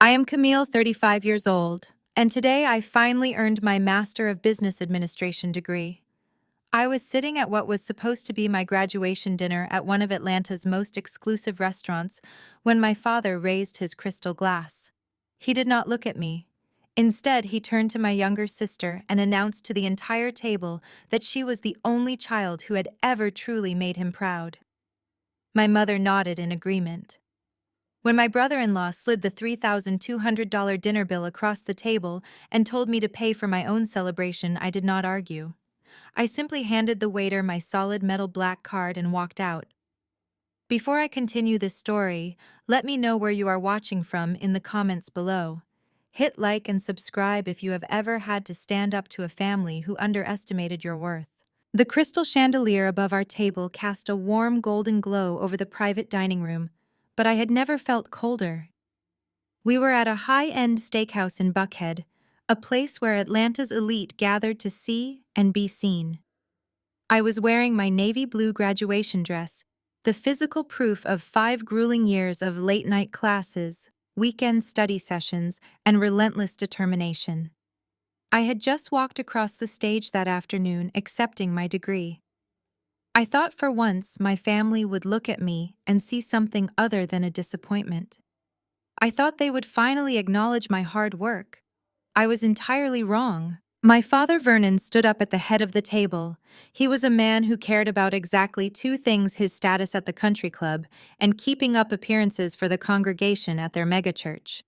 I am Camille, 35 years old, and today I finally earned my Master of Business Administration degree. I was sitting at what was supposed to be my graduation dinner at one of Atlanta's most exclusive restaurants when my father raised his crystal glass. He did not look at me. Instead, he turned to my younger sister and announced to the entire table that she was the only child who had ever truly made him proud. My mother nodded in agreement. When my brother-in-law slid the $3,200 dinner bill across the table and told me to pay for my own celebration, I did not argue. I simply handed the waiter my solid metal black card and walked out. Before I continue this story, let me know where you are watching from in the comments below. Hit like and subscribe if you have ever had to stand up to a family who underestimated your worth. The crystal chandelier above our table cast a warm golden glow over the private dining room, but I had never felt colder. We were at a high-end steakhouse in Buckhead, a place where Atlanta's elite gathered to see and be seen. I was wearing my navy blue graduation dress, the physical proof of 5 grueling years of late-night classes, weekend study sessions, and relentless determination. I had just walked across the stage that afternoon accepting my degree. I thought for once my family would look at me and see something other than a disappointment. I thought they would finally acknowledge my hard work. I was entirely wrong. My father Vernon stood up at the head of the table. He was a man who cared about exactly 2 things: his status at the country club and keeping up appearances for the congregation at their megachurch.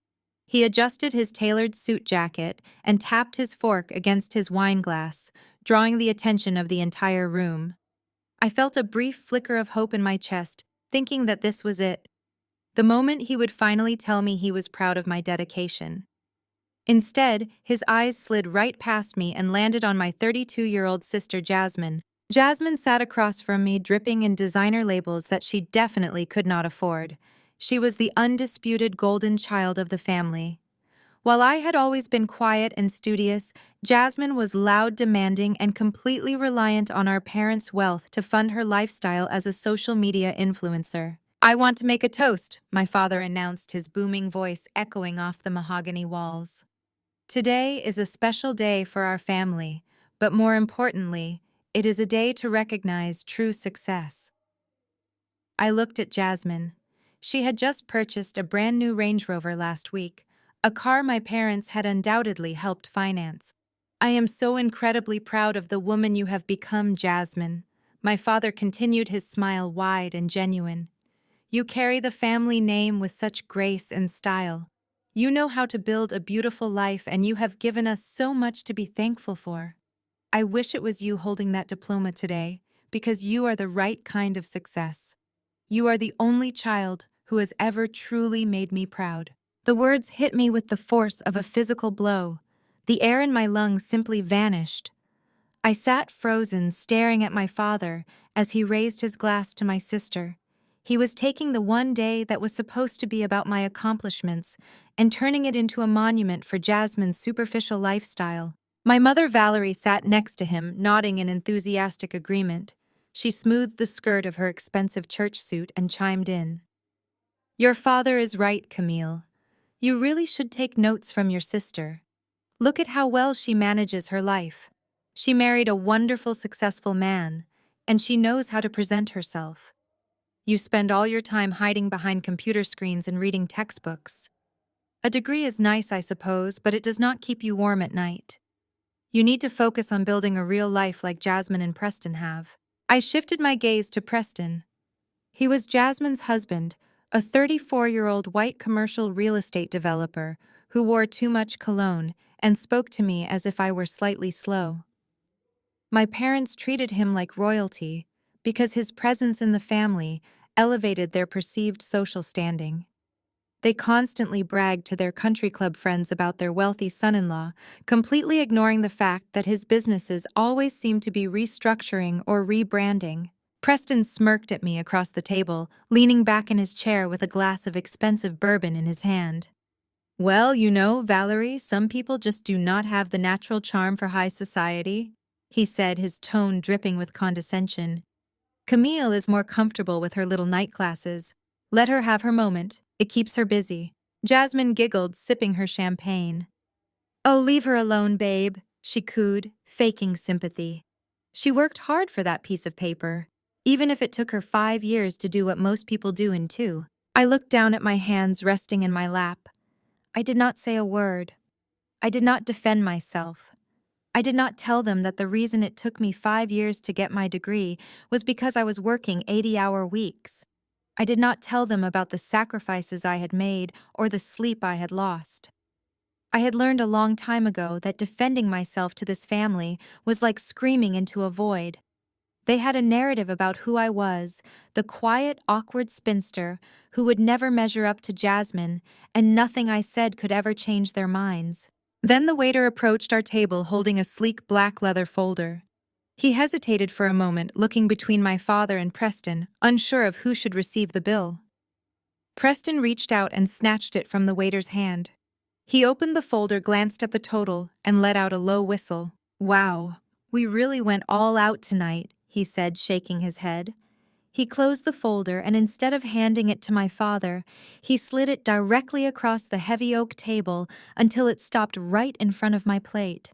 He adjusted his tailored suit jacket and tapped his fork against his wine glass, drawing the attention of the entire room. I felt a brief flicker of hope in my chest, thinking that this was it. The moment he would finally tell me he was proud of my dedication. Instead, his eyes slid right past me and landed on my 32-year-old sister Jasmine. Jasmine sat across from me, dripping in designer labels that she definitely could not afford. She was the undisputed golden child of the family. While I had always been quiet and studious, Jasmine was loud, demanding, and completely reliant on our parents' wealth to fund her lifestyle as a social media influencer. "I want to make a toast," my father announced, his booming voice echoing off the mahogany walls. "Today is a special day for our family, but more importantly, it is a day to recognize true success." I looked at Jasmine. She had just purchased a brand new Range Rover last week, a car my parents had undoubtedly helped finance. "I am so incredibly proud of the woman you have become, Jasmine." My father continued, his smile wide and genuine. "You carry the family name with such grace and style. You know how to build a beautiful life, and you have given us so much to be thankful for. I wish it was you holding that diploma today, because you are the right kind of success. You are the only child who has ever truly made me proud." The words hit me with the force of a physical blow. The air in my lungs simply vanished. I sat frozen, staring at my father as he raised his glass to my sister. He was taking the one day that was supposed to be about my accomplishments and turning it into a monument for Jasmine's superficial lifestyle. My mother Valerie sat next to him, nodding in enthusiastic agreement. She smoothed the skirt of her expensive church suit and chimed in. "Your father is right, Camille. You really should take notes from your sister. Look at how well she manages her life. She married a wonderful, successful man, and she knows how to present herself. You spend all your time hiding behind computer screens and reading textbooks. A degree is nice, I suppose, but it does not keep you warm at night. You need to focus on building a real life like Jasmine and Preston have." I shifted my gaze to Preston. He was Jasmine's husband, a 34-year-old white commercial real estate developer who wore too much cologne and spoke to me as if I were slightly slow. My parents treated him like royalty because his presence in the family elevated their perceived social standing. They constantly bragged to their country club friends about their wealthy son-in-law, completely ignoring the fact that his businesses always seemed to be restructuring or rebranding. Preston smirked at me across the table, leaning back in his chair with a glass of expensive bourbon in his hand. "Well, you know, Valerie, some people just do not have the natural charm for high society," he said, his tone dripping with condescension. "Camille is more comfortable with her little night classes. Let her have her moment. It keeps her busy." Jasmine giggled, sipping her champagne. "Oh, leave her alone, babe," she cooed, faking sympathy. She worked hard for that piece of paper, even if it took her 5 years to do what most people do in 2. I looked down at my hands resting in my lap. I did not say a word. I did not defend myself. I did not tell them that the reason it took me 5 years to get my degree was because I was working 80-hour weeks. I did not tell them about the sacrifices I had made or the sleep I had lost. I had learned a long time ago that defending myself to this family was like screaming into a void. They had a narrative about who I was, the quiet, awkward spinster who would never measure up to Jasmine, and nothing I said could ever change their minds. Then the waiter approached our table holding a sleek black leather folder. He hesitated for a moment, looking between my father and Preston, unsure of who should receive the bill. Preston reached out and snatched it from the waiter's hand. He opened the folder, glanced at the total, and let out a low whistle. "Wow, we really went all out tonight," he said, shaking his head. He closed the folder, and instead of handing it to my father, he slid it directly across the heavy oak table until it stopped right in front of my plate.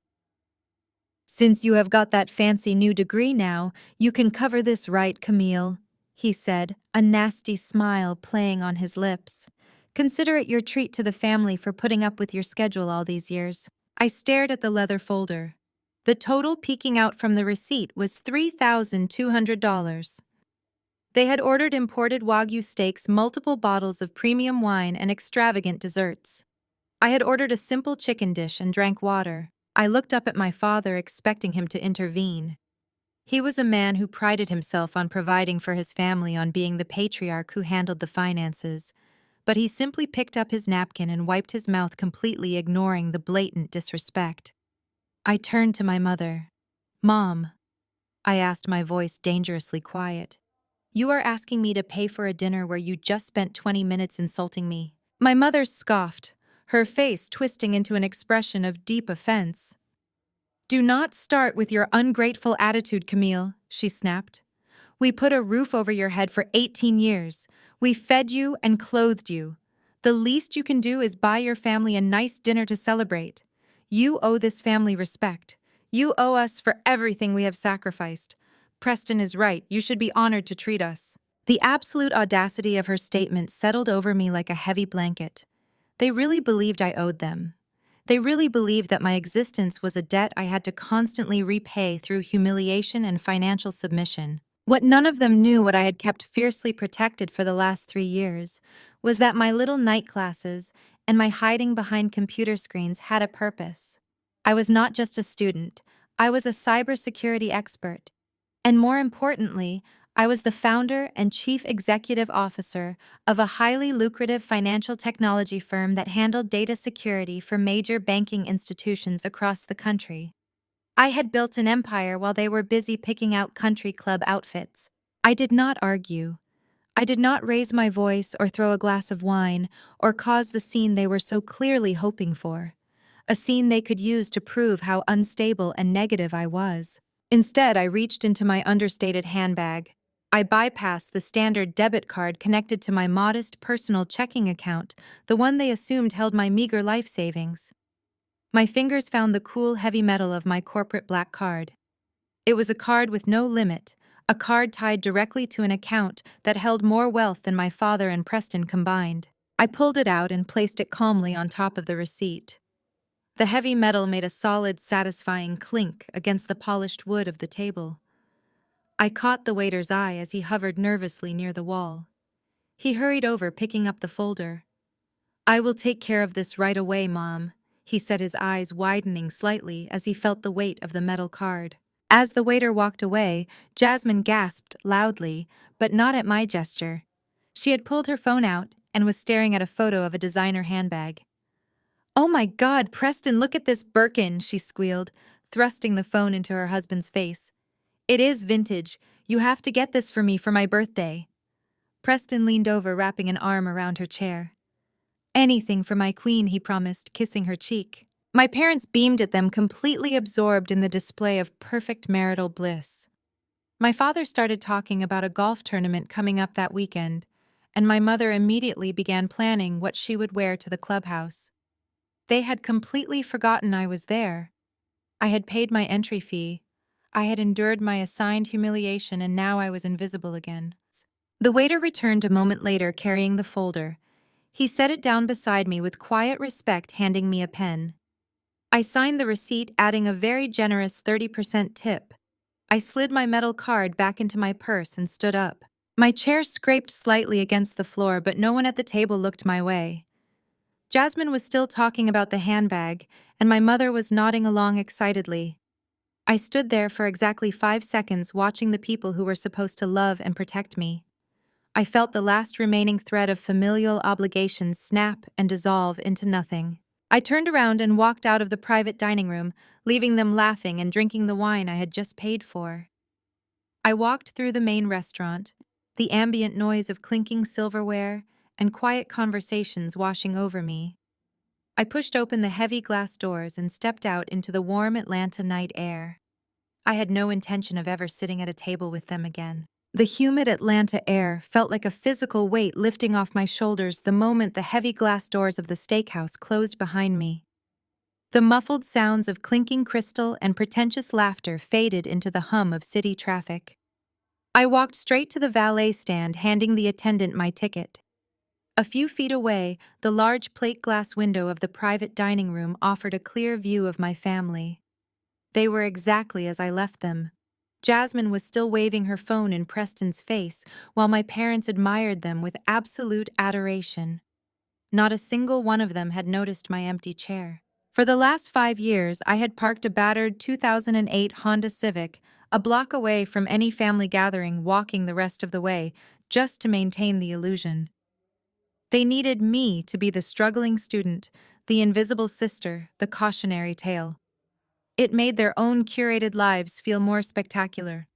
"Since you have got that fancy new degree now, you can cover this, right, Camille?" he said, a nasty smile playing on his lips. "Consider it your treat to the family for putting up with your schedule all these years." I stared at the leather folder. The total peeking out from the receipt was $3,200. They had ordered imported Wagyu steaks, multiple bottles of premium wine, and extravagant desserts. I had ordered a simple chicken dish and drank water. I looked up at my father, expecting him to intervene. He was a man who prided himself on providing for his family, on being the patriarch who handled the finances. But he simply picked up his napkin and wiped his mouth, completely ignoring the blatant disrespect. I turned to my mother. "Mom," I asked, my voice dangerously quiet, "you are asking me to pay for a dinner where you just spent 20 minutes insulting me?" My mother scoffed, her face twisting into an expression of deep offense. "Do not start with your ungrateful attitude, Camille," she snapped. "We put a roof over your head for 18 years. We fed you and clothed you. The least you can do is buy your family a nice dinner to celebrate. You owe this family respect. You owe us for everything we have sacrificed. Preston is right. You should be honored to treat us." The absolute audacity of her statement settled over me like a heavy blanket. They really believed I owed them. They really believed that my existence was a debt I had to constantly repay through humiliation and financial submission. What none of them knew, what I had kept fiercely protected for the last 3 years, was that my little night classes and my hiding behind computer screens had a purpose. I was not just a student, I was a cybersecurity expert. And more importantly, I was the founder and chief executive officer of a highly lucrative financial technology firm that handled data security for major banking institutions across the country. I had built an empire while they were busy picking out country club outfits. I did not argue. I did not raise my voice or throw a glass of wine or cause the scene they were so clearly hoping for. A scene they could use to prove how unstable and negative I was. Instead, I reached into my understated handbag. I bypassed the standard debit card connected to my modest personal checking account, the one they assumed held my meager life savings. My fingers found the cool, heavy metal of my corporate black card. It was a card with no limit, a card tied directly to an account that held more wealth than my father and Preston combined. I pulled it out and placed it calmly on top of the receipt. The heavy metal made a solid, satisfying clink against the polished wood of the table. I caught the waiter's eye as he hovered nervously near the wall. He hurried over, picking up the folder. "I will take care of this right away, Mom," he said, his eyes widening slightly as he felt the weight of the metal card. As the waiter walked away, Jasmine gasped loudly, but not at my gesture. She had pulled her phone out and was staring at a photo of a designer handbag. "Oh my God, Preston, look at this Birkin," she squealed, thrusting the phone into her husband's face. "It is vintage. You have to get this for me for my birthday." Preston leaned over, wrapping an arm around her chair. "Anything for my queen," he promised, kissing her cheek. My parents beamed at them, completely absorbed in the display of perfect marital bliss. My father started talking about a golf tournament coming up that weekend, and my mother immediately began planning what she would wear to the clubhouse. They had completely forgotten I was there. I had paid my entry fee. I had endured my assigned humiliation, and now I was invisible again. The waiter returned a moment later carrying the folder. He set it down beside me with quiet respect, handing me a pen. I signed the receipt, adding a very generous 30% tip. I slid my metal card back into my purse and stood up. My chair scraped slightly against the floor, but no one at the table looked my way. Jasmine was still talking about the handbag, and my mother was nodding along excitedly. I stood there for exactly 5 seconds, watching the people who were supposed to love and protect me. I felt the last remaining thread of familial obligations snap and dissolve into nothing. I turned around and walked out of the private dining room, leaving them laughing and drinking the wine I had just paid for. I walked through the main restaurant, the ambient noise of clinking silverware and quiet conversations washing over me. I pushed open the heavy glass doors and stepped out into the warm Atlanta night air. I had no intention of ever sitting at a table with them again. The humid Atlanta air felt like a physical weight lifting off my shoulders the moment the heavy glass doors of the steakhouse closed behind me. The muffled sounds of clinking crystal and pretentious laughter faded into the hum of city traffic. I walked straight to the valet stand, handing the attendant my ticket. A few feet away, the large plate glass window of the private dining room offered a clear view of my family. They were exactly as I left them. Jasmine was still waving her phone in Preston's face, while my parents admired them with absolute adoration. Not a single one of them had noticed my empty chair. For the last 5 years, I had parked a battered 2008 Honda Civic a block away from any family gathering, walking the rest of the way, just to maintain the illusion. They needed me to be the struggling student, the invisible sister, the cautionary tale. It made their own curated lives feel more spectacular.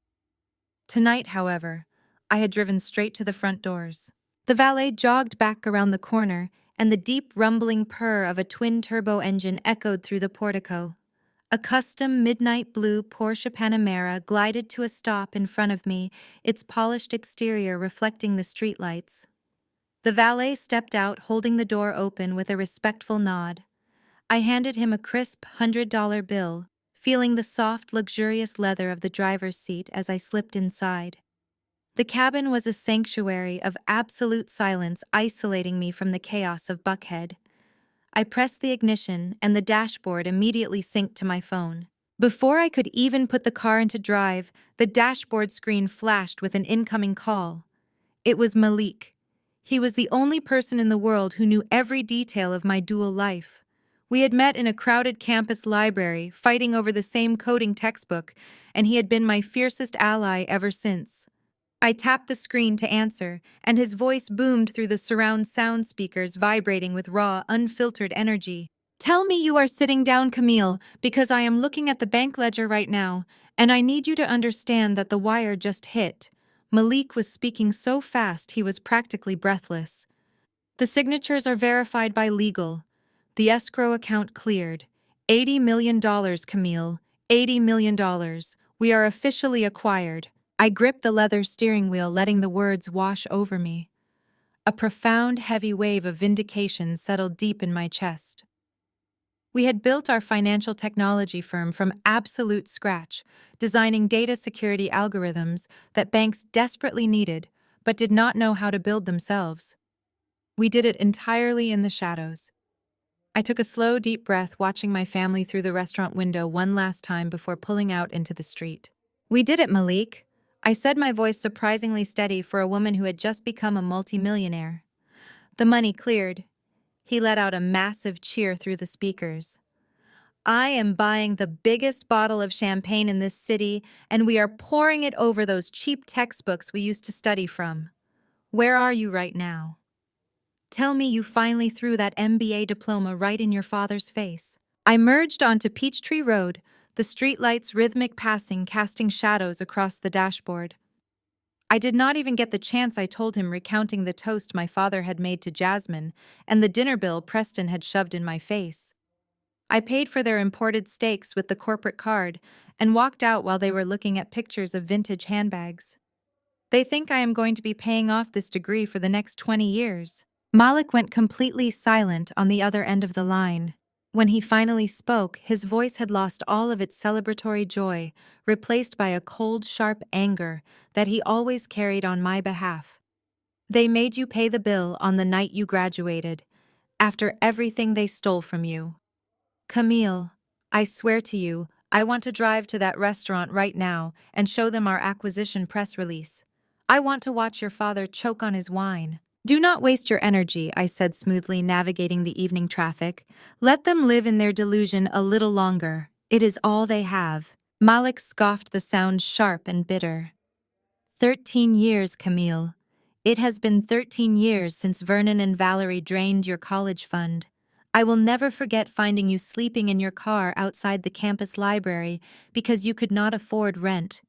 Tonight, however, I had driven straight to the front doors. The valet jogged back around the corner, and the deep rumbling purr of a twin-turbo engine echoed through the portico. A custom midnight blue Porsche Panamera glided to a stop in front of me, its polished exterior reflecting the streetlights. The valet stepped out, holding the door open with a respectful nod. I handed him a crisp $100 bill, feeling the soft, luxurious leather of the driver's seat as I slipped inside. The cabin was a sanctuary of absolute silence, isolating me from the chaos of Buckhead. I pressed the ignition, and the dashboard immediately synced to my phone. Before I could even put the car into drive, the dashboard screen flashed with an incoming call. It was Malik. He was the only person in the world who knew every detail of my dual life. We had met in a crowded campus library, fighting over the same coding textbook, and he had been my fiercest ally ever since. I tapped the screen to answer, and his voice boomed through the surround sound speakers, vibrating with raw, unfiltered energy. "Tell me you are sitting down, Camille, because I am looking at the bank ledger right now, and I need you to understand that the wire just hit." Malik was speaking so fast he was practically breathless. "The signatures are verified by legal. The escrow account cleared. $80 million, Camille. $80 million. We are officially acquired." I gripped the leather steering wheel, letting the words wash over me. A profound, heavy wave of vindication settled deep in my chest. We had built our financial technology firm from absolute scratch, designing data security algorithms that banks desperately needed, but did not know how to build themselves. We did it entirely in the shadows. I took a slow, deep breath, watching my family through the restaurant window one last time before pulling out into the street. "We did it, Malik," I said, my voice surprisingly steady for a woman who had just become a multimillionaire. "The money cleared." He let out a massive cheer through the speakers. "I am buying the biggest bottle of champagne in this city, and we are pouring it over those cheap textbooks we used to study from. Where are you right now? Tell me you finally threw that MBA diploma right in your father's face." I merged onto Peachtree Road, the streetlights' rhythmic passing casting shadows across the dashboard. I did not even get the chance I told him, recounting the toast my father had made to Jasmine and the dinner bill Preston had shoved in my face. I paid for their imported steaks with the corporate card and walked out while they were looking at pictures of vintage handbags. They think I am going to be paying off this degree for the next 20 years. Malik went completely silent on the other end of the line. When he finally spoke, his voice had lost all of its celebratory joy, replaced by a cold, sharp anger that he always carried on my behalf. They made you pay the bill on the night you graduated, after everything they stole from you. Camille, I swear to you, I want to drive to that restaurant right now and show them our acquisition press release. I want to watch your father choke on his wine. Do not waste your energy, I said smoothly, navigating the evening traffic. Let them live in their delusion a little longer. It is all they have. Malik scoffed, the sound sharp and bitter. 13 years, Camille. It has been 13 years since Vernon and Valerie drained your college fund. I will never forget finding you sleeping in your car outside the campus library because you could not afford rent.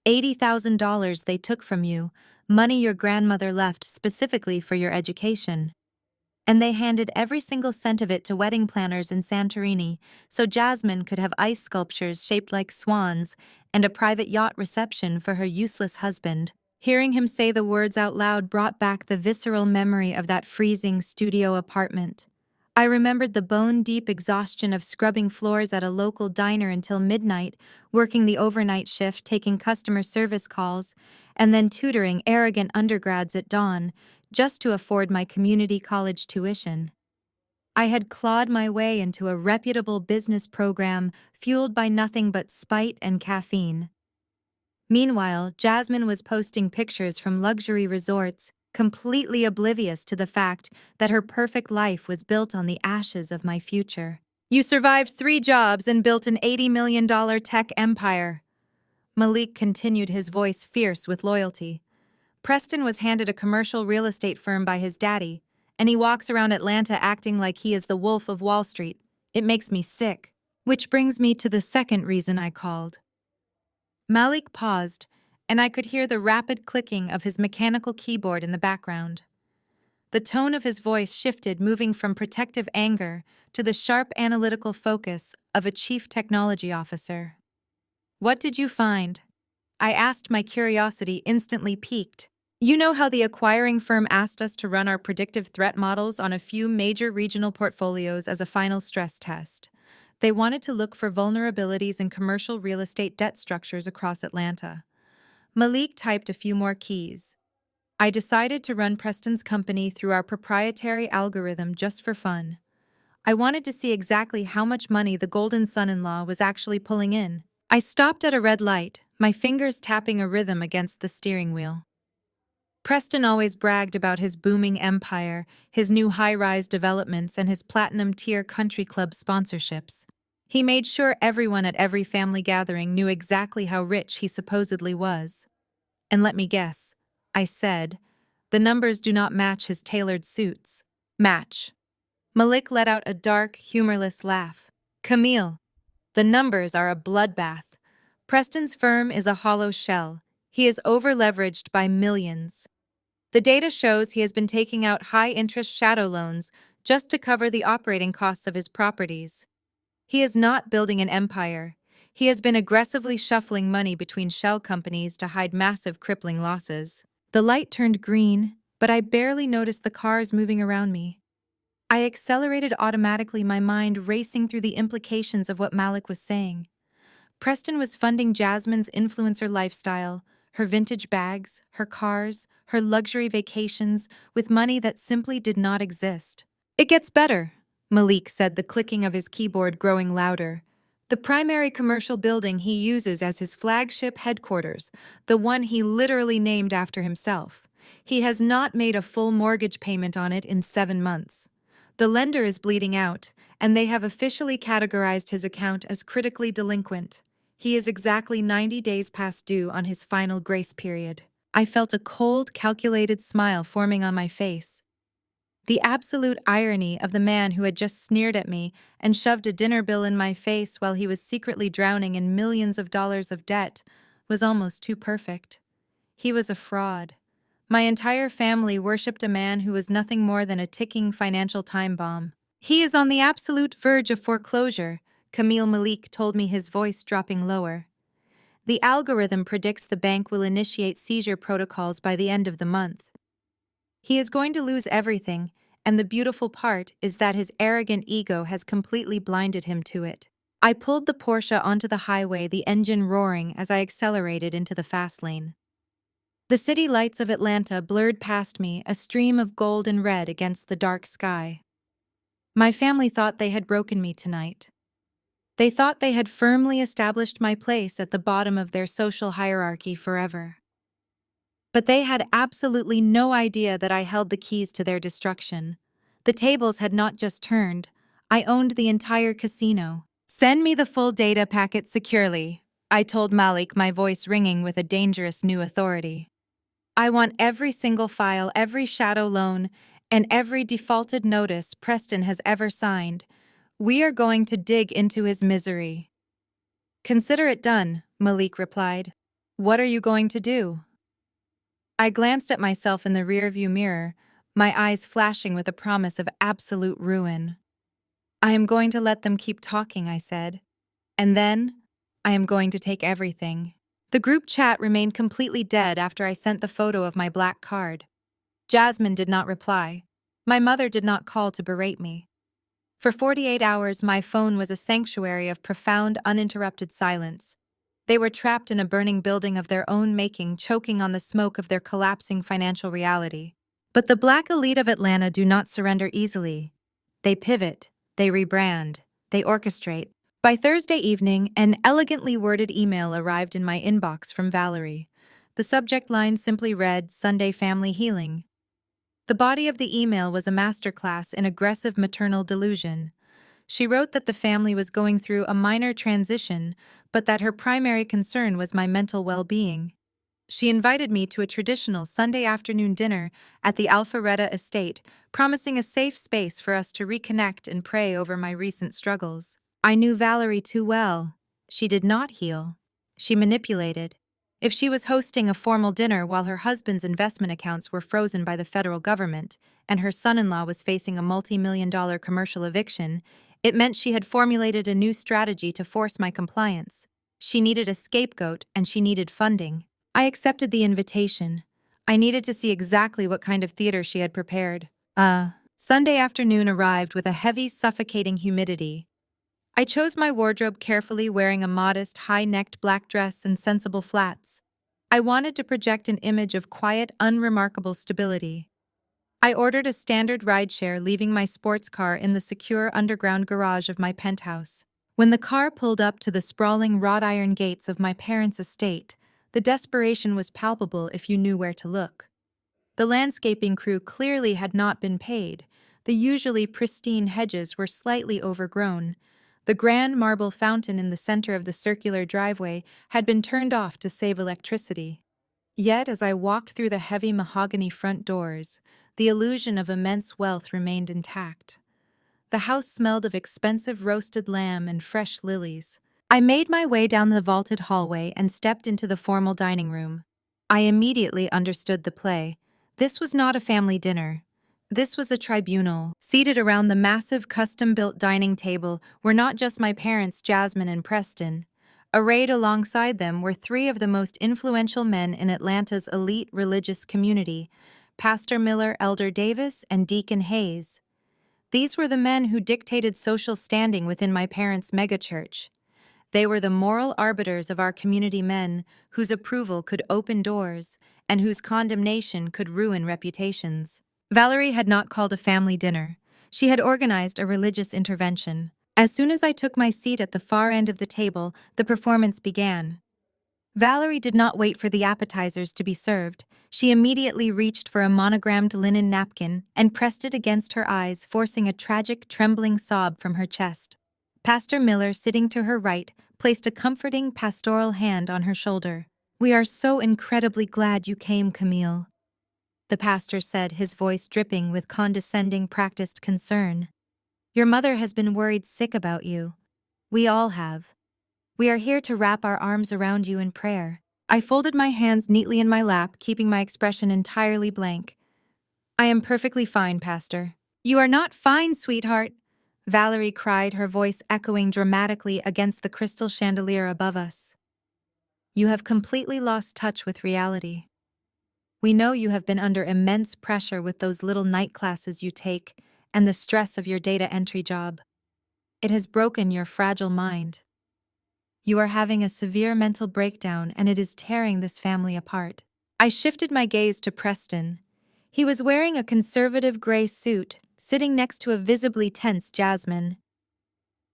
$80,000 they took from you, money your grandmother left specifically for your education. And they handed every single cent of it to wedding planners in Santorini so Jasmine could have ice sculptures shaped like swans and a private yacht reception for her useless husband. Hearing him say the words out loud brought back the visceral memory of that freezing studio apartment. I remembered the bone-deep exhaustion of scrubbing floors at a local diner until midnight, working the overnight shift, taking customer service calls, and then tutoring arrogant undergrads at dawn, just to afford my community college tuition. I had clawed my way into a reputable business program fueled by nothing but spite and caffeine. Meanwhile, Jasmine was posting pictures from luxury resorts, completely oblivious to the fact that her perfect life was built on the ashes of my future. You survived 3 jobs and built an $80 million tech empire. Malik continued, his voice fierce with loyalty. Preston was handed a commercial real estate firm by his daddy, and he walks around Atlanta acting like he is the Wolf of Wall Street. It makes me sick. Which brings me to the second reason I called. Malik paused, and I could hear the rapid clicking of his mechanical keyboard in the background. The tone of his voice shifted, moving from protective anger to the sharp analytical focus of a chief technology officer. What did you find? I asked, my curiosity instantly piqued. You know how the acquiring firm asked us to run our predictive threat models on a few major regional portfolios as a final stress test. They wanted to look for vulnerabilities in commercial real estate debt structures across Atlanta. Malik typed a few more keys. I decided to run Preston's company through our proprietary algorithm just for fun. I wanted to see exactly how much money the golden son-in-law was actually pulling in. I stopped at a red light, my fingers tapping a rhythm against the steering wheel. Preston always bragged about his booming empire, his new high-rise developments, and his platinum-tier country club sponsorships. He made sure everyone at every family gathering knew exactly how rich he supposedly was. And let me guess, I said, the numbers do not match his tailored suits. Match. Malik let out a dark, humorless laugh. Camille, the numbers are a bloodbath. Preston's firm is a hollow shell. He is over-leveraged by millions. The data shows he has been taking out high-interest shadow loans just to cover the operating costs of his properties. He is not building an empire. He has been aggressively shuffling money between shell companies to hide massive, crippling losses. The light turned green, but I barely noticed the cars moving around me. I accelerated automatically, my mind racing through the implications of what Malik was saying. Preston was funding Jasmine's influencer lifestyle, her vintage bags, her cars, her luxury vacations, with money that simply did not exist. It gets better, Malik said, the clicking of his keyboard growing louder. The primary commercial building he uses as his flagship headquarters, the one he literally named after himself. He has not made a full mortgage payment on it in 7 months. The lender is bleeding out, and they have officially categorized his account as critically delinquent. He is exactly 90 days past due on his final grace period. I felt a cold, calculated smile forming on my face. The absolute irony of the man who had just sneered at me and shoved a dinner bill in my face while he was secretly drowning in millions of dollars of debt was almost too perfect. He was a fraud. My entire family worshipped a man who was nothing more than a ticking financial time bomb. He is on the absolute verge of foreclosure, Camille, Malik told me, his voice dropping lower. The algorithm predicts the bank will initiate seizure protocols by the end of the month. He is going to lose everything, and the beautiful part is that his arrogant ego has completely blinded him to it. I pulled the Porsche onto the highway, the engine roaring as I accelerated into the fast lane. The city lights of Atlanta blurred past me, a stream of gold and red against the dark sky. My family thought they had broken me tonight. They thought they had firmly established my place at the bottom of their social hierarchy forever. But they had absolutely no idea that I held the keys to their destruction. The tables had not just turned, I owned the entire casino. "Send me the full data packet securely," I told Malik, my voice ringing with a dangerous new authority. "I want every single file, every shadow loan, and every defaulted notice Preston has ever signed. We are going to dig into his misery." "Consider it done," Malik replied. "What are you going to do?" I glanced at myself in the rearview mirror, my eyes flashing with a promise of absolute ruin. "I am going to let them keep talking," I said. "And then, I am going to take everything." The group chat remained completely dead after I sent the photo of my black card. Jasmine did not reply. My mother did not call to berate me. For 48 hours, my phone was a sanctuary of profound, uninterrupted silence. They were trapped in a burning building of their own making, choking on the smoke of their collapsing financial reality. But the black elite of Atlanta do not surrender easily. They pivot, they rebrand, they orchestrate. By Thursday evening, an elegantly worded email arrived in my inbox from Valerie. The subject line simply read, "Sunday Family Healing." The body of the email was a masterclass in aggressive maternal delusion. She wrote that the family was going through a minor transition, but that her primary concern was my mental well-being. She invited me to a traditional Sunday afternoon dinner at the Alpharetta estate, promising a safe space for us to reconnect and pray over my recent struggles. I knew Valerie too well. She did not heal. She manipulated. If she was hosting a formal dinner while her husband's investment accounts were frozen by the federal government and her son-in-law was facing a multi-million-dollar commercial eviction, it meant she had formulated a new strategy to force my compliance. She needed a scapegoat and she needed funding. I accepted the invitation. I needed to see exactly what kind of theater she had prepared. Sunday afternoon arrived with a heavy, suffocating humidity. I chose my wardrobe carefully, wearing a modest, high-necked black dress and sensible flats. I wanted to project an image of quiet, unremarkable stability. I ordered a standard rideshare, leaving my sports car in the secure underground garage of my penthouse. When the car pulled up to the sprawling wrought iron gates of my parents' estate, the desperation was palpable if you knew where to look. The landscaping crew clearly had not been paid. The usually pristine hedges were slightly overgrown. The grand marble fountain in the center of the circular driveway had been turned off to save electricity. Yet, as I walked through the heavy mahogany front doors, the illusion of immense wealth remained intact. The house smelled of expensive roasted lamb and fresh lilies. I made my way down the vaulted hallway and stepped into the formal dining room. I immediately understood the play. This was not a family dinner. This was a tribunal. Seated around the massive custom-built dining table were not just my parents, Jasmine and Preston. Arrayed alongside them were three of the most influential men in Atlanta's elite religious community, Pastor Miller, Elder Davis, and Deacon Hayes. These were the men who dictated social standing within my parents' megachurch. They were the moral arbiters of our community, men whose approval could open doors and whose condemnation could ruin reputations. Valerie had not called a family dinner. She had organized a religious intervention. As soon as I took my seat at the far end of the table, the performance began. Valerie did not wait for the appetizers to be served. She immediately reached for a monogrammed linen napkin and pressed it against her eyes, forcing a tragic, trembling sob from her chest. Pastor Miller, sitting to her right, placed a comforting, pastoral hand on her shoulder. "We are so incredibly glad you came, Camille," the pastor said, his voice dripping with condescending, practiced concern. "Your mother has been worried sick about you. We all have. We are here to wrap our arms around you in prayer." I folded my hands neatly in my lap, keeping my expression entirely blank. "I am perfectly fine, Pastor." "You are not fine, sweetheart," Valerie cried, her voice echoing dramatically against the crystal chandelier above us. You have completely lost touch with reality. We know you have been under immense pressure with those little night classes you take and the stress of your data entry job. It has broken your fragile mind. You are having a severe mental breakdown and it is tearing this family apart. I shifted my gaze to Preston. He was wearing a conservative gray suit, sitting next to a visibly tense Jasmine.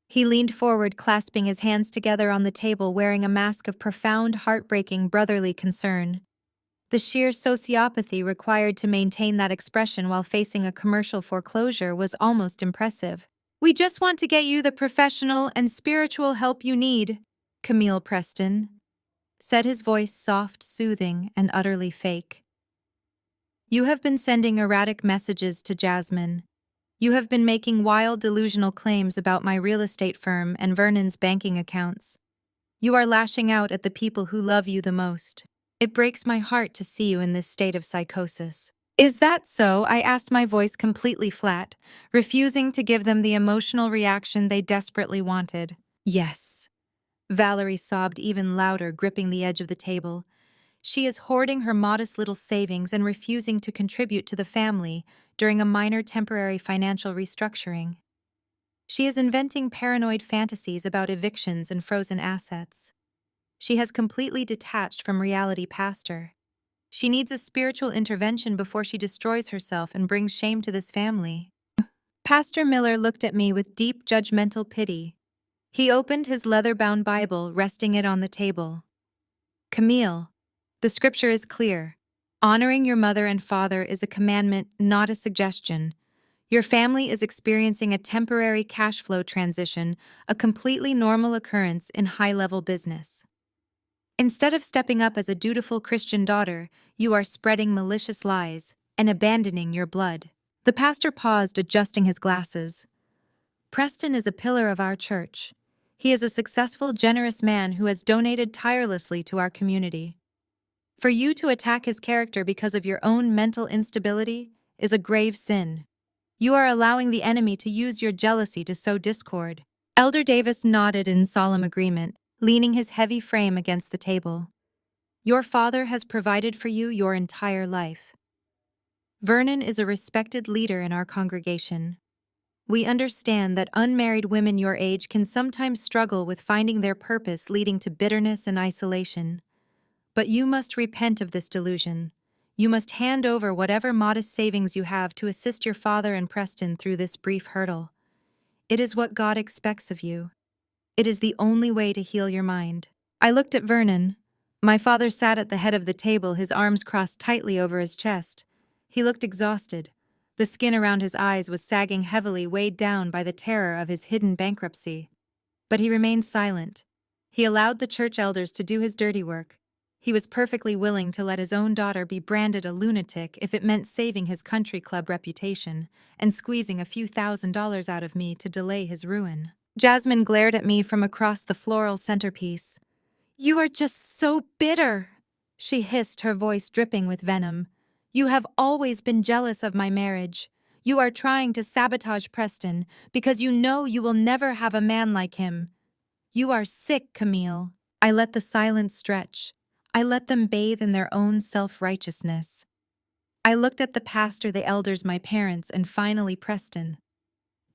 He leaned forward, clasping his hands together on the table, wearing a mask of profound, heartbreaking, brotherly concern. The sheer sociopathy required to maintain that expression while facing a commercial foreclosure was almost impressive. "We just want to get you the professional and spiritual help you need," Camille Preston said, his voice soft, soothing, and utterly fake. "You have been sending erratic messages to Jasmine. You have been making wild, delusional claims about my real estate firm and Vernon's banking accounts. You are lashing out at the people who love you the most. It breaks my heart to see you in this state of psychosis." "Is that so?" I asked, my voice completely flat, refusing to give them the emotional reaction they desperately wanted. "Yes." Valerie sobbed even louder, gripping the edge of the table. "She is hoarding her modest little savings and refusing to contribute to the family during a minor temporary financial restructuring. She is inventing paranoid fantasies about evictions and frozen assets. She has completely detached from reality past her. She needs a spiritual intervention before she destroys herself and brings shame to this family." Pastor Miller looked at me with deep, judgmental pity. He opened his leather-bound Bible, resting it on the table. "Camille, the scripture is clear. Honoring your mother and father is a commandment, not a suggestion. Your family is experiencing a temporary cash flow transition, a completely normal occurrence in high-level business. Instead of stepping up as a dutiful Christian daughter, you are spreading malicious lies and abandoning your blood." The pastor paused, adjusting his glasses. "Preston is a pillar of our church. He is a successful, generous man who has donated tirelessly to our community. For you to attack his character because of your own mental instability is a grave sin. You are allowing the enemy to use your jealousy to sow discord." Elder Davis nodded in solemn agreement, leaning his heavy frame against the table. "Your father has provided for you your entire life. Vernon is a respected leader in our congregation. We understand that unmarried women your age can sometimes struggle with finding their purpose, leading to bitterness and isolation. But you must repent of this delusion. You must hand over whatever modest savings you have to assist your father and Preston through this brief hurdle. It is what God expects of you. It is the only way to heal your mind." I looked at Vernon. My father sat at the head of the table, his arms crossed tightly over his chest. He looked exhausted. The skin around his eyes was sagging heavily, weighed down by the terror of his hidden bankruptcy. But he remained silent. He allowed the church elders to do his dirty work. He was perfectly willing to let his own daughter be branded a lunatic if it meant saving his country club reputation and squeezing a few $1,000s out of me to delay his ruin. Jasmine glared at me from across the floral centerpiece. "You are just so bitter," she hissed, her voice dripping with venom. "You have always been jealous of my marriage. You are trying to sabotage Preston because you know you will never have a man like him. You are sick, Camille." I let the silence stretch. I let them bathe in their own self-righteousness. I looked at the pastor, the elders, my parents, and finally Preston.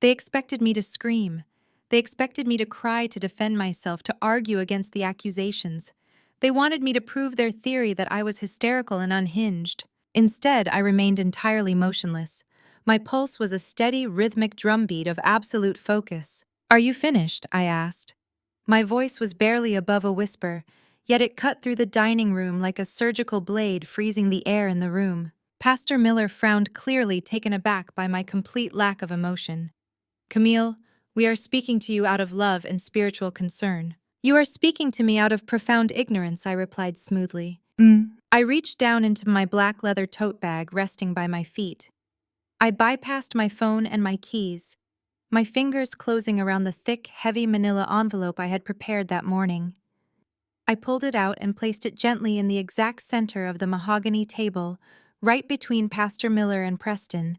They expected me to scream. They expected me to cry, to defend myself, to argue against the accusations. They wanted me to prove their theory that I was hysterical and unhinged. Instead, I remained entirely motionless. My pulse was a steady, rhythmic drumbeat of absolute focus. "Are you finished?" I asked. My voice was barely above a whisper, yet it cut through the dining room like a surgical blade, freezing the air in the room. Pastor Miller frowned, clearly taken aback by my complete lack of emotion. "Camille, we are speaking to you out of love and spiritual concern." "You are speaking to me out of profound ignorance," I replied smoothly. I reached down into my black leather tote bag resting by my feet. I bypassed my phone and my keys, my fingers closing around the thick, heavy manila envelope I had prepared that morning. I pulled it out and placed it gently in the exact center of the mahogany table, right between Pastor Miller and Preston.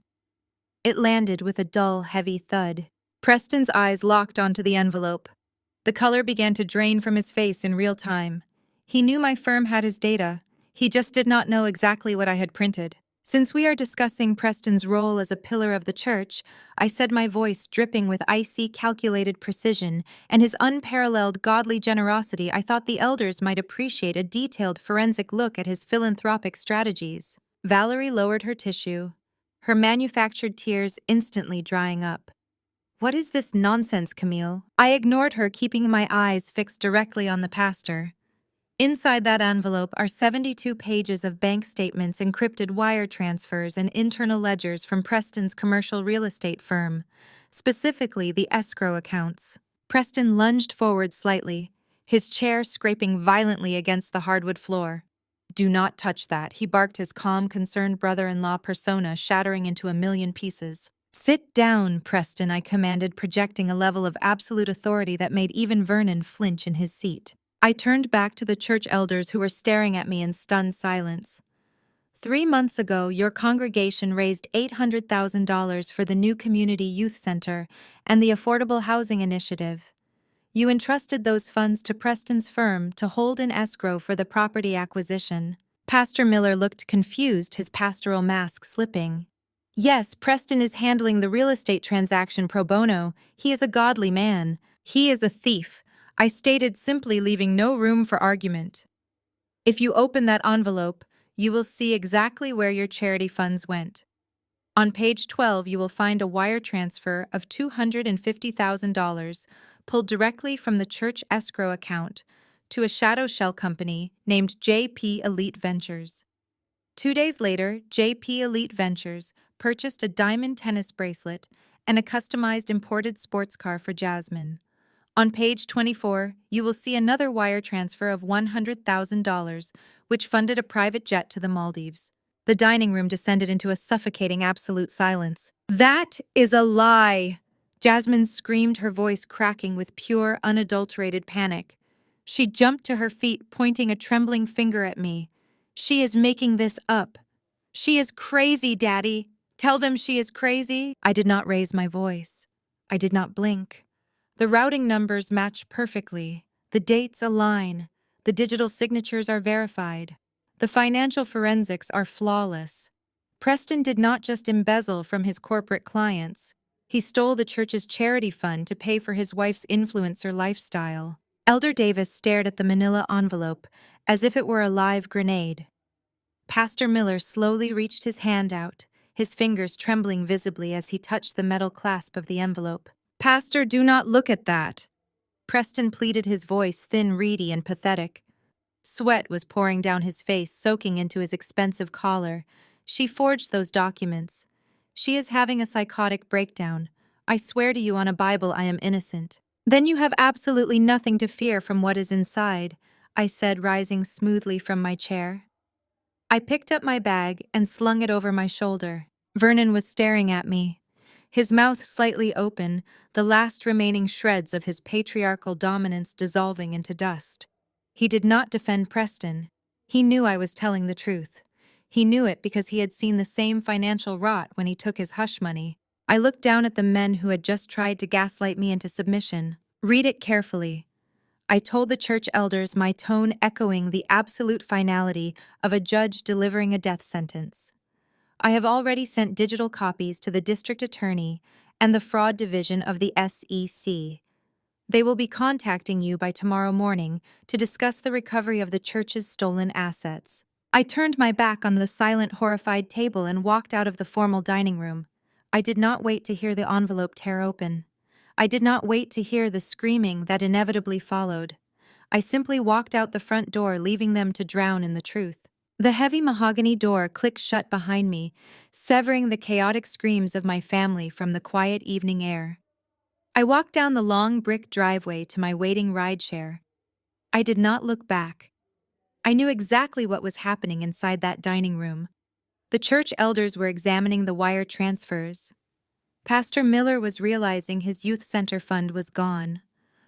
It landed with a dull, heavy thud. Preston's eyes locked onto the envelope. The color began to drain from his face in real time. He knew my firm had his data. He just did not know exactly what I had printed. Since we are discussing Preston's role as a pillar of the church, I said, my voice dripping with icy, calculated precision, and his unparalleled godly generosity. I thought the elders might appreciate a detailed forensic look at his philanthropic strategies. Valerie lowered her tissue, her manufactured tears instantly drying up. What is this nonsense, Camille? I ignored her, keeping my eyes fixed directly on the pastor. Inside that envelope are 72 pages of bank statements, encrypted wire transfers, and internal ledgers from Preston's commercial real estate firm, specifically the escrow accounts. Preston lunged forward slightly, his chair scraping violently against the hardwood floor. Do not touch that, he barked, his calm, concerned brother-in-law persona shattering into a million pieces. Sit down, Preston, I commanded, projecting a level of absolute authority that made even Vernon flinch in his seat. I turned back to the church elders who were staring at me in stunned silence. 3 months ago, your congregation raised $800,000 for the new community youth center and the affordable housing initiative. You entrusted those funds to Preston's firm to hold in escrow for the property acquisition. Pastor Miller looked confused, his pastoral mask slipping. Yes, Preston is handling the real estate transaction pro bono. He is a godly man. He is a thief, I stated simply, leaving no room for argument. If you open that envelope, you will see exactly where your charity funds went. On page 12, you will find a wire transfer of $250,000 pulled directly from the church escrow account to a shadow shell company named JP Elite Ventures. 2 days later, JP Elite Ventures purchased a diamond tennis bracelet and a customized imported sports car for Jasmine. On page 24, you will see another wire transfer of $100,000, which funded a private jet to the Maldives. The dining room descended into a suffocating absolute silence. That is a lie! Jasmine screamed, her voice cracking with pure, unadulterated panic. She jumped to her feet, pointing a trembling finger at me. She is making this up. She is crazy, Daddy. Tell them she is crazy. I did not raise my voice. I did not blink. The routing numbers match perfectly. The dates align. The digital signatures are verified. The financial forensics are flawless. Preston did not just embezzle from his corporate clients. He stole the church's charity fund to pay for his wife's influencer lifestyle. Elder Davis stared at the manila envelope as if it were a live grenade. Pastor Miller slowly reached his hand out, his fingers trembling visibly as he touched the metal clasp of the envelope. Pastor, do not look at that. Preston pleaded, his voice thin, reedy, and pathetic. Sweat was pouring down his face, soaking into his expensive collar. She forged those documents. She is having a psychotic breakdown. I swear to you on a Bible I am innocent. Then you have absolutely nothing to fear from what is inside, I said, rising smoothly from my chair. I picked up my bag and slung it over my shoulder. Vernon was staring at me, his mouth slightly open, the last remaining shreds of his patriarchal dominance dissolving into dust. He did not defend Preston. He knew I was telling the truth. He knew it because he had seen the same financial rot when he took his hush money. I looked down at the men who had just tried to gaslight me into submission. Read it carefully. I told the church elders, my tone echoing the absolute finality of a judge delivering a death sentence. I have already sent digital copies to the district attorney and the fraud division of the SEC. They will be contacting you by tomorrow morning to discuss the recovery of the church's stolen assets. I turned my back on the silent, horrified table and walked out of the formal dining room. I did not wait to hear the envelope tear open. I did not wait to hear the screaming that inevitably followed. I simply walked out the front door, leaving them to drown in the truth. The heavy mahogany door clicked shut behind me, severing the chaotic screams of my family from the quiet evening air. I walked down the long brick driveway to my waiting rideshare. I did not look back. I knew exactly what was happening inside that dining room. The church elders were examining the wire transfers. Pastor Miller was realizing his youth center fund was gone.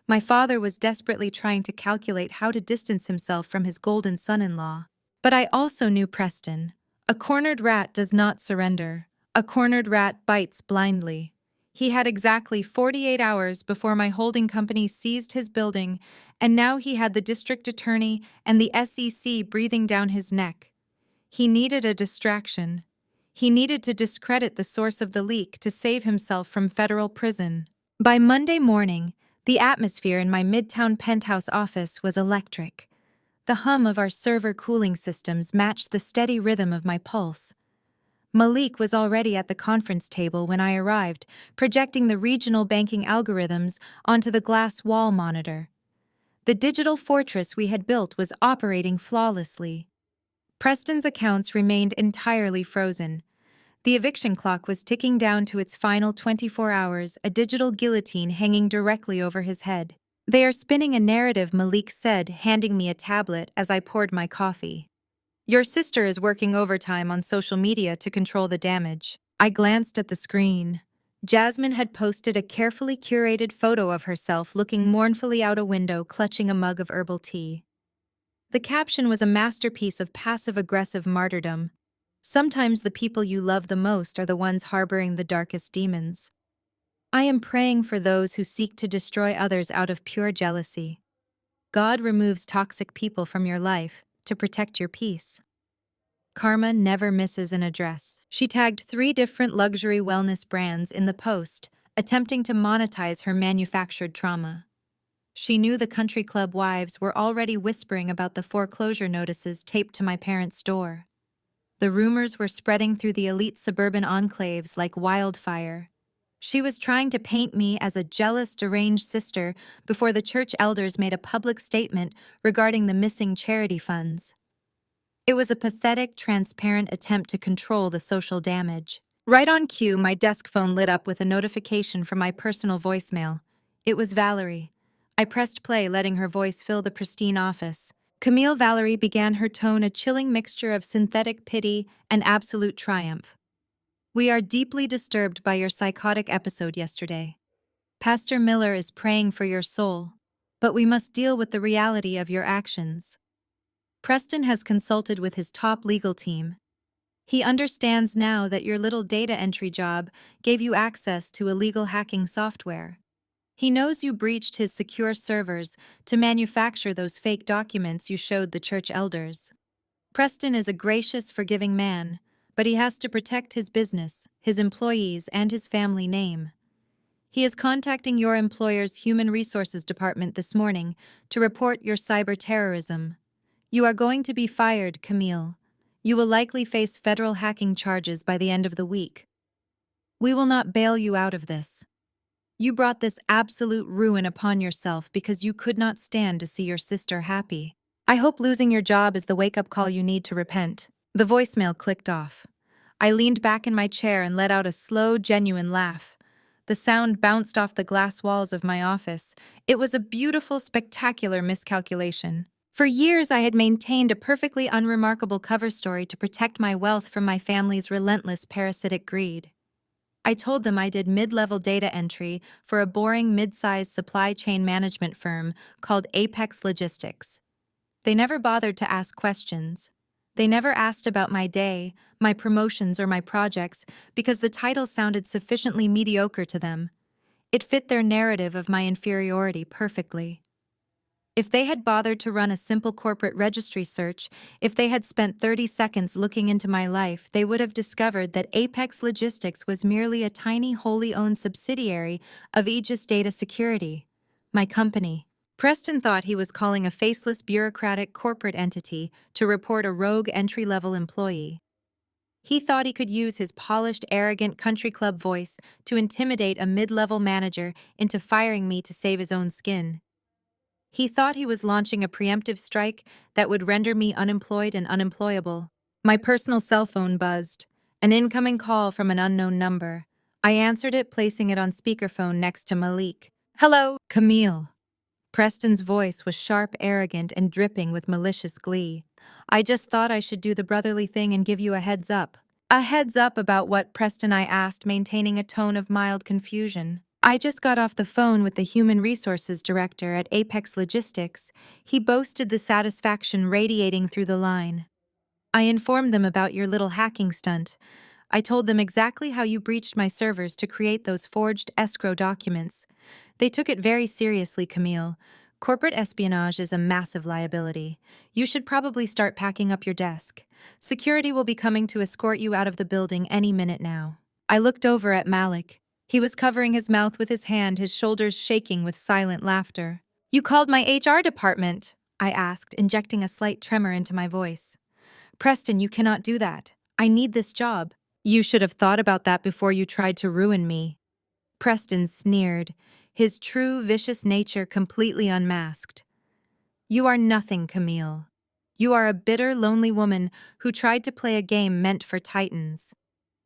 My father was desperately trying to calculate how to distance himself from his golden son-in-law. But I also knew Preston. A cornered rat does not surrender. A cornered rat bites blindly. He had exactly 48 hours before my holding company seized his building, and now he had the district attorney and the SEC breathing down his neck. He needed a distraction. He needed to discredit the source of the leak to save himself from federal prison. By Monday morning, the atmosphere in my midtown penthouse office was electric. The hum of our server cooling systems matched the steady rhythm of my pulse. Malik was already at the conference table when I arrived, projecting the regional banking algorithms onto the glass wall monitor. The digital fortress we had built was operating flawlessly. Preston's accounts remained entirely frozen. The eviction clock was ticking down to its final 24 hours, a digital guillotine hanging directly over his head. "They are spinning a narrative," Malik said, handing me a tablet as I poured my coffee. "Your sister is working overtime on social media to control the damage." I glanced at the screen. Jasmine had posted a carefully curated photo of herself looking mournfully out a window, clutching a mug of herbal tea. The caption was a masterpiece of passive-aggressive martyrdom. Sometimes the people you love the most are the ones harboring the darkest demons. I am praying for those who seek to destroy others out of pure jealousy. God removes toxic people from your life to protect your peace. Karma never misses an address. She tagged 3 different luxury wellness brands in the post, attempting to monetize her manufactured trauma. She knew the country club wives were already whispering about the foreclosure notices taped to my parents' door. The rumors were spreading through the elite suburban enclaves like wildfire. She was trying to paint me as a jealous, deranged sister before the church elders made a public statement regarding the missing charity funds. It was a pathetic, transparent attempt to control the social damage. Right on cue, my desk phone lit up with a notification from my personal voicemail. It was Valerie. I pressed play, letting her voice fill the pristine office. Camille Valerie began, her tone a chilling mixture of synthetic pity and absolute triumph. "We are deeply disturbed by your psychotic episode yesterday. Pastor Miller is praying for your soul, but we must deal with the reality of your actions. Preston has consulted with his top legal team. He understands now that your little data entry job gave you access to illegal hacking software. He knows you breached his secure servers to manufacture those fake documents you showed the church elders. Preston is a gracious, forgiving man, but he has to protect his business, his employees, and his family name. He is contacting your employer's Human Resources Department this morning to report your cyber terrorism. You are going to be fired, Camille. You will likely face federal hacking charges by the end of the week. We will not bail you out of this. You brought this absolute ruin upon yourself because you could not stand to see your sister happy. I hope losing your job is the wake-up call you need to repent." The voicemail clicked off. I leaned back in my chair and let out a slow, genuine laugh. The sound bounced off the glass walls of my office. It was a beautiful, spectacular miscalculation. For years, I had maintained a perfectly unremarkable cover story to protect my wealth from my family's relentless parasitic greed. I told them I did mid-level data entry for a boring mid-sized supply chain management firm called Apex Logistics. They never bothered to ask questions. They never asked about my day, my promotions, or my projects because the title sounded sufficiently mediocre to them. It fit their narrative of my inferiority perfectly. If they had bothered to run a simple corporate registry search, if they had spent 30 seconds looking into my life, they would have discovered that Apex Logistics was merely a tiny wholly owned subsidiary of Aegis Data Security, my company. Preston thought he was calling a faceless bureaucratic corporate entity to report a rogue entry-level employee. He thought he could use his polished, arrogant country club voice to intimidate a mid-level manager into firing me to save his own skin. He thought he was launching a preemptive strike that would render me unemployed and unemployable. My personal cell phone buzzed. An incoming call from an unknown number. I answered it, placing it on speakerphone next to Malik. "Hello, Camille." Preston's voice was sharp, arrogant, and dripping with malicious glee. "I just thought I should do the brotherly thing and give you a heads up." "A heads up about what?" Preston I asked, maintaining a tone of mild confusion. "I just got off the phone with the Human Resources Director at Apex Logistics." He boasted, the satisfaction radiating through the line. "I informed them about your little hacking stunt. I told them exactly how you breached my servers to create those forged escrow documents. They took it very seriously, Camille. Corporate espionage is a massive liability. You should probably start packing up your desk. Security will be coming to escort you out of the building any minute now. I looked over at Malik. He was covering his mouth with his hand, his shoulders shaking with silent laughter. You called my HR department? I asked, injecting a slight tremor into my voice. Preston, you cannot do that. I need this job. You should have thought about that before you tried to ruin me. Preston sneered, his true vicious nature completely unmasked. You are nothing, Camille. You are a bitter, lonely woman who tried to play a game meant for titans.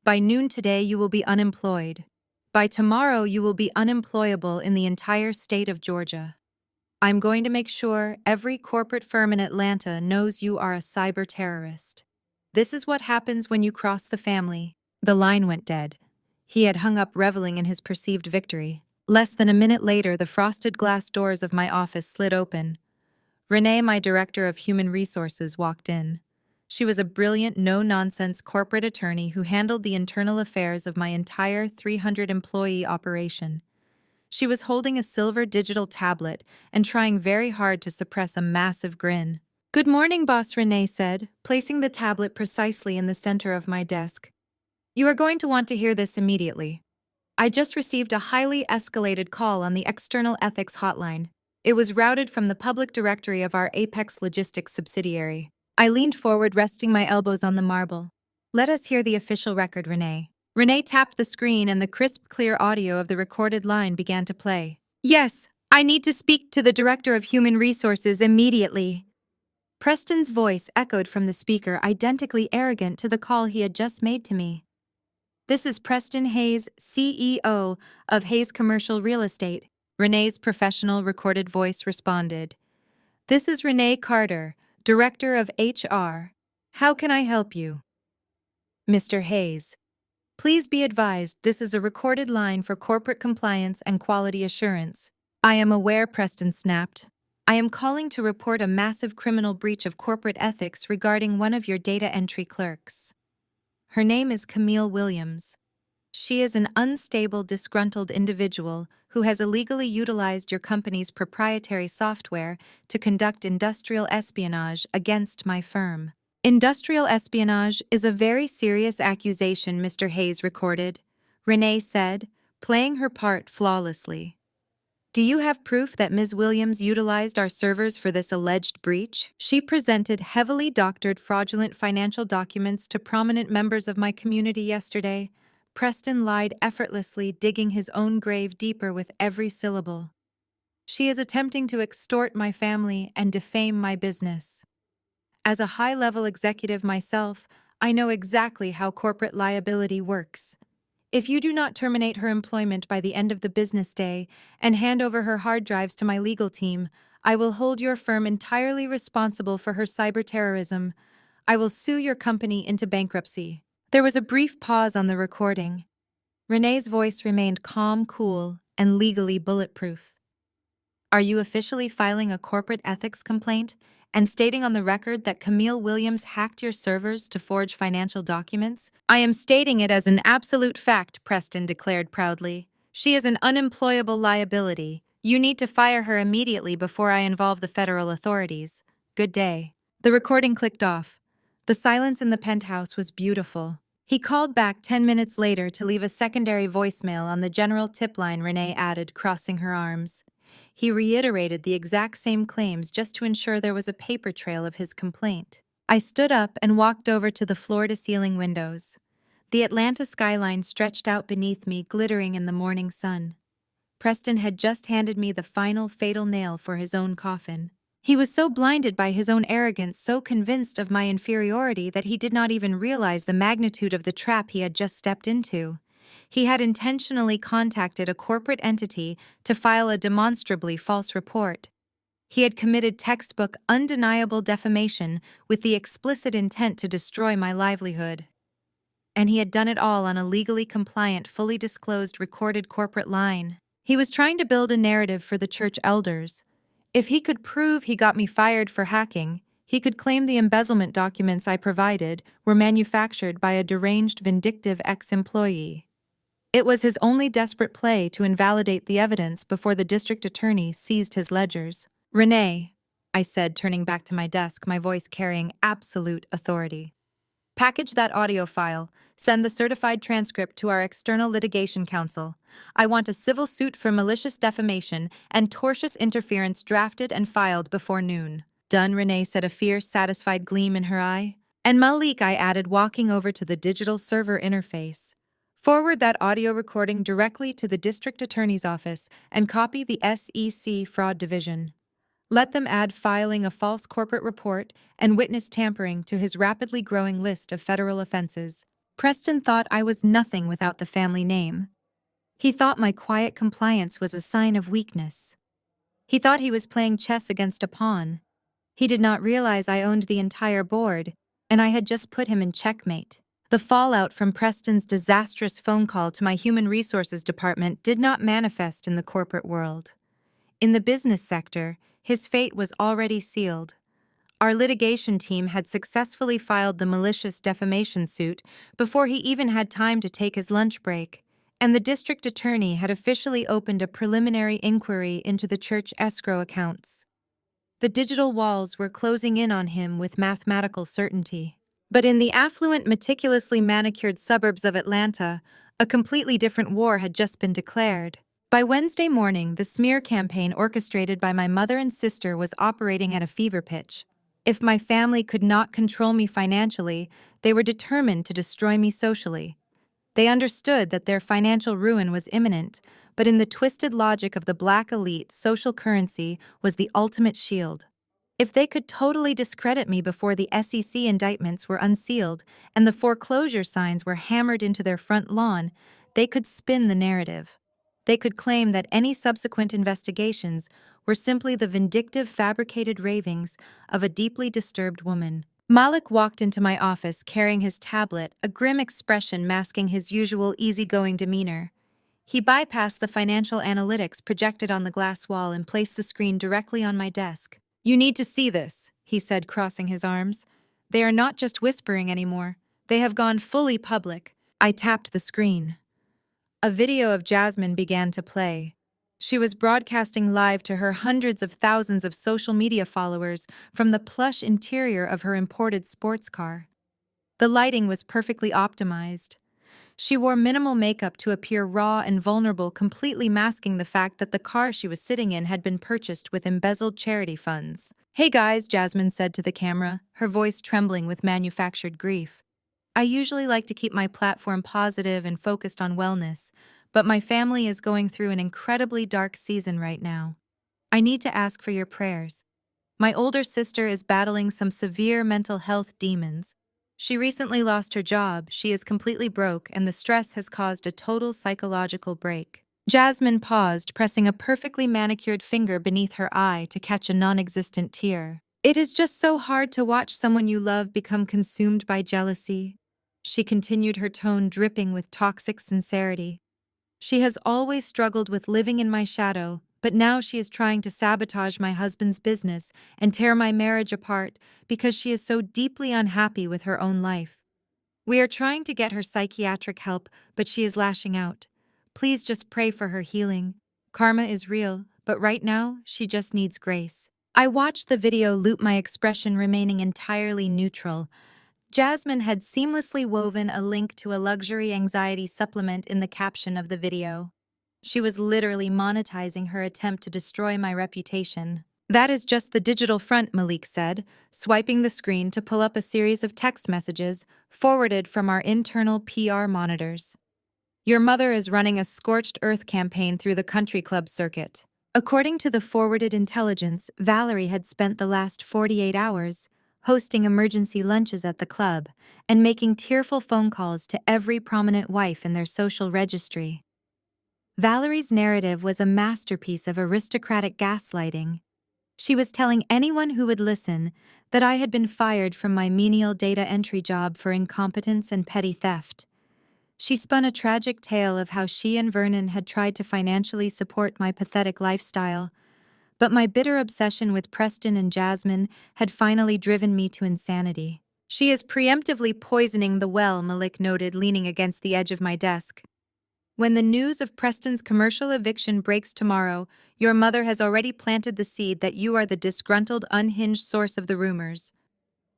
By noon today, you will be unemployed. By tomorrow, you will be unemployable in the entire state of Georgia. I'm going to make sure every corporate firm in Atlanta knows you are a cyber terrorist. This is what happens when you cross the family. The line went dead. He had hung up, reveling in his perceived victory. Less than a minute later, the frosted glass doors of my office slid open. Renee, my director of human resources, walked in. She was a brilliant, no-nonsense corporate attorney who handled the internal affairs of my entire 300-employee operation. She was holding a silver digital tablet and trying very hard to suppress a massive grin. Good morning, boss, Renee said, placing the tablet precisely in the center of my desk. You are going to want to hear this immediately. I just received a highly escalated call on the external ethics hotline. It was routed from the public directory of our Apex Logistics subsidiary. I leaned forward, resting my elbows on the marble. Let us hear the official record, Renee. Renee tapped the screen and the crisp, clear audio of the recorded line began to play. Yes, I need to speak to the Director of Human Resources immediately. Preston's voice echoed from the speaker, identically arrogant to the call he had just made to me. This is Preston Hayes, CEO of Hayes Commercial Real Estate. Renee's professional recorded voice responded. This is Renee Carter, Director of HR. How can I help you? Mr. Hayes, please be advised this is a recorded line for corporate compliance and quality assurance. I am aware, Preston snapped. I am calling to report a massive criminal breach of corporate ethics regarding one of your data entry clerks. Her name is Camille Williams. She is an unstable, disgruntled individual who has illegally utilized your company's proprietary software to conduct industrial espionage against my firm. Industrial espionage is a very serious accusation, Mr. Hayes recorded, Renee said, playing her part flawlessly. Do you have proof that Ms. Williams utilized our servers for this alleged breach? She presented heavily doctored fraudulent financial documents to prominent members of my community yesterday. Preston lied effortlessly, digging his own grave deeper with every syllable. She is attempting to extort my family and defame my business. As a high-level executive myself, I know exactly how corporate liability works. If you do not terminate her employment by the end of the business day and hand over her hard drives to my legal team, I will hold your firm entirely responsible for her cyber terrorism. I will sue your company into bankruptcy. There was a brief pause on the recording. Renee's voice remained calm, cool, and legally bulletproof. Are you officially filing a corporate ethics complaint and stating on the record that Camille Williams hacked your servers to forge financial documents? I am stating it as an absolute fact, Preston declared proudly. She is an unemployable liability. You need to fire her immediately before I involve the federal authorities. Good day. The recording clicked off. The silence in the penthouse was beautiful. He called back 10 minutes later to leave a secondary voicemail on the general tip line, Renee added, crossing her arms. He reiterated the exact same claims just to ensure there was a paper trail of his complaint. I stood up and walked over to the floor-to-ceiling windows. The Atlanta skyline stretched out beneath me, glittering in the morning sun. Preston had just handed me the final fatal nail for his own coffin. He was so blinded by his own arrogance, so convinced of my inferiority that he did not even realize the magnitude of the trap he had just stepped into. He had intentionally contacted a corporate entity to file a demonstrably false report. He had committed textbook, undeniable defamation with the explicit intent to destroy my livelihood. And he had done it all on a legally compliant, fully disclosed, recorded corporate line. He was trying to build a narrative for the church elders. If he could prove he got me fired for hacking, He could claim the embezzlement documents I provided were manufactured by a deranged, vindictive ex-employee. It was his only desperate play to invalidate the evidence before the district attorney seized his ledgers. "Renee," I said, turning back to my desk, my voice carrying absolute authority. "Package that audio file. Send the certified transcript to our external litigation counsel. I want a civil suit for malicious defamation and tortious interference drafted and filed before noon." "Done," Renee said, a fierce, satisfied gleam in her eye. "And Malik," I added, walking over to the digital server interface. "Forward that audio recording directly to the district attorney's office and copy the SEC fraud division. Let them add filing a false corporate report and witness tampering to his rapidly growing list of federal offenses." Preston thought I was nothing without the family name. He thought my quiet compliance was a sign of weakness. He thought he was playing chess against a pawn. He did not realize I owned the entire board, and I had just put him in checkmate. The fallout from Preston's disastrous phone call to my human resources department did not manifest in the corporate world. In the business sector, his fate was already sealed. Our litigation team had successfully filed the malicious defamation suit before he even had time to take his lunch break, and the district attorney had officially opened a preliminary inquiry into the church escrow accounts. The digital walls were closing in on him with mathematical certainty. But in the affluent, meticulously manicured suburbs of Atlanta, a completely different war had just been declared. By Wednesday morning, the smear campaign orchestrated by my mother and sister was operating at a fever pitch. If my family could not control me financially, they were determined to destroy me socially. They understood that their financial ruin was imminent, but in the twisted logic of the black elite, social currency was the ultimate shield. If they could totally discredit me before the SEC indictments were unsealed and the foreclosure signs were hammered into their front lawn, they could spin the narrative. They could claim that any subsequent investigations were simply the vindictive, fabricated ravings of a deeply disturbed woman. Malik walked into my office carrying his tablet, a grim expression masking his usual easygoing demeanor. He bypassed the financial analytics projected on the glass wall and placed the screen directly on my desk. "You need to see this," he said, crossing his arms. "They are not just whispering anymore. They have gone fully public." I tapped the screen. A video of Jasmine began to play. She was broadcasting live to her hundreds of thousands of social media followers from the plush interior of her imported sports car. The lighting was perfectly optimized. She wore minimal makeup to appear raw and vulnerable, completely masking the fact that the car she was sitting in had been purchased with embezzled charity funds. "Hey guys," Jasmine said to the camera, her voice trembling with manufactured grief. "I usually like to keep my platform positive and focused on wellness, but my family is going through an incredibly dark season right now. I need to ask for your prayers. My older sister is battling some severe mental health demons. She recently lost her job, she is completely broke, and the stress has caused a total psychological break." Jasmine paused, pressing a perfectly manicured finger beneath her eye to catch a non-existent tear. "It is just so hard to watch someone you love become consumed by jealousy," she continued, her tone dripping with toxic sincerity. "She has always struggled with living in my shadow, but now she is trying to sabotage my husband's business and tear my marriage apart because she is so deeply unhappy with her own life. We are trying to get her psychiatric help, but she is lashing out. Please just pray for her healing. Karma is real, but right now, she just needs grace." I watched the video loop, my expression remaining entirely neutral. Jasmine had seamlessly woven a link to a luxury anxiety supplement in the caption of the video. She was literally monetizing her attempt to destroy my reputation. "That is just the digital front," Malik said, swiping the screen to pull up a series of text messages forwarded from our internal PR monitors. "Your mother is running a scorched earth campaign through the country club circuit." According to the forwarded intelligence, Valerie had spent the last 48 hours hosting emergency lunches at the club and making tearful phone calls to every prominent wife in their social registry. Valerie's narrative was a masterpiece of aristocratic gaslighting. She was telling anyone who would listen that I had been fired from my menial data entry job for incompetence and petty theft. She spun a tragic tale of how she and Vernon had tried to financially support my pathetic lifestyle, But my bitter obsession with Preston and Jasmine had finally driven me to insanity. She is preemptively poisoning the well, Malik noted, leaning against the edge of my desk. When the news of Preston's commercial eviction breaks tomorrow, your mother has already planted the seed that you are the disgruntled, unhinged source of the rumors.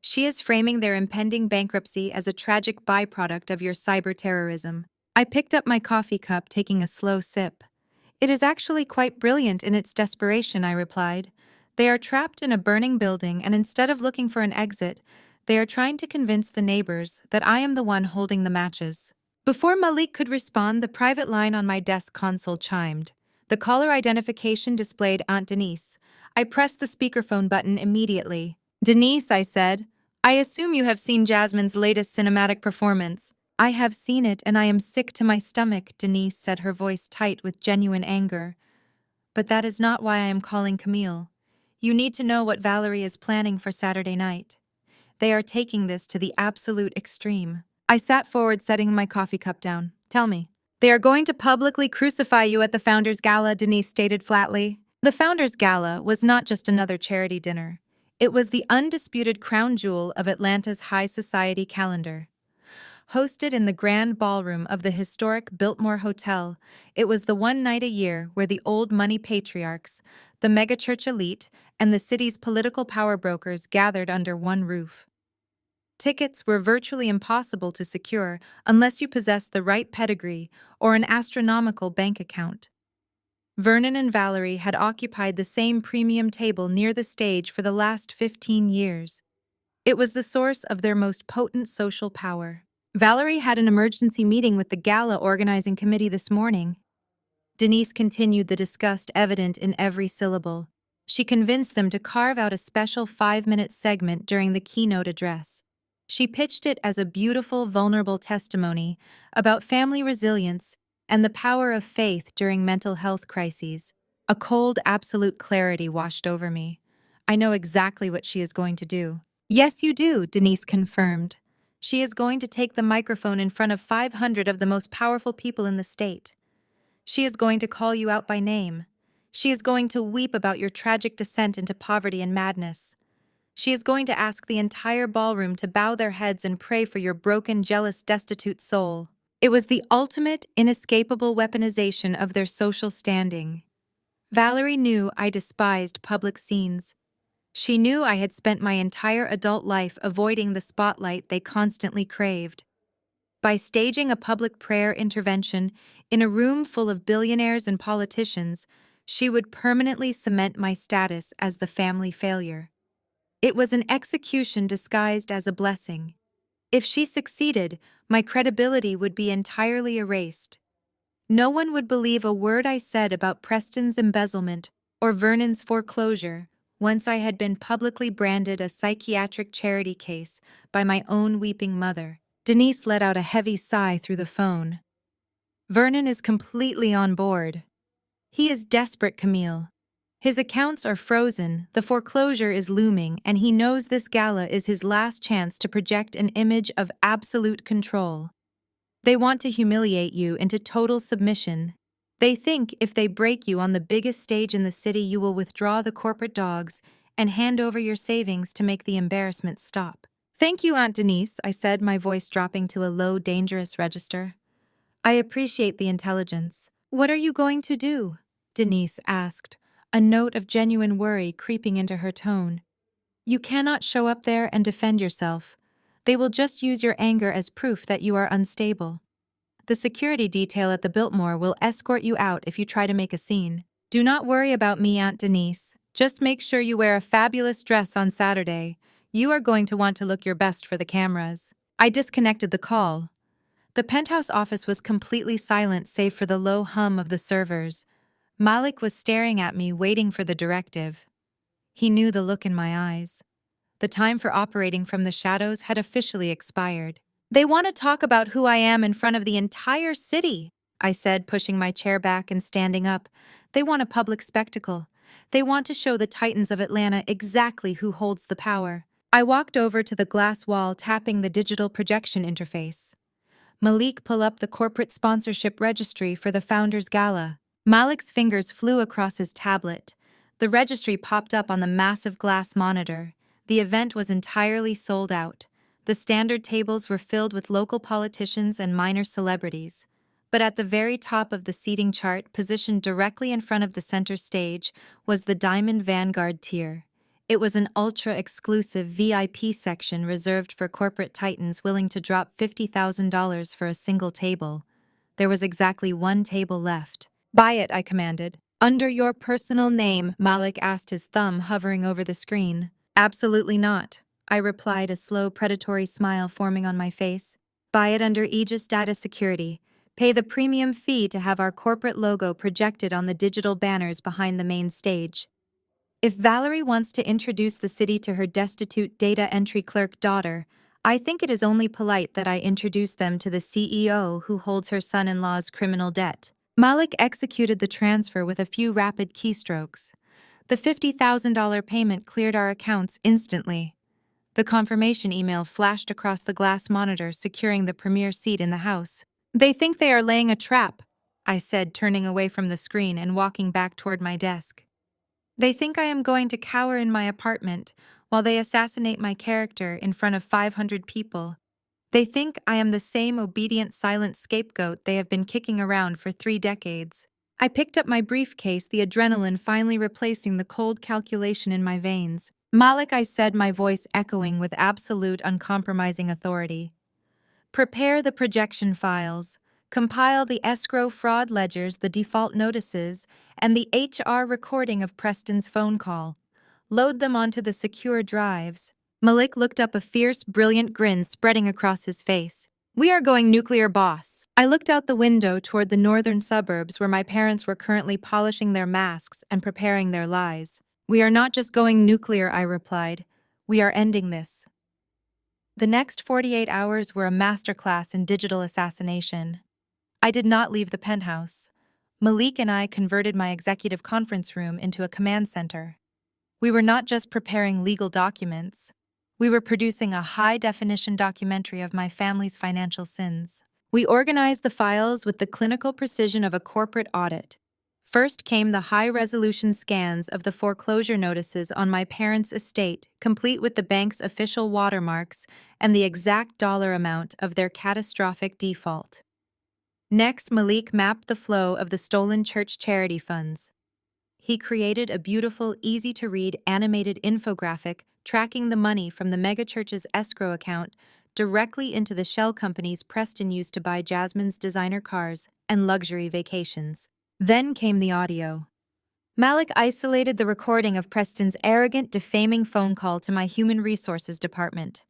She is framing their impending bankruptcy as a tragic byproduct of your cyber-terrorism. I picked up my coffee cup, taking a slow sip. It is actually quite brilliant in its desperation, I replied. They are trapped in a burning building, and instead of looking for an exit, they are trying to convince the neighbors that I am the one holding the matches. Before Malik could respond, the private line on my desk console chimed. The caller identification displayed Aunt Denise. I pressed the speakerphone button immediately. Denise, I said, I assume you have seen Jasmine's latest cinematic performance. I have seen it, and I am sick to my stomach, Denise said, her voice tight with genuine anger. But that is not why I am calling Camille. You need to know what Valerie is planning for Saturday night. They are taking this to the absolute extreme. I sat forward, setting my coffee cup down. Tell me. They are going to publicly crucify you at the Founders Gala, Denise stated flatly. The Founders Gala was not just another charity dinner. It was the undisputed crown jewel of Atlanta's high society calendar. Hosted in the grand ballroom of the historic Biltmore Hotel, it was the one night a year where the old money patriarchs, the megachurch elite, and the city's political power brokers gathered under one roof. Tickets were virtually impossible to secure unless you possessed the right pedigree or an astronomical bank account. Vernon and Valerie had occupied the same premium table near the stage for the last 15 years. It was the source of their most potent social power. Valerie had an emergency meeting with the Gala organizing committee this morning. Denise continued, the disgust evident in every syllable. She convinced them to carve out a special 5-minute segment during the keynote address. She pitched it as a beautiful, vulnerable testimony about family resilience and the power of faith during mental health crises. A cold, absolute clarity washed over me. I know exactly what she is going to do. Yes, you do, Denise confirmed. She is going to take the microphone in front of 500 of the most powerful people in the state. She is going to call you out by name. She is going to weep about your tragic descent into poverty and madness. She is going to ask the entire ballroom to bow their heads and pray for your broken, jealous, destitute soul. It was the ultimate, inescapable weaponization of their social standing. Valerie knew I despised public scenes. She knew I had spent my entire adult life avoiding the spotlight they constantly craved. By staging a public prayer intervention in a room full of billionaires and politicians, she would permanently cement my status as the family failure. It was an execution disguised as a blessing. If she succeeded, my credibility would be entirely erased. No one would believe a word I said about Preston's embezzlement or Vernon's foreclosure once I had been publicly branded a psychiatric charity case by my own weeping mother. Denise let out a heavy sigh through the phone. Vernon is completely on board. He is desperate, Camille. His accounts are frozen, the foreclosure is looming, and he knows this gala is his last chance to project an image of absolute control. They want to humiliate you into total submission. They think if they break you on the biggest stage in the city, you will withdraw the corporate dogs and hand over your savings to make the embarrassment stop. Thank you, Aunt Denise, I said, my voice dropping to a low, dangerous register. I appreciate the intelligence. What are you going to do? Denise asked, a note of genuine worry creeping into her tone. You cannot show up there and defend yourself. They will just use your anger as proof that you are unstable. The security detail at the Biltmore will escort you out if you try to make a scene. Do not worry about me, Aunt Denise. Just make sure you wear a fabulous dress on Saturday. You are going to want to look your best for the cameras. I disconnected the call. The penthouse office was completely silent save for the low hum of the servers. Malik was staring at me, waiting for the directive. He knew the look in my eyes. The time for operating from the shadows had officially expired. They want to talk about who I am in front of the entire city, I said, pushing my chair back and standing up. They want a public spectacle. They want to show the titans of Atlanta exactly who holds the power. I walked over to the glass wall, tapping the digital projection interface. Malik, pull up the corporate sponsorship registry for the Founders Gala. Malik's fingers flew across his tablet. The registry popped up on the massive glass monitor. The event was entirely sold out. The standard tables were filled with local politicians and minor celebrities. But at the very top of the seating chart, positioned directly in front of the center stage, was the Diamond Vanguard tier. It was an ultra-exclusive VIP section reserved for corporate titans willing to drop $50,000 for a single table. There was exactly one table left. "Buy it," I commanded. "Under your personal name," Malik asked, his thumb hovering over the screen. "Absolutely not," I replied, a slow predatory smile forming on my face. "Buy it under Aegis Data Security. Pay the premium fee to have our corporate logo projected on the digital banners behind the main stage. If Valerie wants to introduce the city to her destitute data entry clerk daughter, I think it is only polite that I introduce them to the CEO who holds her son-in-law's criminal debt." Malik executed the transfer with a few rapid keystrokes. The $50,000 payment cleared our accounts instantly. The confirmation email flashed across the glass monitor, securing the premier seat in the house. "They think they are laying a trap," I said, turning away from the screen and walking back toward my desk. "They think I am going to cower in my apartment while they assassinate my character in front of 500 people. They think I am the same obedient, silent scapegoat they have been kicking around for 3 decades. I picked up my briefcase, the adrenaline finally replacing the cold calculation in my veins. "Malik," I said, my voice echoing with absolute, uncompromising authority. "Prepare the projection files. Compile the escrow fraud ledgers, the default notices, and the HR recording of Preston's phone call. Load them onto the secure drives." Malik looked up, a fierce, brilliant grin spreading across his face. "We are going nuclear, boss." I looked out the window toward the northern suburbs where my parents were currently polishing their masks and preparing their lies. "We are not just going nuclear," I replied. "We are ending this." The next 48 hours were a masterclass in digital assassination. I did not leave the penthouse. Malik and I converted my executive conference room into a command center. We were not just preparing legal documents. We were producing a high-definition documentary of my family's financial sins. We organized the files with the clinical precision of a corporate audit. First came the high-resolution scans of the foreclosure notices on my parents' estate, complete with the bank's official watermarks and the exact dollar amount of their catastrophic default. Next, Malik mapped the flow of the stolen church charity funds. He created a beautiful, easy-to-read animated infographic tracking the money from the megachurch's escrow account directly into the shell companies Preston used to buy Jasmine's designer cars and luxury vacations. Then came the audio. Malik isolated the recording of Preston's arrogant, defaming phone call to my human resources department.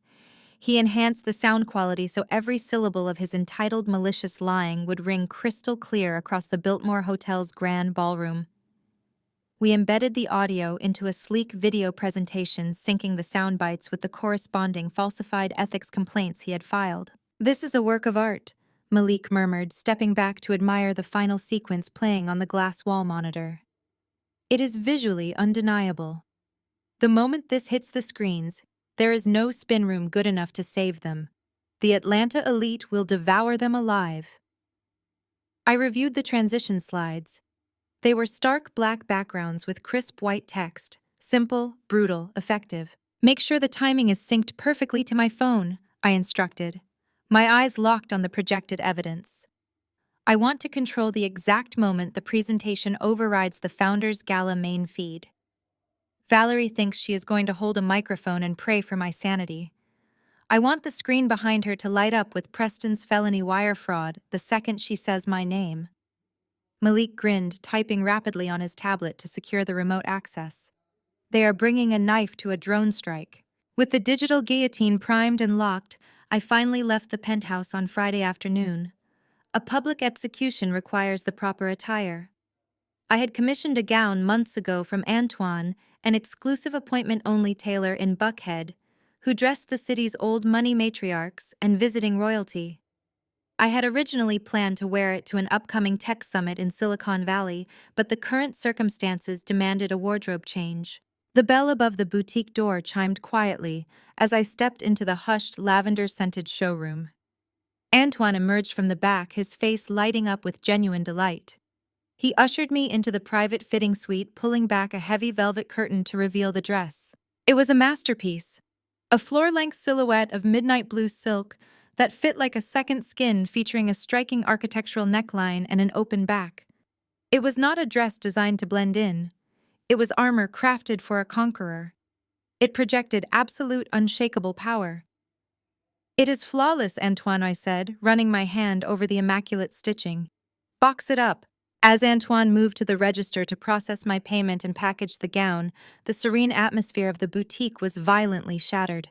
He enhanced the sound quality so every syllable of his entitled malicious lying would ring crystal clear across the Biltmore Hotel's grand ballroom. We embedded the audio into a sleek video presentation, syncing the sound bites with the corresponding falsified ethics complaints he had filed. "This is a work of art," Malik murmured, stepping back to admire the final sequence playing on the glass wall monitor. "It is visually undeniable. The moment this hits the screens, there is no spin room good enough to save them. The Atlanta elite will devour them alive." I reviewed the transition slides. They were stark black backgrounds with crisp white text, simple, brutal, effective. "Make sure the timing is synced perfectly to my phone," I instructed. My eyes locked on the projected evidence. "I want to control the exact moment the presentation overrides the Founders Gala main feed. Valerie thinks she is going to hold a microphone and pray for my sanity. I want the screen behind her to light up with Preston's felony wire fraud the second she says my name." Malik grinned, typing rapidly on his tablet to secure the remote access. "They are bringing a knife to a drone strike." With the digital guillotine primed and locked, I finally left the penthouse on Friday afternoon. A public execution requires the proper attire. I had commissioned a gown months ago from Antoine, an exclusive appointment-only tailor in Buckhead, who dressed the city's old money matriarchs and visiting royalty. I had originally planned to wear it to an upcoming tech summit in Silicon Valley, but the current circumstances demanded a wardrobe change. The bell above the boutique door chimed quietly as I stepped into the hushed, lavender-scented showroom. Antoine emerged from the back, his face lighting up with genuine delight. He ushered me into the private fitting suite, pulling back a heavy velvet curtain to reveal the dress. It was a masterpiece, a floor-length silhouette of midnight blue silk that fit like a second skin, featuring a striking architectural neckline and an open back. It was not a dress designed to blend in. It was armor crafted for a conqueror. It projected absolute, unshakable power. "It is flawless, Antoine," I said, running my hand over the immaculate stitching. "Box it up." As Antoine moved to the register to process my payment and package the gown, the serene atmosphere of the boutique was violently shattered.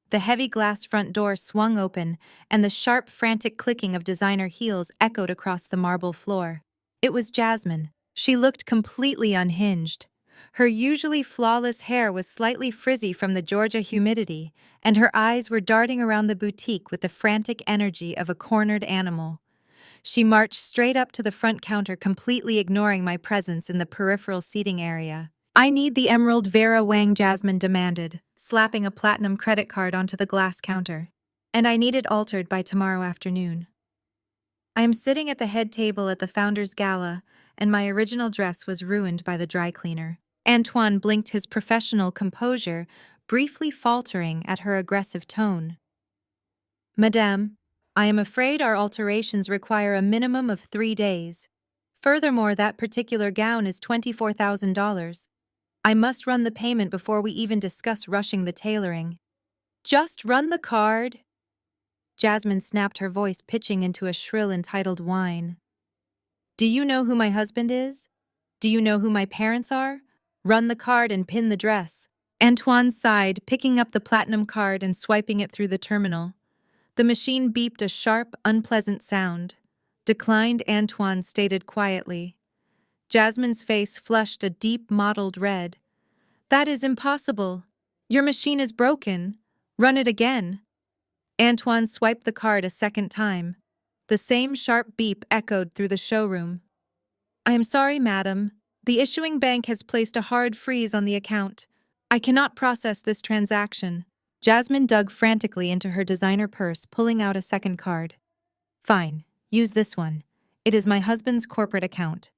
The heavy glass front door swung open, and the sharp, frantic clicking of designer heels echoed across the marble floor. It was Jasmine. She looked completely unhinged. Her usually flawless hair was slightly frizzy from the Georgia humidity, and her eyes were darting around the boutique with the frantic energy of a cornered animal. She marched straight up to the front counter, completely ignoring my presence in the peripheral seating area. "I need the Emerald Vera Wang," Jasmine demanded, slapping a platinum credit card onto the glass counter. "And I need it altered by tomorrow afternoon." I am sitting at the head table at the Founders Gala, and my original dress was ruined by the dry cleaner. Antoine blinked his professional composure, briefly faltering at her aggressive tone. "Madame, I am afraid our alterations require a minimum of 3 days. Furthermore, that particular gown is $24,000. I must run the payment before we even discuss rushing the tailoring." "Just run the card," Jasmine snapped, her voice pitching into a shrill, entitled whine. "Do you know who my husband is? Do you know who my parents are? Run the card and pin the dress." Antoine sighed, picking up the platinum card and swiping it through the terminal. The machine beeped a sharp, unpleasant sound. "Declined," Antoine stated quietly. Jasmine's face flushed a deep, mottled red. "That is impossible. Your machine is broken. Run it again." Antoine swiped the card a second time. The same sharp beep echoed through the showroom. "I am sorry, madam. The issuing bank has placed a hard freeze on the account. I cannot process this transaction." Jasmine dug frantically into her designer purse, pulling out a second card. "Fine, use this one. It is my husband's corporate account."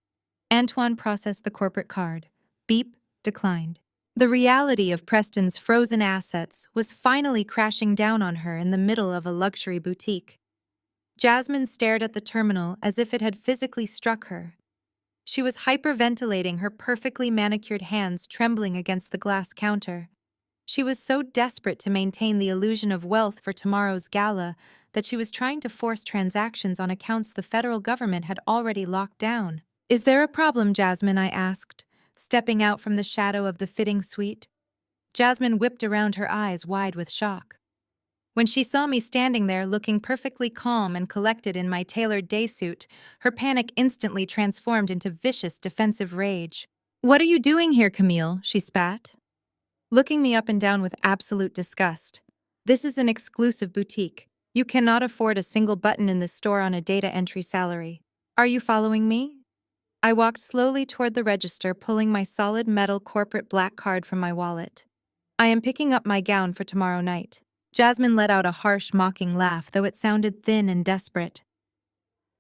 Antoine processed the corporate card. Beep, declined. The reality of Preston's frozen assets was finally crashing down on her in the middle of a luxury boutique. Jasmine stared at the terminal as if it had physically struck her. She was hyperventilating, her perfectly manicured hands trembling against the glass counter. She was so desperate to maintain the illusion of wealth for tomorrow's gala that she was trying to force transactions on accounts the federal government had already locked down. "Is there a problem, Jasmine?" I asked, stepping out from the shadow of the fitting suite. Jasmine whipped around, her eyes wide with shock. When she saw me standing there looking perfectly calm and collected in my tailored day suit, her panic instantly transformed into vicious defensive rage. "What are you doing here, Camille?" she spat, looking me up and down with absolute disgust. "This is an exclusive boutique. You cannot afford a single button in this store on a data entry salary. Are you following me?" I walked slowly toward the register, pulling my solid metal corporate black card from my wallet. "I am picking up my gown for tomorrow night." Jasmine let out a harsh, mocking laugh, though it sounded thin and desperate.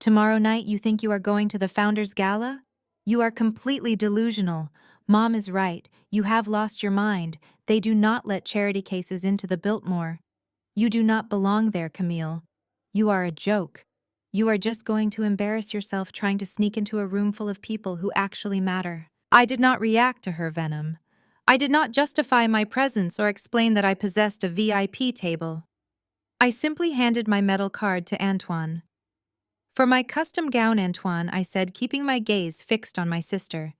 "Tomorrow night you think you are going to the Founders Gala? You are completely delusional. Mom is right. You have lost your mind. They do not let charity cases into the Biltmore. You do not belong there, Camille. You are a joke. You are just going to embarrass yourself trying to sneak into a room full of people who actually matter." I did not react to her venom. I did not justify my presence or explain that I possessed a VIP table. I simply handed my metal card to Antoine. "For my custom gown, Antoine," I said, keeping my gaze fixed on my sister.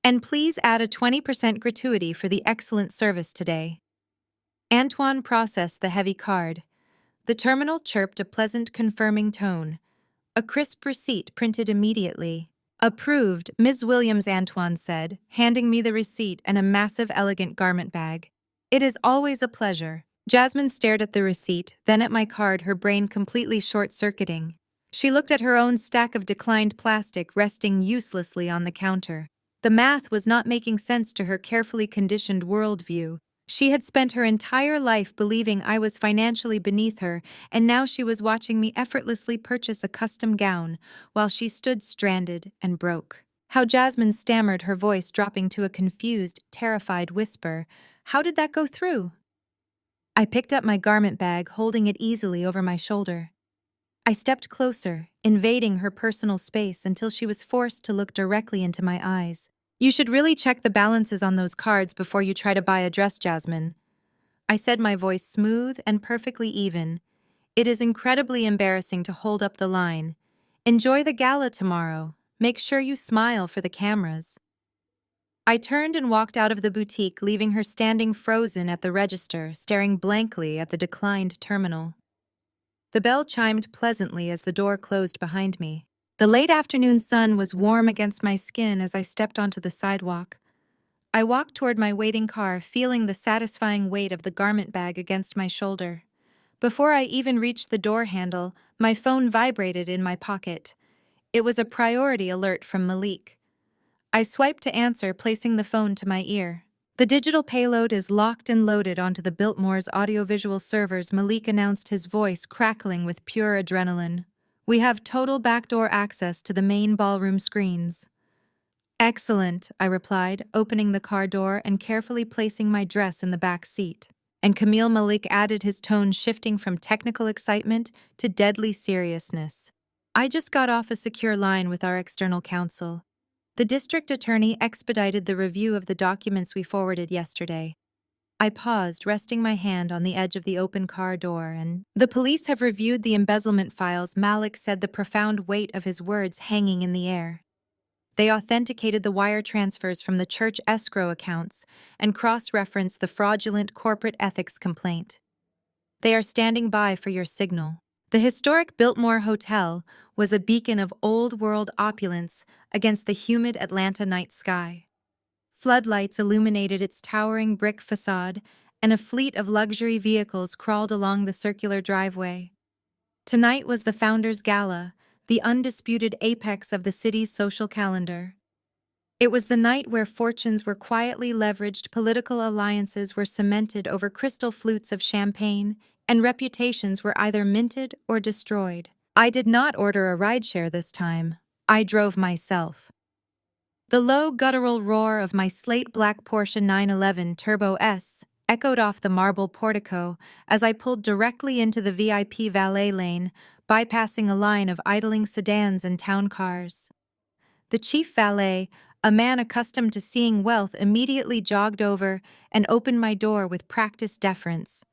"And please add a 20% gratuity for the excellent service today." Antoine processed the heavy card. The terminal chirped a pleasant, confirming tone. A crisp receipt printed immediately. "Approved, Ms. Williams," Antoine said, handing me the receipt and a massive, elegant garment bag. "It is always a pleasure." Jasmine stared at the receipt, then at my card, her brain completely short-circuiting. She looked at her own stack of declined plastic resting uselessly on the counter. The math was not making sense to her carefully conditioned worldview. She had spent her entire life believing I was financially beneath her, and now she was watching me effortlessly purchase a custom gown while she stood stranded and broke. How Jasmine stammered, her voice dropping to a confused, terrified whisper. How did that go through? I picked up my garment bag, holding it easily over my shoulder. I stepped closer, invading her personal space until she was forced to look directly into my eyes. You should really check the balances on those cards before you try to buy a dress, Jasmine. I said, my voice smooth and perfectly even. It is incredibly embarrassing to hold up the line. Enjoy the gala tomorrow. Make sure you smile for the cameras. I turned and walked out of the boutique, leaving her standing frozen at the register, staring blankly at the declined terminal. The bell chimed pleasantly as the door closed behind me. The late afternoon sun was warm against my skin as I stepped onto the sidewalk. I walked toward my waiting car, feeling the satisfying weight of the garment bag against my shoulder. Before I even reached the door handle, my phone vibrated in my pocket. It was a priority alert from Malik. I swiped to answer, placing the phone to my ear. The digital payload is locked and loaded onto the Biltmore's audiovisual servers, Malik announced, his voice crackling with pure adrenaline. We have total backdoor access to the main ballroom screens. Excellent, I replied, opening the car door and carefully placing my dress in the back seat. And Camille, Malik added, his tone shifting from technical excitement to deadly seriousness. I just got off a secure line with our external counsel. The district attorney expedited the review of the documents we forwarded yesterday. I paused, resting my hand on the edge of the open car door, and the police have reviewed the embezzlement files, Malik said, the profound weight of his words hanging in the air. They authenticated the wire transfers from the church escrow accounts and cross-referenced the fraudulent corporate ethics complaint. They are standing by for your signal. The historic Biltmore Hotel was a beacon of old-world opulence against the humid Atlanta night sky. Floodlights illuminated its towering brick facade, and a fleet of luxury vehicles crawled along the circular driveway. Tonight was the Founders' Gala, the undisputed apex of the city's social calendar. It was the night where fortunes were quietly leveraged, political alliances were cemented over crystal flutes of champagne, and reputations were either minted or destroyed. I did not order a rideshare this time. I drove myself. The low guttural roar of my slate-black Porsche 911 Turbo S echoed off the marble portico as I pulled directly into the VIP valet lane, bypassing a line of idling sedans and town cars. The chief valet, a man accustomed to seeing wealth, immediately jogged over and opened my door with practiced deference.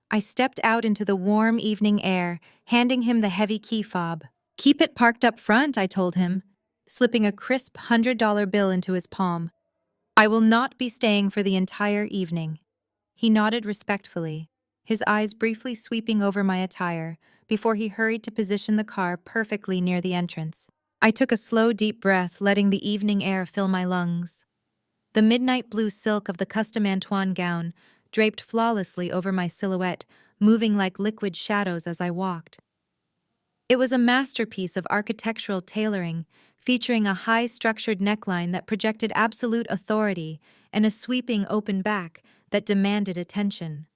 I stepped out into the warm evening air, handing him the heavy key fob. Keep it parked up front, I told him, slipping a crisp $100 bill into his palm. I will not be staying for the entire evening. He nodded respectfully, his eyes briefly sweeping over my attire before he hurried to position the car perfectly near the entrance. I took a slow, deep breath, letting the evening air fill my lungs. The midnight blue silk of the custom Antoine gown draped flawlessly over my silhouette, moving like liquid shadows as I walked. It was a masterpiece of architectural tailoring, featuring a high-structured neckline that projected absolute authority and a sweeping open back that demanded attention.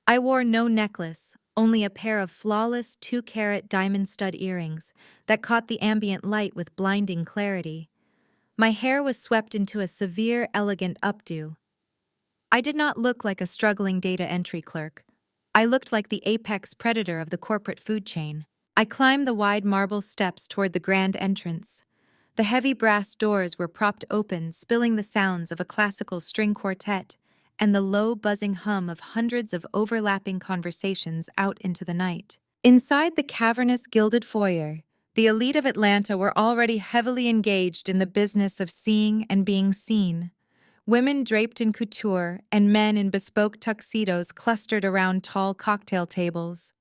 I wore no necklace, only a pair of flawless 2-carat diamond stud earrings that caught the ambient light with blinding clarity. My hair was swept into a severe, elegant updo. I did not look like a struggling data entry clerk. I looked like the apex predator of the corporate food chain. I climbed the wide marble steps toward the grand entrance. The heavy brass doors were propped open, spilling the sounds of a classical string quartet and the low buzzing hum of hundreds of overlapping conversations out into the night. Inside the cavernous gilded foyer, the elite of Atlanta were already heavily engaged in the business of seeing and being seen. Women draped in couture and men in bespoke tuxedos clustered around tall cocktail tables.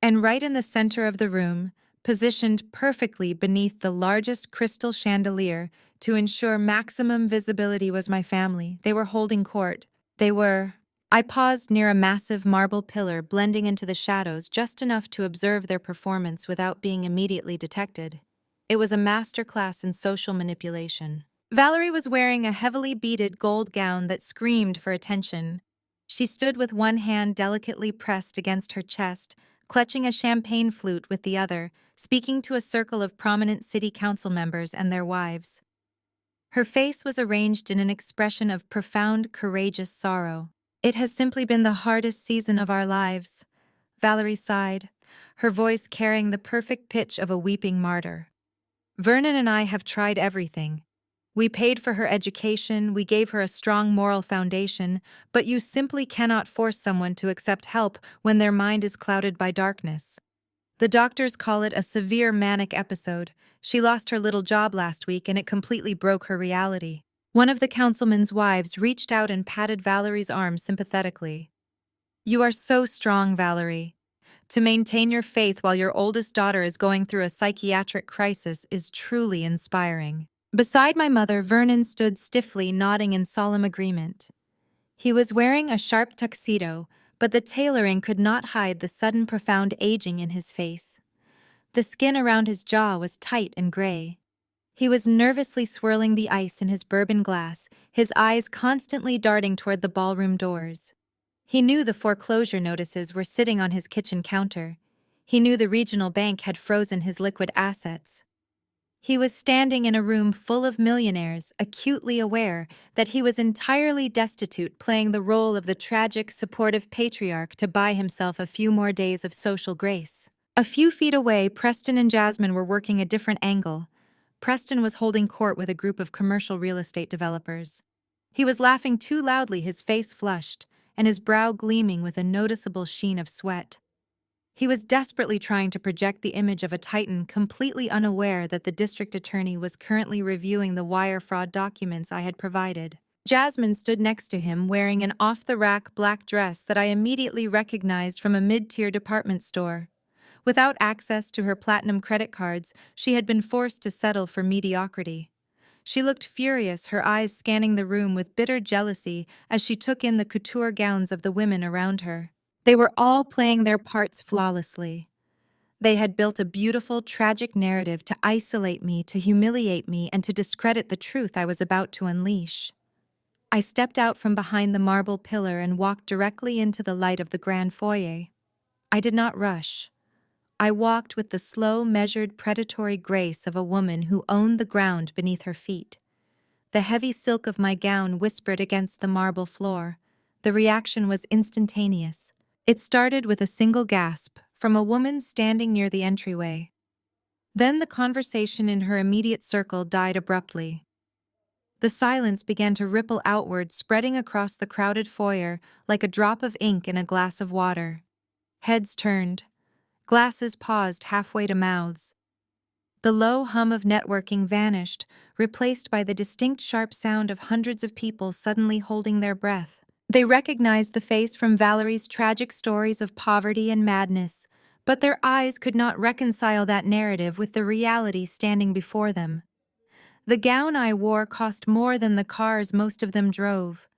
And right in the center of the room, positioned perfectly beneath the largest crystal chandelier to ensure maximum visibility, was my family. They were holding court. I paused near a massive marble pillar, blending into the shadows just enough to observe their performance without being immediately detected. It was a masterclass in social manipulation. Valerie was wearing a heavily beaded gold gown that screamed for attention. She stood with one hand delicately pressed against her chest, clutching a champagne flute with the other, speaking to a circle of prominent city council members and their wives. Her face was arranged in an expression of profound, courageous sorrow. "It has simply been the hardest season of our lives," Valerie sighed, her voice carrying the perfect pitch of a weeping martyr. "Vernon and I have tried everything. We paid for her education, we gave her a strong moral foundation, but you simply cannot force someone to accept help when their mind is clouded by darkness. The doctors call it a severe manic episode. She lost her little job last week and it completely broke her reality." One of the councilman's wives reached out and patted Valerie's arm sympathetically. "You are so strong, Valerie. To maintain your faith while your oldest daughter is going through a psychiatric crisis is truly inspiring." Beside my mother, Vernon stood stiffly, nodding in solemn agreement. He was wearing a sharp tuxedo, but the tailoring could not hide the sudden profound aging in his face. The skin around his jaw was tight and gray. He was nervously swirling the ice in his bourbon glass, his eyes constantly darting toward the ballroom doors. He knew the foreclosure notices were sitting on his kitchen counter. He knew the regional bank had frozen his liquid assets. He was standing in a room full of millionaires, acutely aware that he was entirely destitute, playing the role of the tragic, supportive patriarch to buy himself a few more days of social grace. A few feet away, Preston and Jasmine were working a different angle. Preston was holding court with a group of commercial real estate developers. He was laughing too loudly, his face flushed, and his brow gleaming with a noticeable sheen of sweat. He was desperately trying to project the image of a titan, completely unaware that the district attorney was currently reviewing the wire fraud documents I had provided. Jasmine stood next to him, wearing an off-the-rack black dress that I immediately recognized from a mid-tier department store. Without access to her platinum credit cards, she had been forced to settle for mediocrity. She looked furious, her eyes scanning the room with bitter jealousy as she took in the couture gowns of the women around her. They were all playing their parts flawlessly. They had built a beautiful, tragic narrative to isolate me, to humiliate me, and to discredit the truth I was about to unleash. I stepped out from behind the marble pillar and walked directly into the light of the grand foyer. I did not rush. I walked with the slow, measured, predatory grace of a woman who owned the ground beneath her feet. The heavy silk of my gown whispered against the marble floor. The reaction was instantaneous. It started with a single gasp from a woman standing near the entryway. Then the conversation in her immediate circle died abruptly. The silence began to ripple outward, spreading across the crowded foyer like a drop of ink in a glass of water. Heads turned. Glasses paused halfway to mouths. The low hum of networking vanished, replaced by the distinct sharp sound of hundreds of people suddenly holding their breath. They recognized the face from Valerie's tragic stories of poverty and madness, but their eyes could not reconcile that narrative with the reality standing before them. The gown I wore cost more than the cars most of them drove.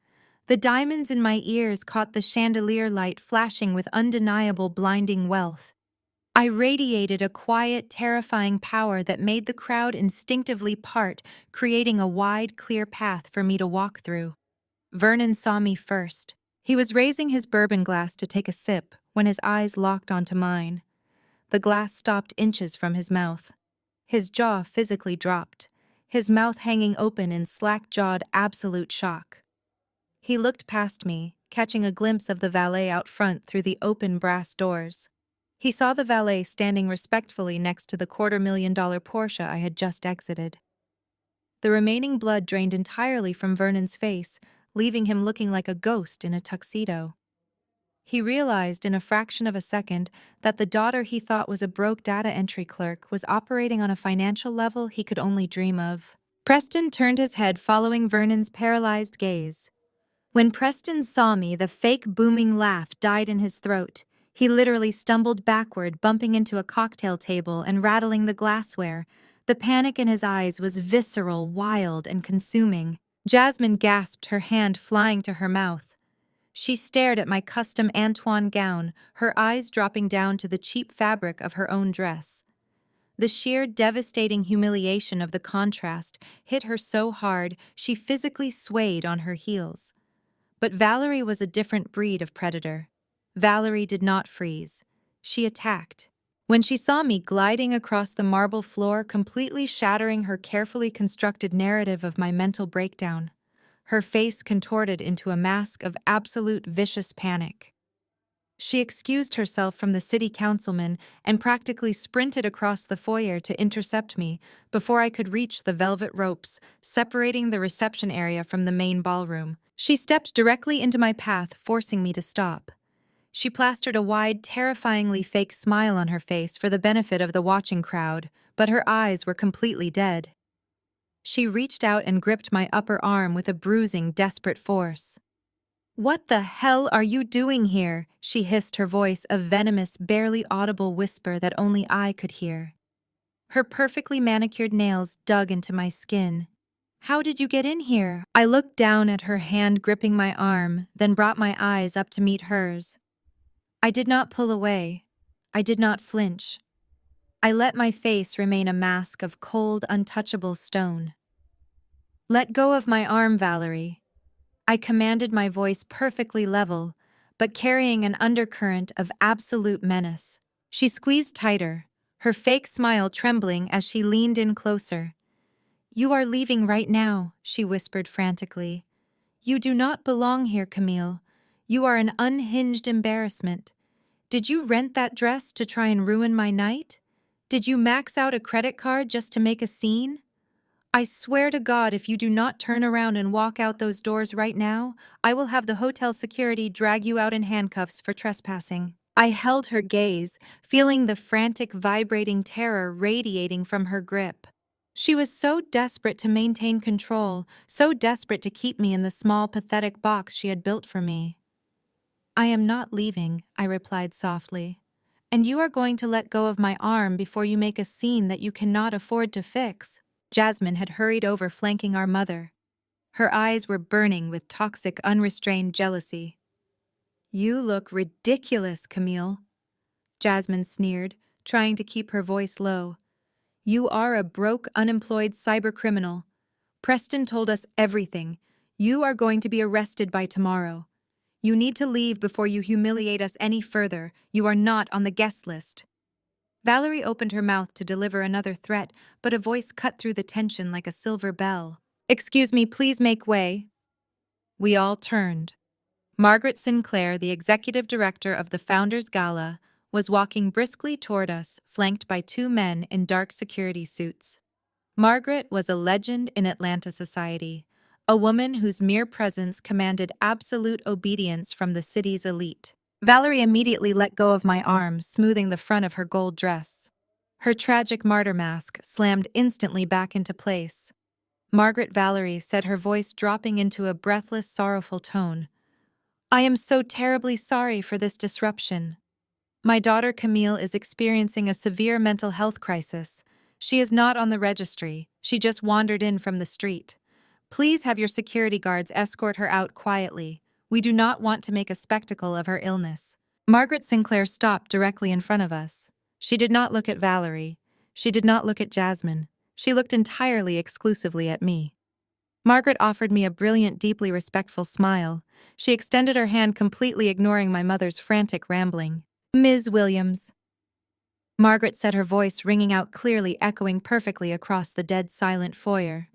The diamonds in my ears caught the chandelier light flashing with undeniable blinding wealth. I radiated a quiet, terrifying power that made the crowd instinctively part, creating a wide, clear path for me to walk through. Vernon saw me first. He was raising his bourbon glass to take a sip when his eyes locked onto mine. The glass stopped inches from his mouth. His jaw physically dropped, his mouth hanging open in slack-jawed, absolute shock. He looked past me, catching a glimpse of the valet out front through the open brass doors. He saw the valet standing respectfully next to the $250,000 Porsche I had just exited. The remaining blood drained entirely from Vernon's face, leaving him looking like a ghost in a tuxedo. He realized in a fraction of a second that the daughter he thought was a broke data entry clerk was operating on a financial level he could only dream of. Preston turned his head following Vernon's paralyzed gaze. When Preston saw me, the fake booming laugh died in his throat. He literally stumbled backward, bumping into a cocktail table and rattling the glassware. The panic in his eyes was visceral, wild, and consuming. Jasmine gasped, her hand flying to her mouth. She stared at my custom Antoine gown, her eyes dropping down to the cheap fabric of her own dress. The sheer, devastating humiliation of the contrast hit her so hard she physically swayed on her heels. But Valerie was a different breed of predator. Valerie did not freeze. She attacked. When she saw me gliding across the marble floor, completely shattering her carefully constructed narrative of my mental breakdown, her face contorted into a mask of absolute vicious panic. She excused herself from the city councilman and practically sprinted across the foyer to intercept me before I could reach the velvet ropes separating the reception area from the main ballroom. She stepped directly into my path, forcing me to stop. She plastered a wide, terrifyingly fake smile on her face for the benefit of the watching crowd, but her eyes were completely dead. She reached out and gripped my upper arm with a bruising, desperate force. "What the hell are you doing here?" she hissed, her voice a venomous, barely audible whisper that only I could hear. Her perfectly manicured nails dug into my skin. "How did you get in here?" I looked down at her hand gripping my arm, then brought my eyes up to meet hers. I did not pull away. I did not flinch. I let my face remain a mask of cold, untouchable stone. "Let go of my arm, Valerie." I commanded, my voice perfectly level, but carrying an undercurrent of absolute menace. She squeezed tighter, her fake smile trembling as she leaned in closer. "You are leaving right now," she whispered frantically. "You do not belong here, Camille. You are an unhinged embarrassment. Did you rent that dress to try and ruin my night? Did you max out a credit card just to make a scene? I swear to God, if you do not turn around and walk out those doors right now, I will have the hotel security drag you out in handcuffs for trespassing." I held her gaze, feeling the frantic, vibrating terror radiating from her grip. She was so desperate to maintain control, so desperate to keep me in the small, pathetic box she had built for me. "I am not leaving," I replied softly. "And you are going to let go of my arm before you make a scene that you cannot afford to fix." Jasmine had hurried over, flanking our mother. Her eyes were burning with toxic, unrestrained jealousy. "You look ridiculous, Camille," Jasmine sneered, trying to keep her voice low. "You are a broke, unemployed cybercriminal. Preston told us everything. You are going to be arrested by tomorrow. You need to leave before you humiliate us any further. You are not on the guest list." Valerie opened her mouth to deliver another threat, but a voice cut through the tension like a silver bell. "Excuse me, please make way." We all turned. Margaret Sinclair, the executive director of the Founders Gala, was walking briskly toward us, flanked by two men in dark security suits. Margaret was a legend in Atlanta society, a woman whose mere presence commanded absolute obedience from the city's elite. Valerie immediately let go of my arm, smoothing the front of her gold dress. Her tragic martyr mask slammed instantly back into place. "Margaret," Valerie said, her voice dropping into a breathless, sorrowful tone, "I am so terribly sorry for this disruption. My daughter Camille is experiencing a severe mental health crisis. She is not on the registry. She just wandered in from the street. Please have your security guards escort her out quietly. We do not want to make a spectacle of her illness." Margaret Sinclair stopped directly in front of us. She did not look at Valerie. She did not look at Jasmine. She looked entirely exclusively at me. Margaret offered me a brilliant, deeply respectful smile. She extended her hand, completely ignoring my mother's frantic rambling. "Ms. Williams." Margaret said, her voice ringing out clearly, echoing perfectly across the dead silent foyer.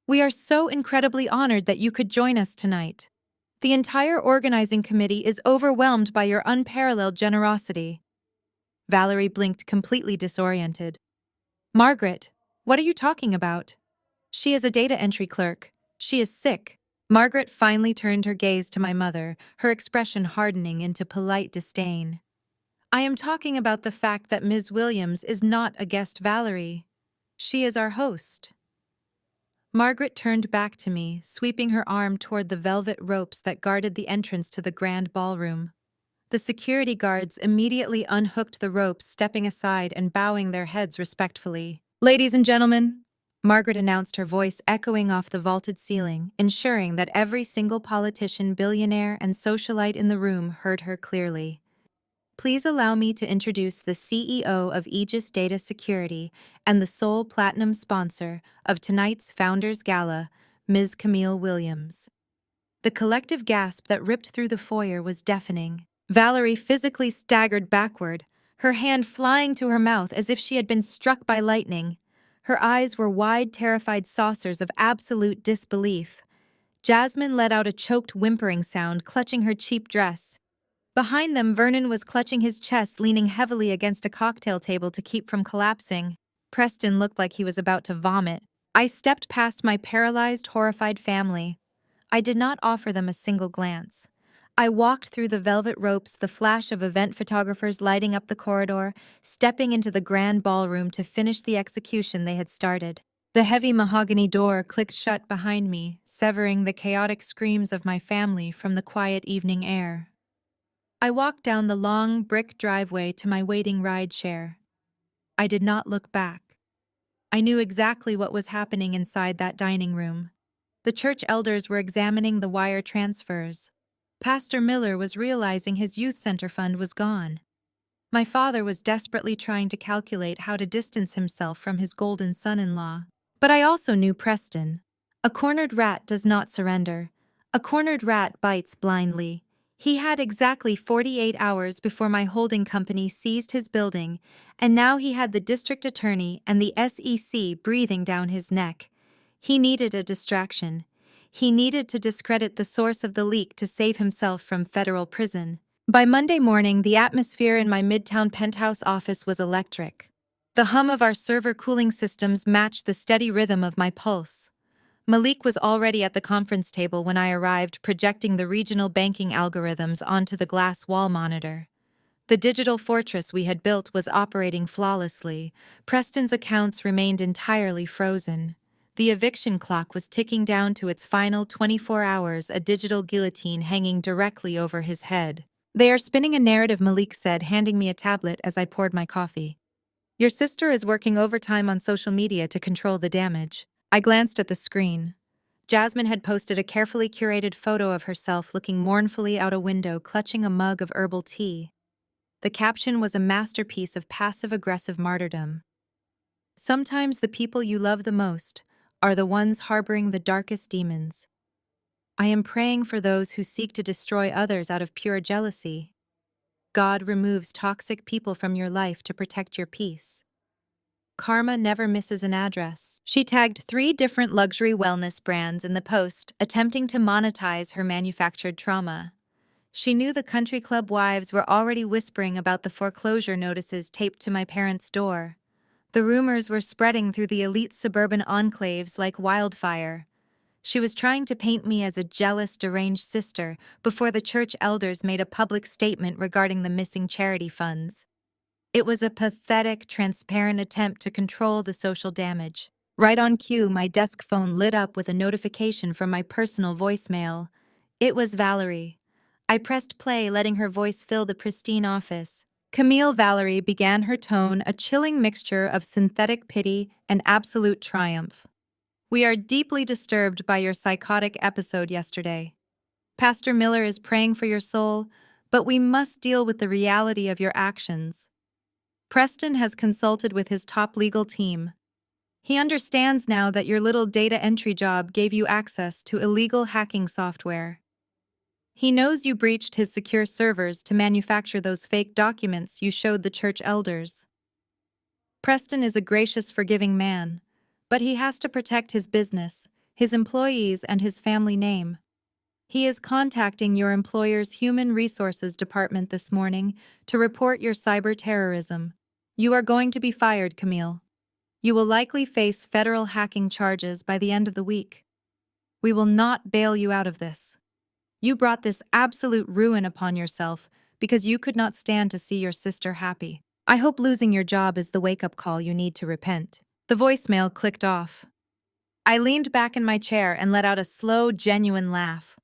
"We are so incredibly honored that you could join us tonight. The entire organizing committee is overwhelmed by your unparalleled generosity." Valerie blinked, completely disoriented. "Margaret, what are you talking about? She is a data entry clerk. She is sick." Margaret finally turned her gaze to my mother, her expression hardening into polite disdain. "I am talking about the fact that Ms. Williams is not a guest, Valerie. She is our host." Margaret turned back to me, sweeping her arm toward the velvet ropes that guarded the entrance to the grand ballroom. The security guards immediately unhooked the ropes, stepping aside and bowing their heads respectfully. "Ladies and gentlemen," Margaret announced, her voice echoing off the vaulted ceiling, ensuring that every single politician, billionaire, and socialite in the room heard her clearly. "Please allow me to introduce the CEO of Aegis Data Security and the sole platinum sponsor of tonight's Founders Gala, Ms. Camille Williams." The collective gasp that ripped through the foyer was deafening. Valerie physically staggered backward, her hand flying to her mouth as if she had been struck by lightning. Her eyes were wide, terrified saucers of absolute disbelief. Jasmine let out a choked whimpering sound, clutching her cheap dress. Behind them, Vernon was clutching his chest, leaning heavily against a cocktail table to keep from collapsing. Preston looked like he was about to vomit. I stepped past my paralyzed, horrified family. I did not offer them a single glance. I walked through the velvet ropes, the flash of event photographers lighting up the corridor, stepping into the grand ballroom to finish the execution they had started. The heavy mahogany door clicked shut behind me, severing the chaotic screams of my family from the quiet evening air. I walked down the long, brick driveway to my waiting rideshare. I did not look back. I knew exactly what was happening inside that dining room. The church elders were examining the wire transfers. Pastor Miller was realizing his youth center fund was gone. My father was desperately trying to calculate how to distance himself from his golden son-in-law. But I also knew Preston. A cornered rat does not surrender. A cornered rat bites blindly. He had exactly 48 hours before my holding company seized his building, and now he had the district attorney and the SEC breathing down his neck. He needed a distraction. He needed to discredit the source of the leak to save himself from federal prison. By Monday morning, the atmosphere in my Midtown penthouse office was electric. The hum of our server cooling systems matched the steady rhythm of my pulse. Malik was already at the conference table when I arrived, projecting the regional banking algorithms onto the glass wall monitor. The digital fortress we had built was operating flawlessly. Preston's accounts remained entirely frozen. The eviction clock was ticking down to its final 24 hours, a digital guillotine hanging directly over his head. "They are spinning a narrative," Malik said, handing me a tablet as I poured my coffee. "Your sister is working overtime on social media to control the damage." I glanced at the screen. Jasmine had posted a carefully curated photo of herself looking mournfully out a window, clutching a mug of herbal tea. The caption was a masterpiece of passive-aggressive martyrdom. "Sometimes the people you love the most are the ones harboring the darkest demons. I am praying for those who seek to destroy others out of pure jealousy. God removes toxic people from your life to protect your peace. Karma never misses an address." She tagged 3 different luxury wellness brands in the post, attempting to monetize her manufactured trauma. She knew the country club wives were already whispering about the foreclosure notices taped to my parents' door. The rumors were spreading through the elite suburban enclaves like wildfire. She was trying to paint me as a jealous, deranged sister before the church elders made a public statement regarding the missing charity funds. It was a pathetic, transparent attempt to control the social damage. Right on cue, my desk phone lit up with a notification from my personal voicemail. It was Valerie. I pressed play, letting her voice fill the pristine office. "Camille," Valerie began, her tone a chilling mixture of synthetic pity and absolute triumph. "We are deeply disturbed by your psychotic episode yesterday. Pastor Miller is praying for your soul, but we must deal with the reality of your actions. Preston has consulted with his top legal team. He understands now that your little data entry job gave you access to illegal hacking software. He knows you breached his secure servers to manufacture those fake documents you showed the church elders. Preston is a gracious, forgiving man, but he has to protect his business, his employees, and his family name. He is contacting your employer's Human Resources Department this morning to report your cyber terrorism. You are going to be fired, Camille. You will likely face federal hacking charges by the end of the week. We will not bail you out of this. You brought this absolute ruin upon yourself because you could not stand to see your sister happy. I hope losing your job is the wake-up call you need to repent." The voicemail clicked off. I leaned back in my chair and let out a slow, genuine laugh.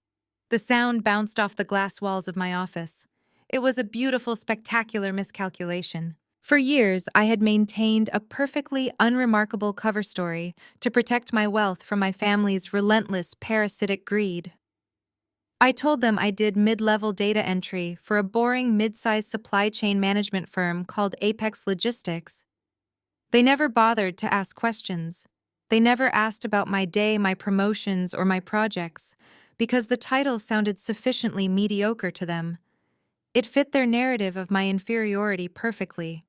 The sound bounced off the glass walls of my office. It was a beautiful, spectacular miscalculation. For years, I had maintained a perfectly unremarkable cover story to protect my wealth from my family's relentless, parasitic greed. I told them I did mid-level data entry for a boring mid-sized supply chain management firm called Apex Logistics. They never bothered to ask questions. They never asked about my day, my promotions, or my projects, because the title sounded sufficiently mediocre to them. It fit their narrative of my inferiority perfectly.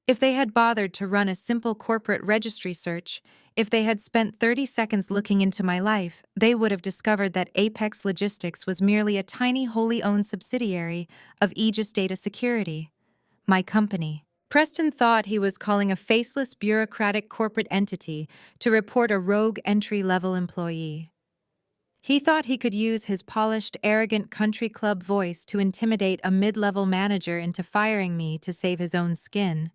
If they had bothered to run a simple corporate registry search, if they had spent 30 seconds looking into my life, they would have discovered that Apex Logistics was merely a tiny wholly owned subsidiary of Aegis Data Security, my company. Preston thought he was calling a faceless bureaucratic corporate entity to report a rogue entry-level employee. He thought he could use his polished, arrogant country club voice to intimidate a mid-level manager into firing me to save his own skin.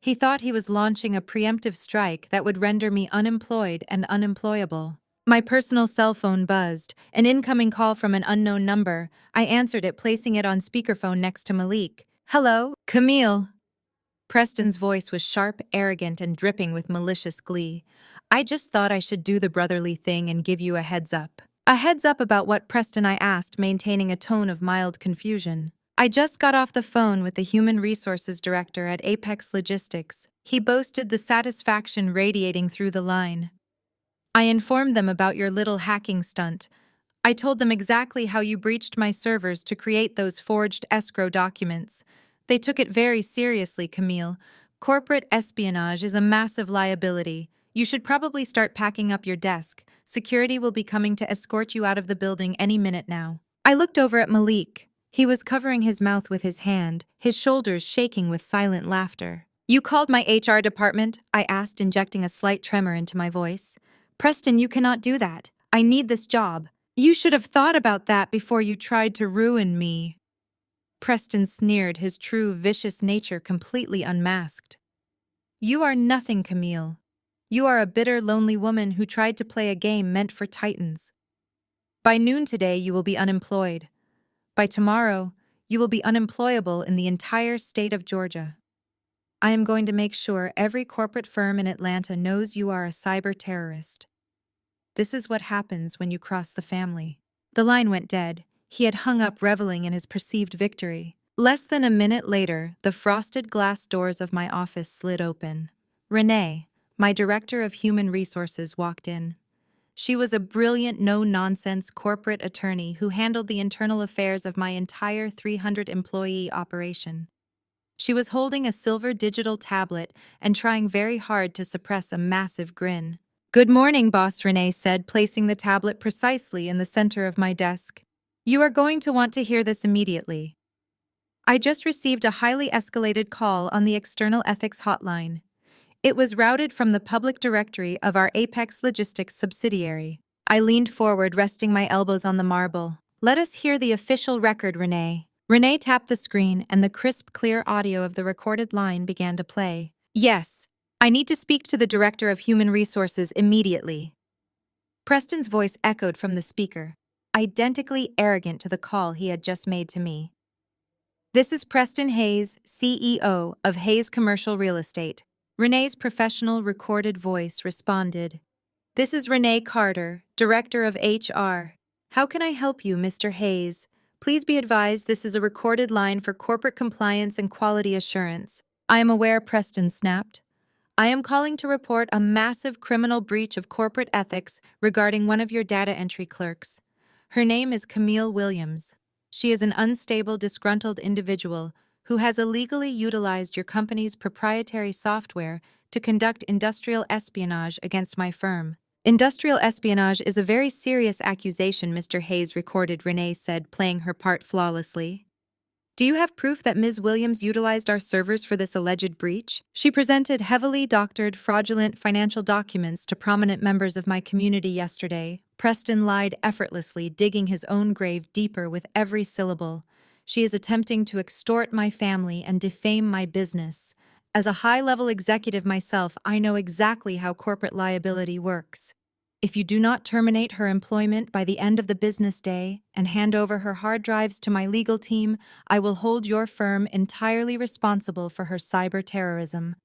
He thought he was launching a preemptive strike that would render me unemployed and unemployable. My personal cell phone buzzed, an incoming call from an unknown number. I answered it, placing it on speakerphone next to Malik. "Hello, Camille." Preston's voice was sharp, arrogant, and dripping with malicious glee. "I just thought I should do the brotherly thing and give you a heads up." A heads up about what, Preston? I asked, maintaining a tone of mild confusion. "I just got off the phone with the Human Resources Director at Apex Logistics." He boasted, the satisfaction radiating through the line. "I informed them about your little hacking stunt. I told them exactly how you breached my servers to create those forged escrow documents. They took it very seriously, Camille. Corporate espionage is a massive liability. You should probably start packing up your desk. Security will be coming to escort you out of the building any minute now." I looked over at Malik. He was covering his mouth with his hand, his shoulders shaking with silent laughter. "You called my HR department?" I asked, injecting a slight tremor into my voice. "Preston, you cannot do that. I need this job." "You should have thought about that before you tried to ruin me." Preston sneered, his true vicious nature completely unmasked. "You are nothing, Camille. You are a bitter, lonely woman who tried to play a game meant for titans. By noon today, you will be unemployed. By tomorrow, you will be unemployable in the entire state of Georgia. I am going to make sure every corporate firm in Atlanta knows you are a cyber terrorist. This is what happens when you cross the family." The line went dead. He had hung up, reveling in his perceived victory. Less than a minute later, the frosted glass doors of my office slid open. Renee, my Director of Human Resources, walked in. She was a brilliant, no-nonsense corporate attorney who handled the internal affairs of my entire 300-employee operation. She was holding a silver digital tablet and trying very hard to suppress a massive grin. "Good morning, boss," Renee said, placing the tablet precisely in the center of my desk. "You are going to want to hear this immediately. I just received a highly escalated call on the external ethics hotline. It was routed from the public directory of our Apex Logistics subsidiary." I leaned forward, resting my elbows on the marble. "Let us hear the official record, Renee." Renee tapped the screen, and the crisp, clear audio of the recorded line began to play. "Yes, I need to speak to the Director of Human Resources immediately." Preston's voice echoed from the speaker, identically arrogant to the call he had just made to me. "This is Preston Hayes, CEO of Hayes Commercial Real Estate." Renee's professional recorded voice responded. "This is Renee Carter, Director of HR. How can I help you, Mr. Hayes? Please be advised this is a recorded line for corporate compliance and quality assurance." "I am aware," Preston snapped. "I am calling to report a massive criminal breach of corporate ethics regarding one of your data entry clerks. Her name is Camille Williams. She is an unstable, disgruntled individual who has illegally utilized your company's proprietary software to conduct industrial espionage against my firm." "Industrial espionage is a very serious accusation," Mr. Hayes recorded, Renee said, playing her part flawlessly. "Do you have proof that Ms. Williams utilized our servers for this alleged breach?" She presented heavily doctored, fraudulent financial documents to prominent members of my community yesterday. Preston lied effortlessly, digging his own grave deeper with every syllable. "She is attempting to extort my family and defame my business. As a high-level executive myself, I know exactly how corporate liability works. If you do not terminate her employment by the end of the business day and hand over her hard drives to my legal team, I will hold your firm entirely responsible for her cyber terrorism.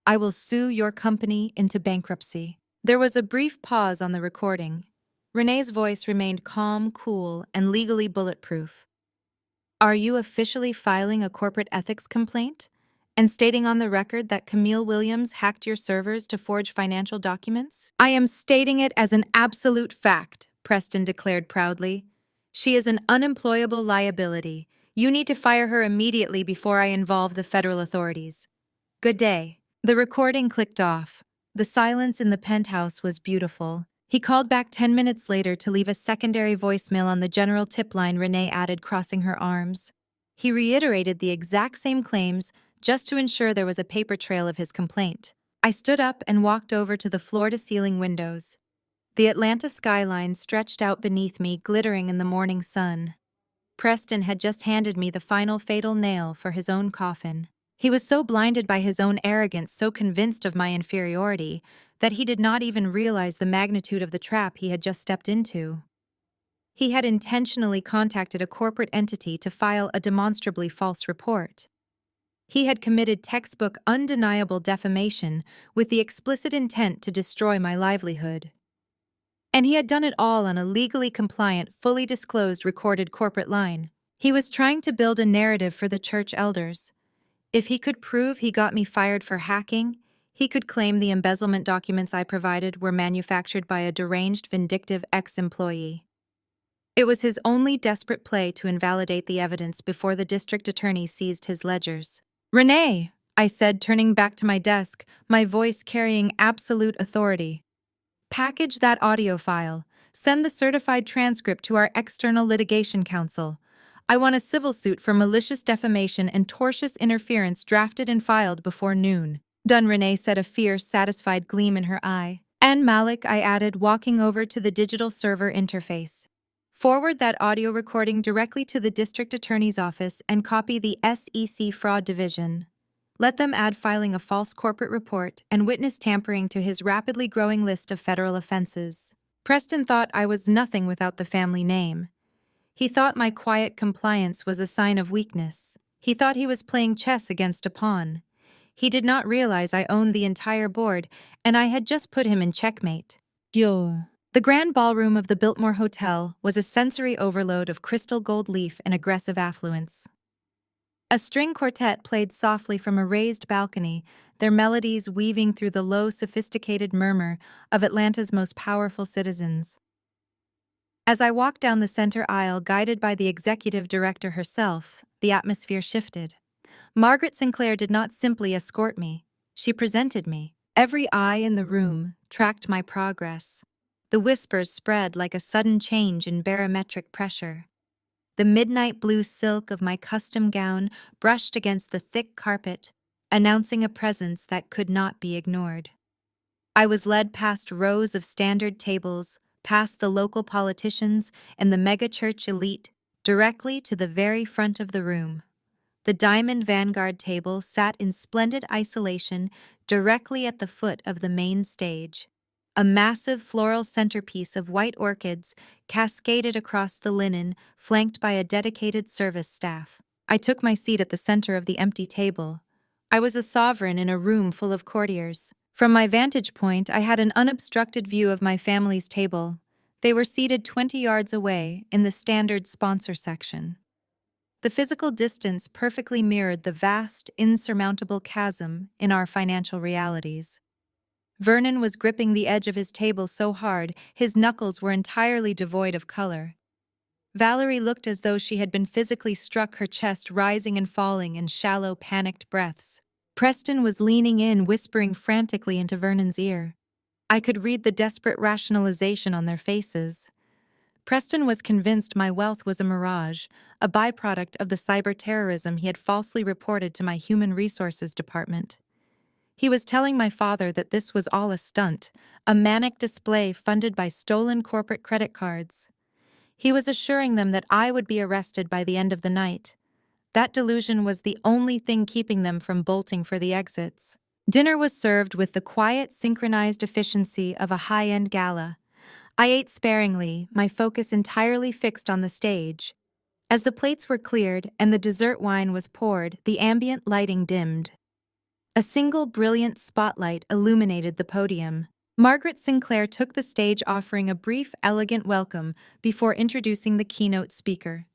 I will sue your company into bankruptcy." There was a brief pause on the recording. Renee's voice remained calm, cool, and legally bulletproof. "Are you officially filing a corporate ethics complaint? and stating on the record that Camille Williams hacked your servers to forge financial documents? I am stating it as an absolute fact, Preston declared proudly. She is an unemployable liability. You need to fire her immediately before I involve the federal authorities. Good day. The recording clicked off. The silence in the penthouse was beautiful. He called back 10 minutes later to leave a secondary voicemail on the general tip line Renee added, crossing her arms. He reiterated the exact same claims just to ensure there was a paper trail of his complaint. I stood up and walked over to the floor-to-ceiling windows. The Atlanta skyline stretched out beneath me, glittering in the morning sun. Preston had just handed me the final fatal nail for his own coffin. He was so blinded by his own arrogance, so convinced of my inferiority, that he did not even realize the magnitude of the trap he had just stepped into. He had intentionally contacted a corporate entity to file a demonstrably false report. He had committed textbook undeniable defamation with the explicit intent to destroy my livelihood. And he had done it all on a legally compliant, fully disclosed recorded corporate line. He was trying to build a narrative for the church elders. If he could prove he got me fired for hacking, he could claim the embezzlement documents I provided were manufactured by a deranged, vindictive ex-employee. It was his only desperate play to invalidate the evidence before the district attorney seized his ledgers. "Renee," I said, turning back to my desk, my voice carrying absolute authority. "Package that audio file. Send the certified transcript to our external litigation counsel. I want a civil suit for malicious defamation and tortious interference drafted and filed before noon." "Done," Renee said, a fierce, satisfied gleam in her eye. "And Malik," I added, walking over to the digital server interface. "Forward that audio recording directly to the district attorney's office and copy the SEC fraud division. Let them add filing a false corporate report and witness tampering to his rapidly growing list of federal offenses." Preston thought I was nothing without the family name. He thought my quiet compliance was a sign of weakness. He thought he was playing chess against a pawn. He did not realize I owned the entire board, and I had just put him in checkmate. Yo. The grand ballroom of the Biltmore Hotel was a sensory overload of crystal gold leaf and aggressive affluence. A string quartet played softly from a raised balcony, their melodies weaving through the low, sophisticated murmur of Atlanta's most powerful citizens. As I walked down the center aisle, guided by the executive director herself, the atmosphere shifted. Margaret Sinclair did not simply escort me. She presented me. Every eye in the room tracked my progress. The whispers spread like a sudden change in barometric pressure. The midnight blue silk of my custom gown brushed against the thick carpet, announcing a presence that could not be ignored. I was led past rows of standard tables, past the local politicians and the mega-church elite, directly to the very front of the room. The Diamond Vanguard table sat in splendid isolation directly at the foot of the main stage. A massive floral centerpiece of white orchids cascaded across the linen, flanked by a dedicated service staff. I took my seat at the center of the empty table. I was a sovereign in a room full of courtiers. From my vantage point, I had an unobstructed view of my family's table. They were seated 20 yards away in the standard sponsor section. The physical distance perfectly mirrored the vast, insurmountable chasm in our financial realities. Vernon was gripping the edge of his table so hard, his knuckles were entirely devoid of color. Valerie looked as though she had been physically struck, her chest rising and falling in shallow, panicked breaths. Preston was leaning in, whispering frantically into Vernon's ear. I could read the desperate rationalization on their faces. Preston was convinced my wealth was a mirage, a byproduct of the cyber terrorism he had falsely reported to my human resources department. He was telling my father that this was all a stunt, a manic display funded by stolen corporate credit cards. He was assuring them that I would be arrested by the end of the night. That delusion was the only thing keeping them from bolting for the exits. Dinner was served with the quiet, synchronized efficiency of a high-end gala. I ate sparingly, my focus entirely fixed on the stage. As the plates were cleared and the dessert wine was poured, the ambient lighting dimmed. A single brilliant spotlight illuminated the podium. Margaret Sinclair took the stage, offering a brief, elegant welcome before introducing the keynote speaker.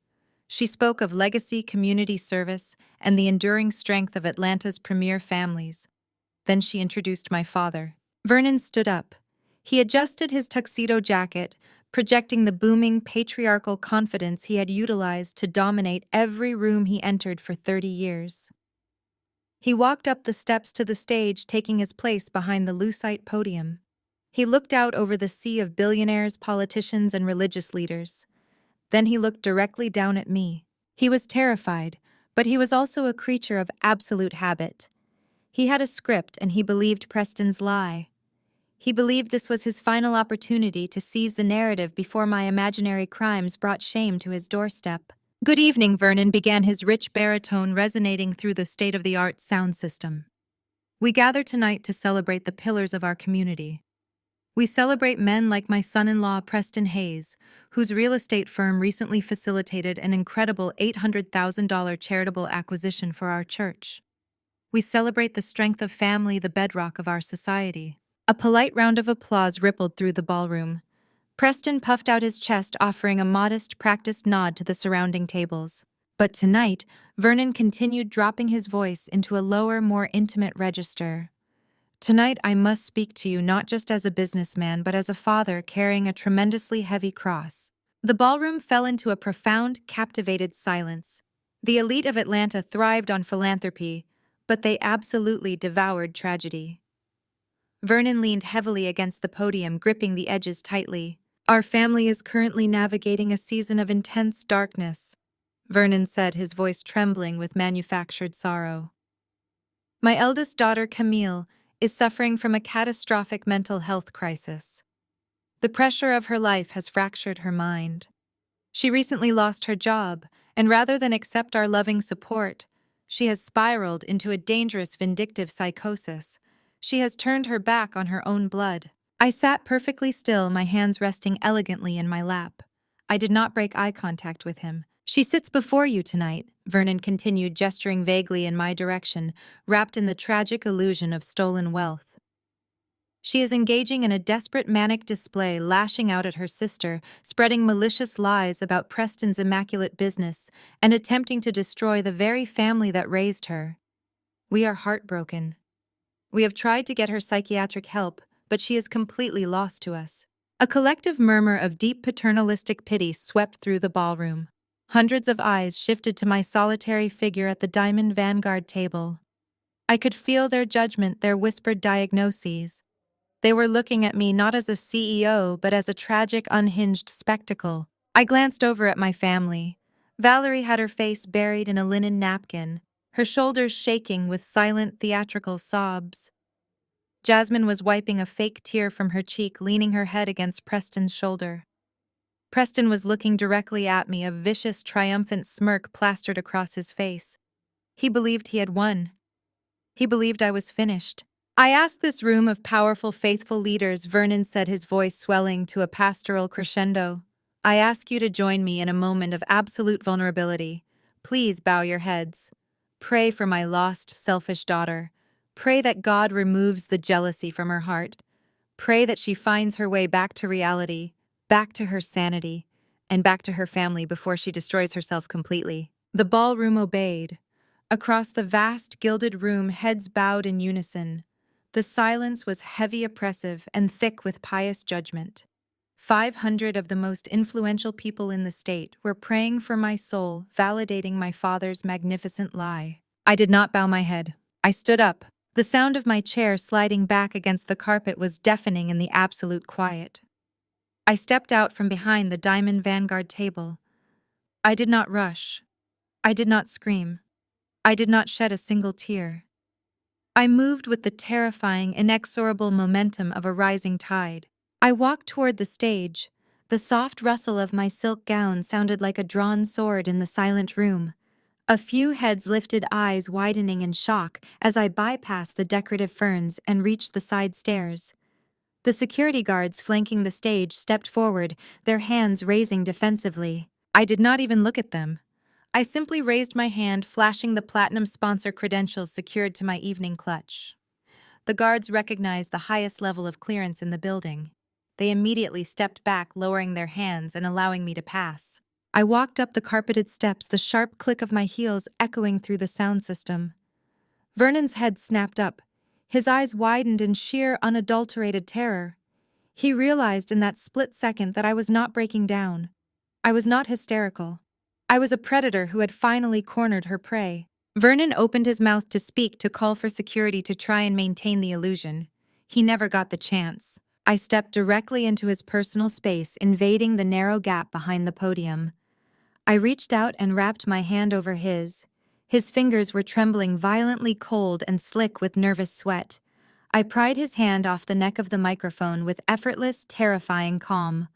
She spoke of legacy, community service, and the enduring strength of Atlanta's premier families. Then she introduced my father. Vernon stood up. He adjusted his tuxedo jacket, projecting the booming patriarchal confidence he had utilized to dominate every room he entered for 30 years. He walked up the steps to the stage, taking his place behind the lucite podium. He looked out over the sea of billionaires, politicians, and religious leaders. Then he looked directly down at me. He was terrified, but he was also a creature of absolute habit. He had a script, and he believed Preston's lie. He believed this was his final opportunity to seize the narrative before my imaginary crimes brought shame to his doorstep. "Good evening," Vernon began, his rich baritone resonating through the state-of-the-art sound system. "We gather tonight to celebrate the pillars of our community. We celebrate men like my son-in-law, Preston Hayes, whose real estate firm recently facilitated an incredible $800,000 charitable acquisition for our church. We celebrate the strength of family, the bedrock of our society." A polite round of applause rippled through the ballroom. Preston puffed out his chest, offering a modest, practiced nod to the surrounding tables. But tonight, Vernon continued, dropping his voice into a lower, more intimate register. "Tonight I must speak to you not just as a businessman, but as a father carrying a tremendously heavy cross." The ballroom fell into a profound, captivated silence. The elite of Atlanta thrived on philanthropy, but they absolutely devoured tragedy. Vernon leaned heavily against the podium, gripping the edges tightly. "Our family is currently navigating a season of intense darkness," Vernon said, his voice trembling with manufactured sorrow. "My eldest daughter, Camille, is suffering from a catastrophic mental health crisis. The pressure of her life has fractured her mind. She recently lost her job, and rather than accept our loving support, she has spiraled into a dangerous vindictive psychosis. She has turned her back on her own blood." I sat perfectly still, my hands resting elegantly in my lap. I did not break eye contact with him. "She sits before you tonight," Vernon continued, gesturing vaguely in my direction, wrapped in the tragic illusion of stolen wealth. "She is engaging in a desperate manic display, lashing out at her sister, spreading malicious lies about Preston's immaculate business, and attempting to destroy the very family that raised her. We are heartbroken. We have tried to get her psychiatric help, but she is completely lost to us." A collective murmur of deep paternalistic pity swept through the ballroom. Hundreds of eyes shifted to my solitary figure at the Diamond Vanguard table. I could feel their judgment, their whispered diagnoses. They were looking at me not as a CEO, but as a tragic, unhinged spectacle. I glanced over at my family. Valerie had her face buried in a linen napkin, her shoulders shaking with silent, theatrical sobs. Jasmine was wiping a fake tear from her cheek, leaning her head against Preston's shoulder. Preston was looking directly at me, a vicious, triumphant smirk plastered across his face. He believed he had won. He believed I was finished. "I ask this room of powerful, faithful leaders," Vernon said, his voice swelling to a pastoral crescendo. "I ask you to join me in a moment of absolute vulnerability. Please bow your heads. Pray for my lost, selfish daughter. Pray that God removes the jealousy from her heart. Pray that she finds her way back to reality, back to her sanity, and back to her family before she destroys herself completely." The ballroom obeyed. Across the vast, gilded room, heads bowed in unison. The silence was heavy, oppressive, and thick with pious judgment. 500 of the most influential people in the state were praying for my soul, validating my father's magnificent lie. I did not bow my head. I stood up. The sound of my chair sliding back against the carpet was deafening in the absolute quiet. I stepped out from behind the Diamond Vanguard table. I did not rush. I did not scream. I did not shed a single tear. I moved with the terrifying, inexorable momentum of a rising tide. I walked toward the stage. The soft rustle of my silk gown sounded like a drawn sword in the silent room. A few heads lifted, eyes widening in shock as I bypassed the decorative ferns and reached the side stairs. The security guards flanking the stage stepped forward, their hands raising defensively. I did not even look at them. I simply raised my hand, flashing the platinum sponsor credentials secured to my evening clutch. The guards recognized the highest level of clearance in the building. They immediately stepped back, lowering their hands and allowing me to pass. I walked up the carpeted steps, the sharp click of my heels echoing through the sound system. Vernon's head snapped up. His eyes widened in sheer, unadulterated terror. He realized in that split second that I was not breaking down. I was not hysterical. I was a predator who had finally cornered her prey. Vernon opened his mouth to speak, to call for security to try and maintain the illusion. He never got the chance. I stepped directly into his personal space, invading the narrow gap behind the podium. I reached out and wrapped my hand over his. His fingers were trembling, violently cold and slick with nervous sweat. I pried his hand off the neck of the microphone with effortless, terrifying calm.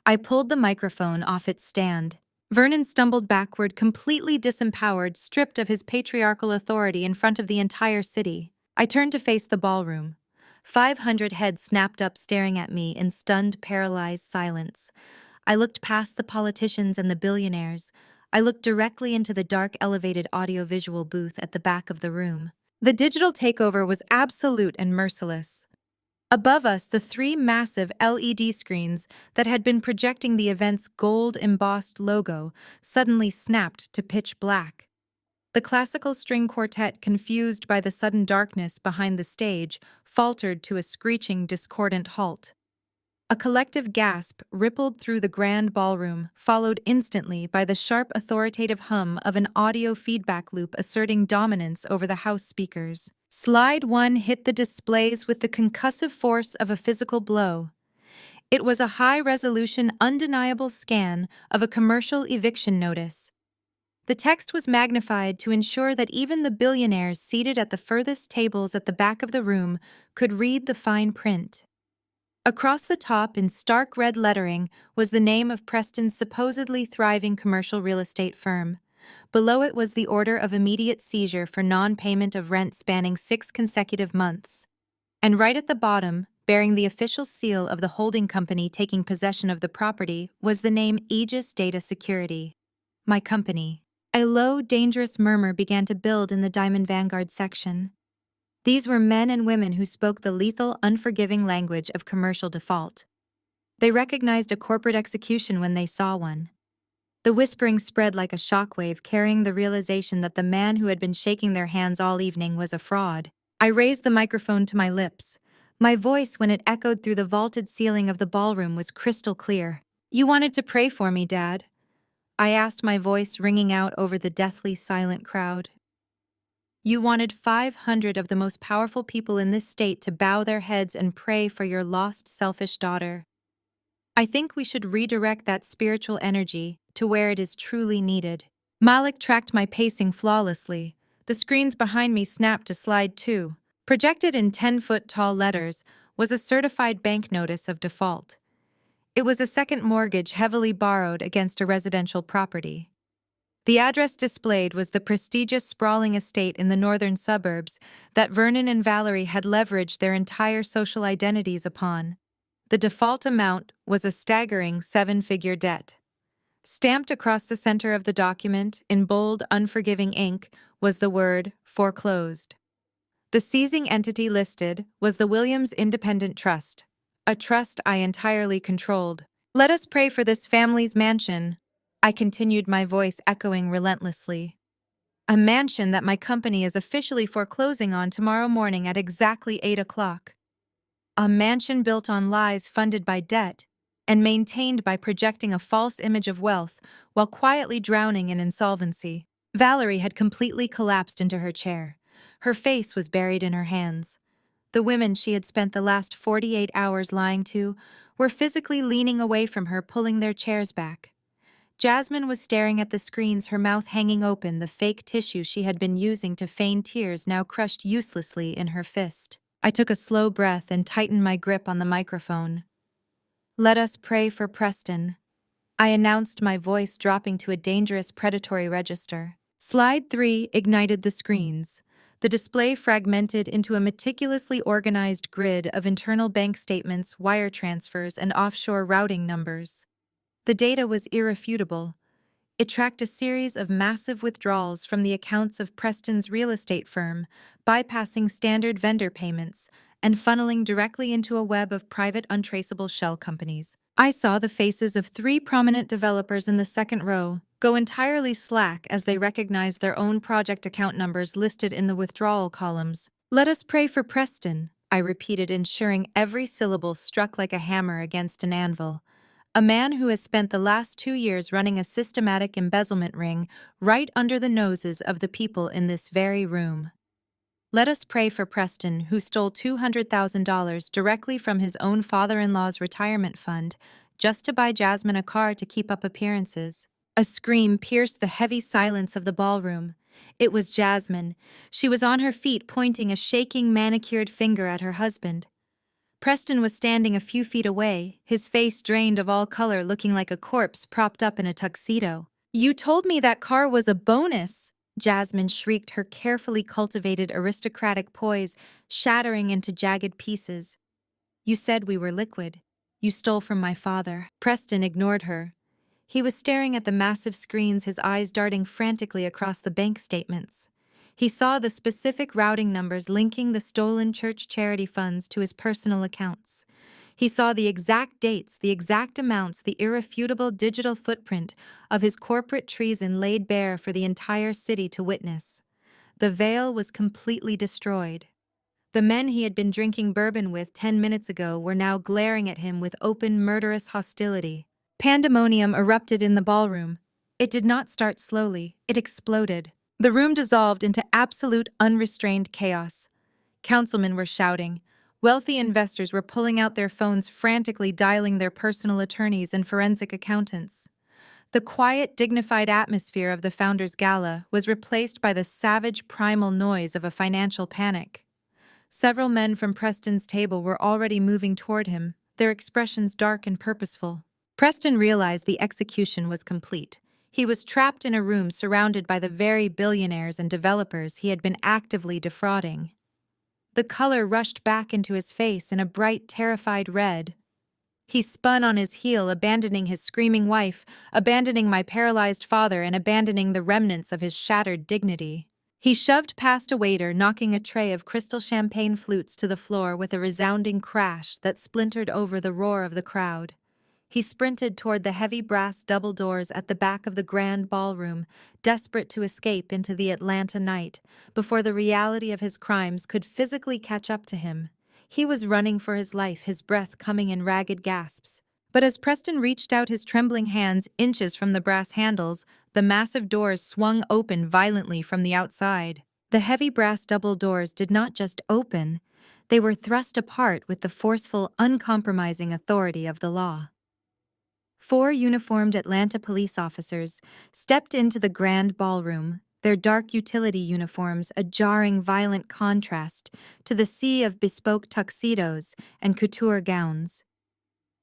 I pulled the microphone off its stand. Vernon stumbled backward, completely disempowered, stripped of his patriarchal authority in front of the entire city. I turned to face the ballroom. 500 heads snapped up, staring at me in stunned, paralyzed silence. I looked past the politicians and the billionaires. I looked directly into the dark, elevated audiovisual booth at the back of the room. The digital takeover was absolute and merciless. Above us, the three massive LED screens that had been projecting the event's gold-embossed logo suddenly snapped to pitch black. The classical string quartet, confused by the sudden darkness behind the stage, faltered to a screeching, discordant halt. A collective gasp rippled through the grand ballroom, followed instantly by the sharp, authoritative hum of an audio feedback loop asserting dominance over the house speakers. Slide 1 hit the displays with the concussive force of a physical blow. It was a high-resolution, undeniable scan of a commercial eviction notice. The text was magnified to ensure that even the billionaires seated at the furthest tables at the back of the room could read the fine print. Across the top, in stark red lettering, was the name of Preston's supposedly thriving commercial real estate firm. Below it was the order of immediate seizure for non-payment of rent spanning 6 consecutive months. And right at the bottom, bearing the official seal of the holding company taking possession of the property, was the name Aegis Data Security. My company. A low, dangerous murmur began to build in the Diamond Vanguard section. These were men and women who spoke the lethal, unforgiving language of commercial default. They recognized a corporate execution when they saw one. The whispering spread like a shockwave, carrying the realization that the man who had been shaking their hands all evening was a fraud. I raised the microphone to my lips. My voice, when it echoed through the vaulted ceiling of the ballroom, was crystal clear. "You wanted to pray for me, Dad?" I asked, my voice ringing out over the deathly silent crowd. "You wanted 500 of the most powerful people in this state to bow their heads and pray for your lost, selfish daughter. I think we should redirect that spiritual energy to where it is truly needed." Malik tracked my pacing flawlessly. The screens behind me snapped to slide 2. Projected in 10-foot-tall letters was a certified bank notice of default. It was a second mortgage heavily borrowed against a residential property. The address displayed was the prestigious, sprawling estate in the northern suburbs that Vernon and Valerie had leveraged their entire social identities upon. The default amount was a staggering 7-figure debt. Stamped across the center of the document, in bold, unforgiving ink, was the word "foreclosed." The seizing entity listed was the Williams Independent Trust, a trust I entirely controlled. "Let us pray for this family's mansion," I continued, my voice echoing relentlessly. "A mansion that my company is officially foreclosing on tomorrow morning at exactly 8 o'clock. A mansion built on lies, funded by debt, and maintained by projecting a false image of wealth while quietly drowning in insolvency." Valerie had completely collapsed into her chair. Her face was buried in her hands. The women she had spent the last 48 hours lying to were physically leaning away from her, pulling their chairs back. Jasmine was staring at the screens, her mouth hanging open, the fake tissue she had been using to feign tears now crushed uselessly in her fist. I took a slow breath and tightened my grip on the microphone. "Let us pray for Preston," I announced, my voice dropping to a dangerous, predatory register. Slide 3 ignited the screens. The display fragmented into a meticulously organized grid of internal bank statements, wire transfers, and offshore routing numbers. The data was irrefutable. It tracked a series of massive withdrawals from the accounts of Preston's real estate firm, bypassing standard vendor payments and funneling directly into a web of private untraceable shell companies. I saw the faces of 3 prominent developers in the second row go entirely slack as they recognized their own project account numbers listed in the withdrawal columns. "Let us pray for Preston," I repeated, ensuring every syllable struck like a hammer against an anvil. A man who has spent the last 2 years running a systematic embezzlement ring right under the noses of the people in this very room. Let us pray for Preston, who stole $200,000 directly from his own father-in-law's retirement fund just to buy Jasmine a car to keep up appearances. A scream pierced the heavy silence of the ballroom. It was Jasmine. She was on her feet, pointing a shaking, manicured finger at her husband. Preston was standing a few feet away, his face drained of all color, looking like a corpse propped up in a tuxedo. "You told me that car was a bonus!" Jasmine shrieked, her carefully cultivated aristocratic poise shattering into jagged pieces. "You said we were liquid. You stole from my father." Preston ignored her. He was staring at the massive screens, his eyes darting frantically across the bank statements. He saw the specific routing numbers linking the stolen church charity funds to his personal accounts. He saw the exact dates, the exact amounts, the irrefutable digital footprint of his corporate treason laid bare for the entire city to witness. The veil was completely destroyed. The men he had been drinking bourbon with 10 minutes ago were now glaring at him with open, murderous hostility. Pandemonium erupted in the ballroom. It did not start slowly, it exploded. The room dissolved into absolute, unrestrained chaos. Councilmen were shouting. Wealthy investors were pulling out their phones, frantically dialing their personal attorneys and forensic accountants. The quiet, dignified atmosphere of the Founders' Gala was replaced by the savage, primal noise of a financial panic. Several men from Preston's table were already moving toward him, their expressions dark and purposeful. Preston realized the execution was complete. He was trapped in a room surrounded by the very billionaires and developers he had been actively defrauding. The color rushed back into his face in a bright, terrified red. He spun on his heel, abandoning his screaming wife, abandoning my paralyzed father, and abandoning the remnants of his shattered dignity. He shoved past a waiter, knocking a tray of crystal champagne flutes to the floor with a resounding crash that splintered over the roar of the crowd. He sprinted toward the heavy brass double doors at the back of the grand ballroom, desperate to escape into the Atlanta night before the reality of his crimes could physically catch up to him. He was running for his life, his breath coming in ragged gasps. But as Preston reached out his trembling hands inches from the brass handles, the massive doors swung open violently from the outside. The heavy brass double doors did not just open, they were thrust apart with the forceful, uncompromising authority of the law. 4 uniformed Atlanta police officers stepped into the grand ballroom, their dark utility uniforms a jarring, violent contrast to the sea of bespoke tuxedos and couture gowns.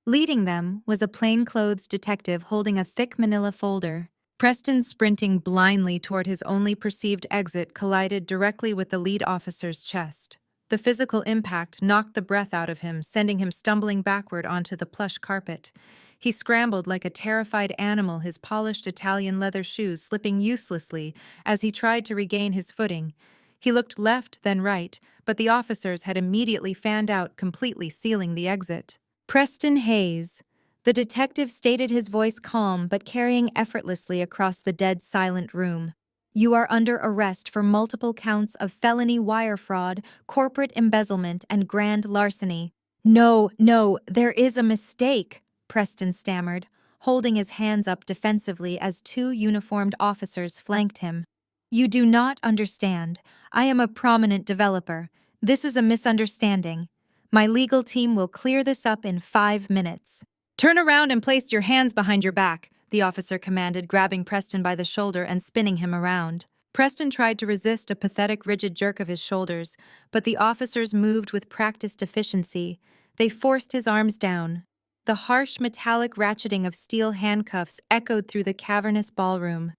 Leading them was a plainclothes detective holding a thick manila folder. Preston, sprinting blindly toward his only perceived exit, collided directly with the lead officer's chest. The physical impact knocked the breath out of him, sending him stumbling backward onto the plush carpet. He scrambled like a terrified animal, his polished Italian leather shoes slipping uselessly as he tried to regain his footing. He looked left, then right, but the officers had immediately fanned out, completely sealing the exit. "Preston Hayes," the detective stated, his voice calm but carrying effortlessly across the dead silent room. "You are under arrest for multiple counts of felony wire fraud, corporate embezzlement, and grand larceny." No, there is a mistake," Preston stammered, holding his hands up defensively as 2 uniformed officers flanked him. "You do not understand. I am a prominent developer. This is a misunderstanding. My legal team will clear this up in 5 minutes. "Turn around and place your hands behind your back," the officer commanded, grabbing Preston by the shoulder and spinning him around. Preston tried to resist a pathetic, rigid jerk of his shoulders, but the officers moved with practiced efficiency. They forced his arms down. The harsh, metallic ratcheting of steel handcuffs echoed through the cavernous ballroom.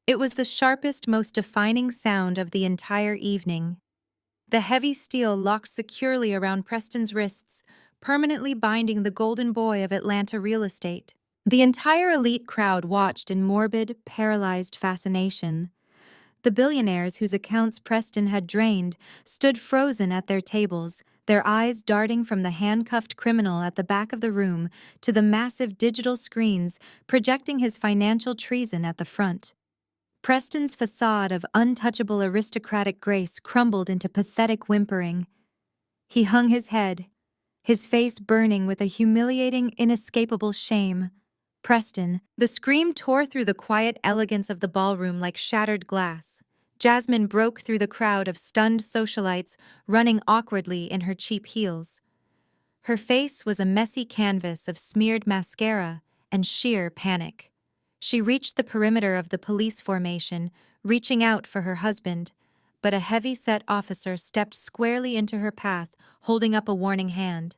It was the sharpest, most defining sound of the entire evening. The heavy steel locked securely around Preston's wrists, permanently binding the golden boy of Atlanta real estate. The entire elite crowd watched in morbid, paralyzed fascination. The billionaires whose accounts Preston had drained stood frozen at their tables, their eyes darting from the handcuffed criminal at the back of the room to the massive digital screens projecting his financial treason at the front. Preston's facade of untouchable aristocratic grace crumbled into pathetic whimpering. He hung his head, his face burning with a humiliating, inescapable shame. Preston. The scream tore through the quiet elegance of the ballroom like shattered glass. Jasmine broke through the crowd of stunned socialites running awkwardly in her cheap heels. Her face was a messy canvas of smeared mascara and sheer panic. She reached the perimeter of the police formation, reaching out for her husband, but a heavy-set officer stepped squarely into her path, holding up a warning hand.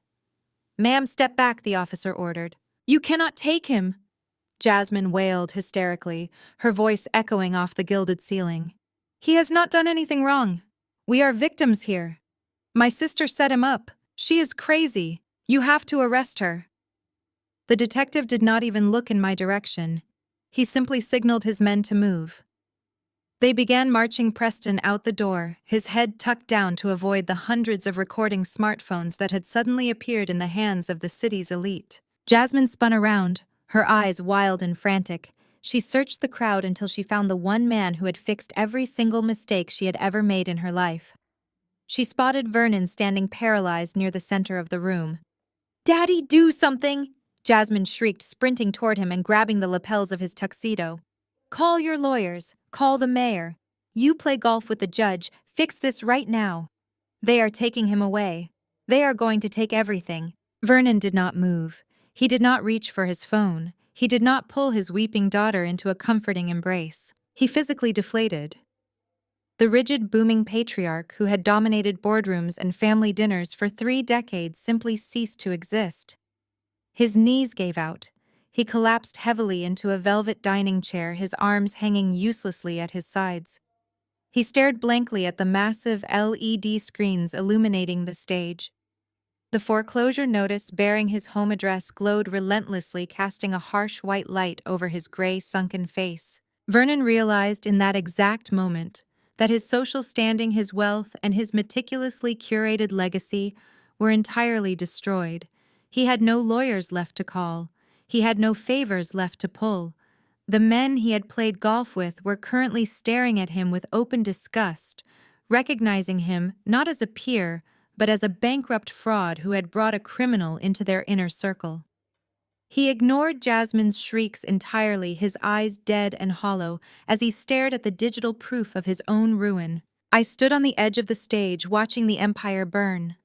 "Ma'am, step back," the officer ordered. "You cannot take him!" Jasmine wailed hysterically, her voice echoing off the gilded ceiling. "He has not done anything wrong. We are victims here. My sister set him up. She is crazy. You have to arrest her." The detective did not even look in my direction. He simply signaled his men to move. They began marching Preston out the door, his head tucked down to avoid the hundreds of recording smartphones that had suddenly appeared in the hands of the city's elite. Jasmine spun around, her eyes wild and frantic. She searched the crowd until she found the one man who had fixed every single mistake she had ever made in her life. She spotted Vernon standing paralyzed near the center of the room. "Daddy, do something!" Jasmine shrieked, sprinting toward him and grabbing the lapels of his tuxedo. "Call your lawyers. Call the mayor. You play golf with the judge. Fix this right now. They are taking him away. They are going to take everything." Vernon did not move. He did not reach for his phone. He did not pull his weeping daughter into a comforting embrace. He physically deflated. The rigid, booming patriarch who had dominated boardrooms and family dinners for 3 decades simply ceased to exist. His knees gave out. He collapsed heavily into a velvet dining chair, his arms hanging uselessly at his sides. He stared blankly at the massive LED screens illuminating the stage. The foreclosure notice bearing his home address glowed relentlessly, casting a harsh white light over his gray, sunken face. Vernon realized in that exact moment that his social standing, his wealth, and his meticulously curated legacy were entirely destroyed. He had no lawyers left to call. He had no favors left to pull. The men he had played golf with were currently staring at him with open disgust, recognizing him not as a peer, but as a bankrupt fraud who had brought a criminal into their inner circle. He ignored Jasmine's shrieks entirely, his eyes dead and hollow, as he stared at the digital proof of his own ruin. I stood on the edge of the stage, watching the empire burn.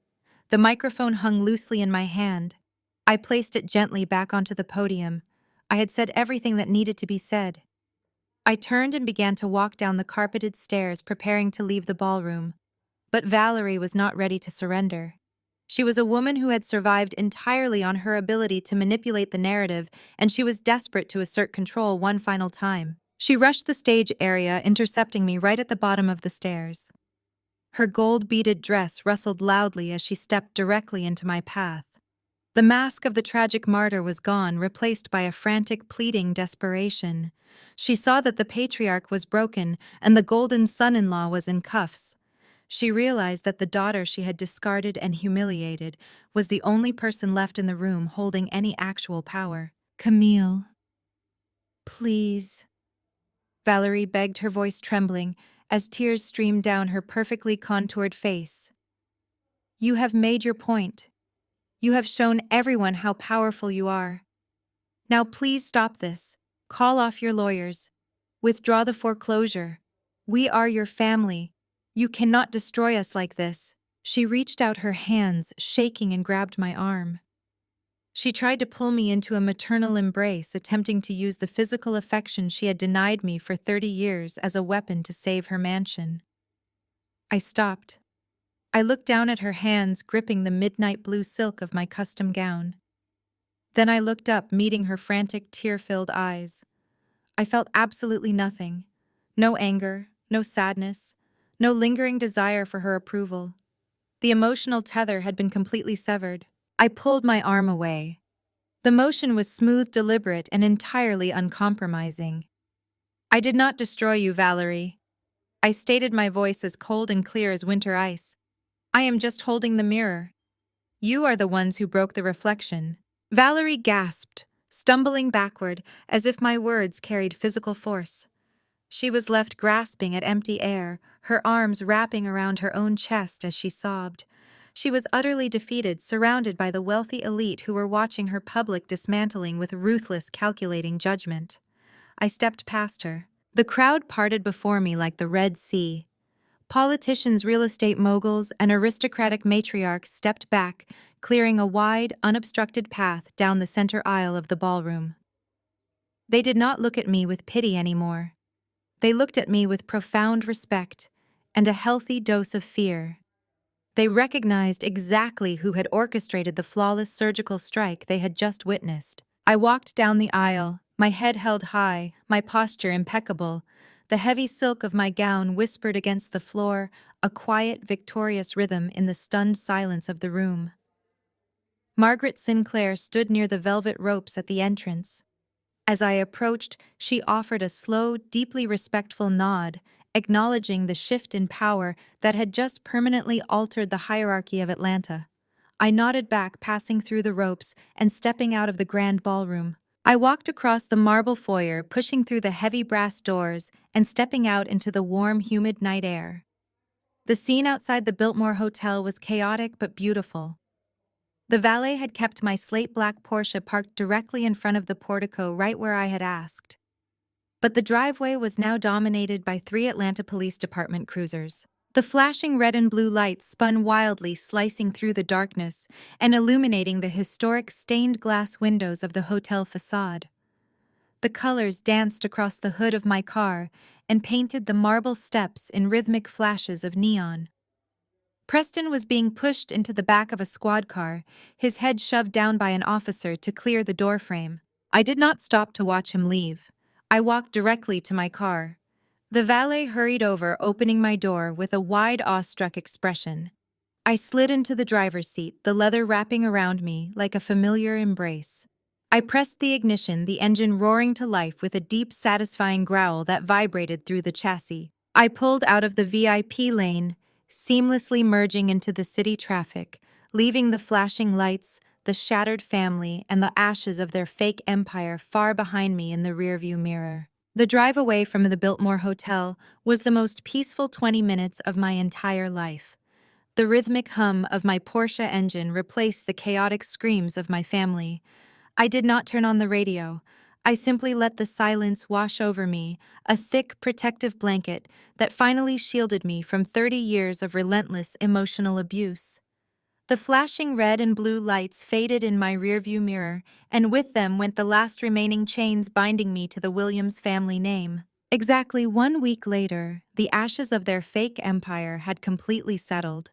The microphone hung loosely in my hand. I placed it gently back onto the podium. I had said everything that needed to be said. I turned and began to walk down the carpeted stairs, preparing to leave the ballroom. But Valerie was not ready to surrender. She was a woman who had survived entirely on her ability to manipulate the narrative, and she was desperate to assert control one final time. She rushed the stage area, intercepting me right at the bottom of the stairs. Her gold-beaded dress rustled loudly as she stepped directly into my path. The mask of the tragic martyr was gone, replaced by a frantic, pleading desperation. She saw that the patriarch was broken and the golden son-in-law was in cuffs. She realized that the daughter she had discarded and humiliated was the only person left in the room holding any actual power. "Camille, please," Valerie begged, her voice trembling as tears streamed down her perfectly contoured face. "You have made your point. You have shown everyone how powerful you are. Now please stop this. Call off your lawyers. Withdraw the foreclosure. We are your family. You cannot destroy us like this." She reached out her hands, shaking, and grabbed my arm. She tried to pull me into a maternal embrace, attempting to use the physical affection she had denied me for 30 years as a weapon to save her mansion. I stopped. I looked down at her hands, gripping the midnight blue silk of my custom gown. Then I looked up, meeting her frantic, tear-filled eyes. I felt absolutely nothing. No anger, no sadness, no lingering desire for her approval. The emotional tether had been completely severed. I pulled my arm away. The motion was smooth, deliberate, and entirely uncompromising. "I did not destroy you, Valerie." I stated, my voice as cold and clear as winter ice. I am just holding the mirror. You are the ones who broke the reflection. Valerie gasped, stumbling backward as if my words carried physical force. She was left grasping at empty air, her arms wrapping around her own chest as she sobbed. She was utterly defeated, surrounded by the wealthy elite who were watching her public dismantling with ruthless, calculating judgment. I stepped past her. The crowd parted before me like the Red Sea. Politicians, real estate moguls, and aristocratic matriarchs stepped back, clearing a wide, unobstructed path down the center aisle of the ballroom. They did not look at me with pity anymore. They looked at me with profound respect and a healthy dose of fear. They recognized exactly who had orchestrated the flawless surgical strike they had just witnessed. I walked down the aisle, my head held high, my posture impeccable. The heavy silk of my gown whispered against the floor, a quiet, victorious rhythm in the stunned silence of the room. Margaret Sinclair stood near the velvet ropes at the entrance. As I approached, she offered a slow, deeply respectful nod, acknowledging the shift in power that had just permanently altered the hierarchy of Atlanta. I nodded back, passing through the ropes and stepping out of the grand ballroom. I walked across the marble foyer, pushing through the heavy brass doors and stepping out into the warm, humid night air. The scene outside the Biltmore Hotel was chaotic but beautiful. The valet had kept my slate-black Porsche parked directly in front of the portico right where I had asked. But the driveway was now dominated by 3 Atlanta Police Department cruisers. The flashing red and blue lights spun wildly, slicing through the darkness and illuminating the historic stained glass windows of the hotel facade. The colors danced across the hood of my car and painted the marble steps in rhythmic flashes of neon. Preston was being pushed into the back of a squad car, his head shoved down by an officer to clear the doorframe. I did not stop to watch him leave. I walked directly to my car. The valet hurried over, opening my door with a wide, awestruck expression. I slid into the driver's seat, the leather wrapping around me like a familiar embrace. I pressed the ignition, the engine roaring to life with a deep, satisfying growl that vibrated through the chassis. I pulled out of the VIP lane, seamlessly merging into the city traffic, leaving the flashing lights, the shattered family, and the ashes of their fake empire far behind me in the rearview mirror. The drive away from the Biltmore Hotel was the most peaceful 20 minutes of my entire life. The rhythmic hum of my Porsche engine replaced the chaotic screams of my family. I did not turn on the radio. I simply let the silence wash over me, a thick, protective blanket that finally shielded me from 30 years of relentless emotional abuse. The flashing red and blue lights faded in my rearview mirror, and with them went the last remaining chains binding me to the Williams family name. Exactly 1 week later, the ashes of their fake empire had completely settled.